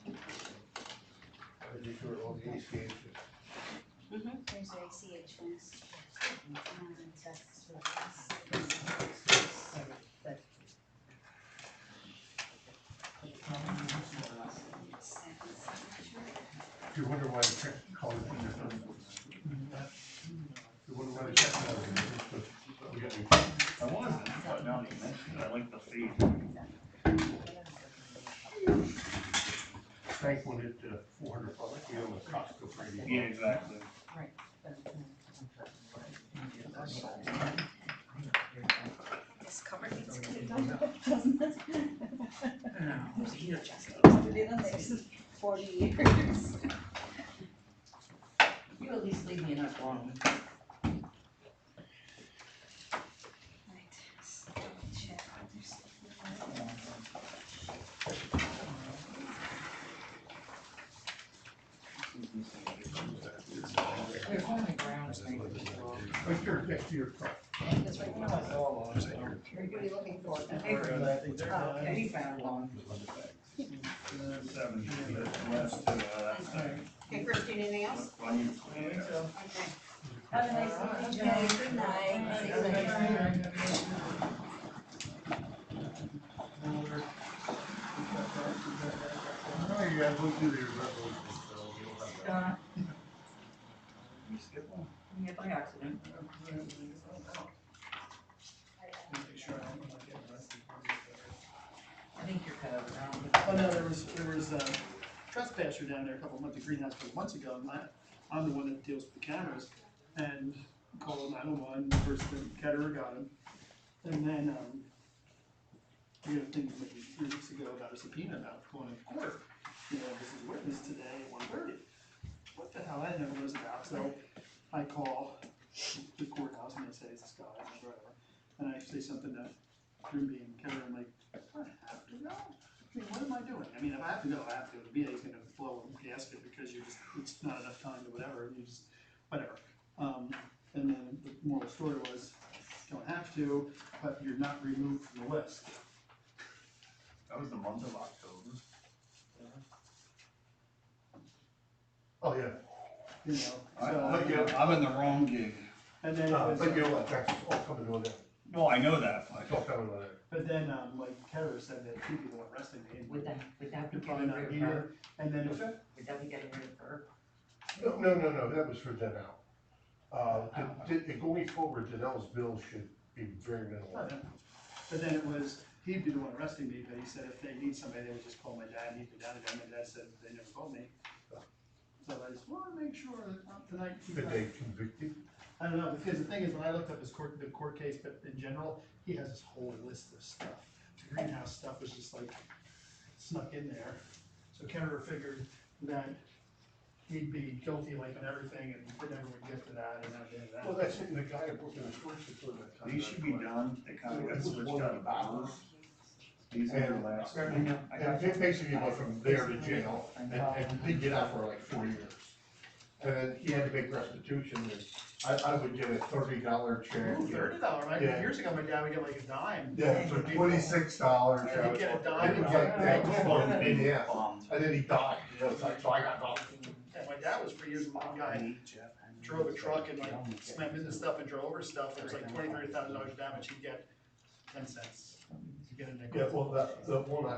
I just wrote all the ACH. There's the ACH ones. If you wonder why the check color is different. If you wonder why the check color is different, we got new. now that you mentioned it, I like the fee. Frank wanted $400, like we own the Costco for $80. Yeah, exactly. Right. This cupboard needs to be done, doesn't it? There's a heater just been in the next 40 years. You at least leave me enough room. Right, so check other stuff. There's only brown thing. Right here, next to your truck. That's right, no, I saw one. What are you looking for? A paper. Oh, okay, we found one. 7, the last two, that's Okay, Christine, anything else? I need to Okay. Have a nice evening. Okay, good night. Oh, you guys won't do your resolution, so we don't have that. You skip one? Yeah, by accident. I think you're covered. Oh, no, there was trespasser down there a couple months, the greenhouse a couple months ago, and I'm the one that deals with the cameras, and called 911, first the caterer got him, and then, we got a thing maybe 3 weeks ago about a subpoena about going to court, this is witness today at 1:30. What the hell, I didn't know what it was about, so I call the courthouse and they say, it's this guy, or whatever, and I say something to Ruby and Kevin, I'm like, I have to go? I mean, what am I doing? I mean, if I have to go, I have to go. The VA's gonna blow a gasket because it's not enough time or whatever, you just, whatever. And then the moral story was, you don't have to, but you're not removed from the list. That was the month of October. Oh, yeah. I'm in the wrong gig. And then it was. But you know what, that's all coming on there. No, I know that, It's all coming on there. But then, like Keller said that two people were arresting me. Would that be You're probably getting not rid of here. her? And then. Would that be getting rid of her? No, that was for Denell. Going forward, Denell's bills should be very minimal. But then it was, he'd be the one arresting me, but he said if they need somebody, they would just call my dad, he'd be down again, my dad said they never called me. So I just wanna make sure that tonight. Could they convict you? I don't know, because the thing is, when I looked up the court case, but in general, he has this whole list of stuff. The greenhouse stuff was just like snuck in there. So Kenner figured that he'd be guilty like on everything and we never would get to that and that. Well, that's it, the guy that worked in the storage facility at the time. These should be done, they kind of got switched out of hours. These are the last. And basically, he went from there to jail, and he'd get out for like 4 years. And then he had to make restitution, and I would get a $30 check. Ooh, $30, right? Yeah. Years ago, my dad would get like a dime. Yeah, for $26. He'd get a dime. Yeah, and then he died, so I got nothing. Yeah, my dad was for years, one guy drove a truck and like slammed into stuff and drove over stuff, it was like $20,000-$30,000 damage, he'd get 10 cents. To get a nickel. Yeah,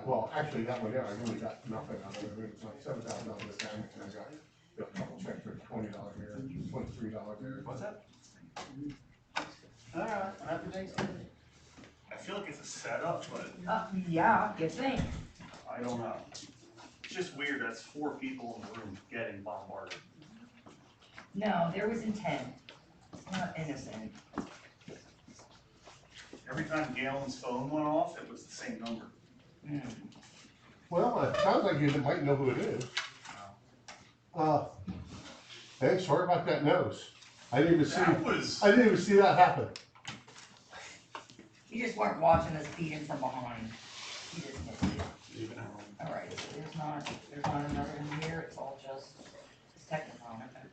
well, actually, that one there, I really got nothing out of it, it was like $7,000 damage, and I got a couple checks for $20 here, $23 there. What's that? Alright, happy Thanksgiving. I feel like it's a setup, but Yeah, you think? I don't know. It's just weird, that's 4 people in the room getting bombarded. No, there was intent. It's not innocent. Every time Galen's phone went off, it was the same number. Well, it sounds like you might know who it is. Hey, sorry about that nose. I didn't even see that happen. You just weren't watching us feed him from behind. You just missed it. Alright, so there's not another one here, it's all just, it's technical, okay?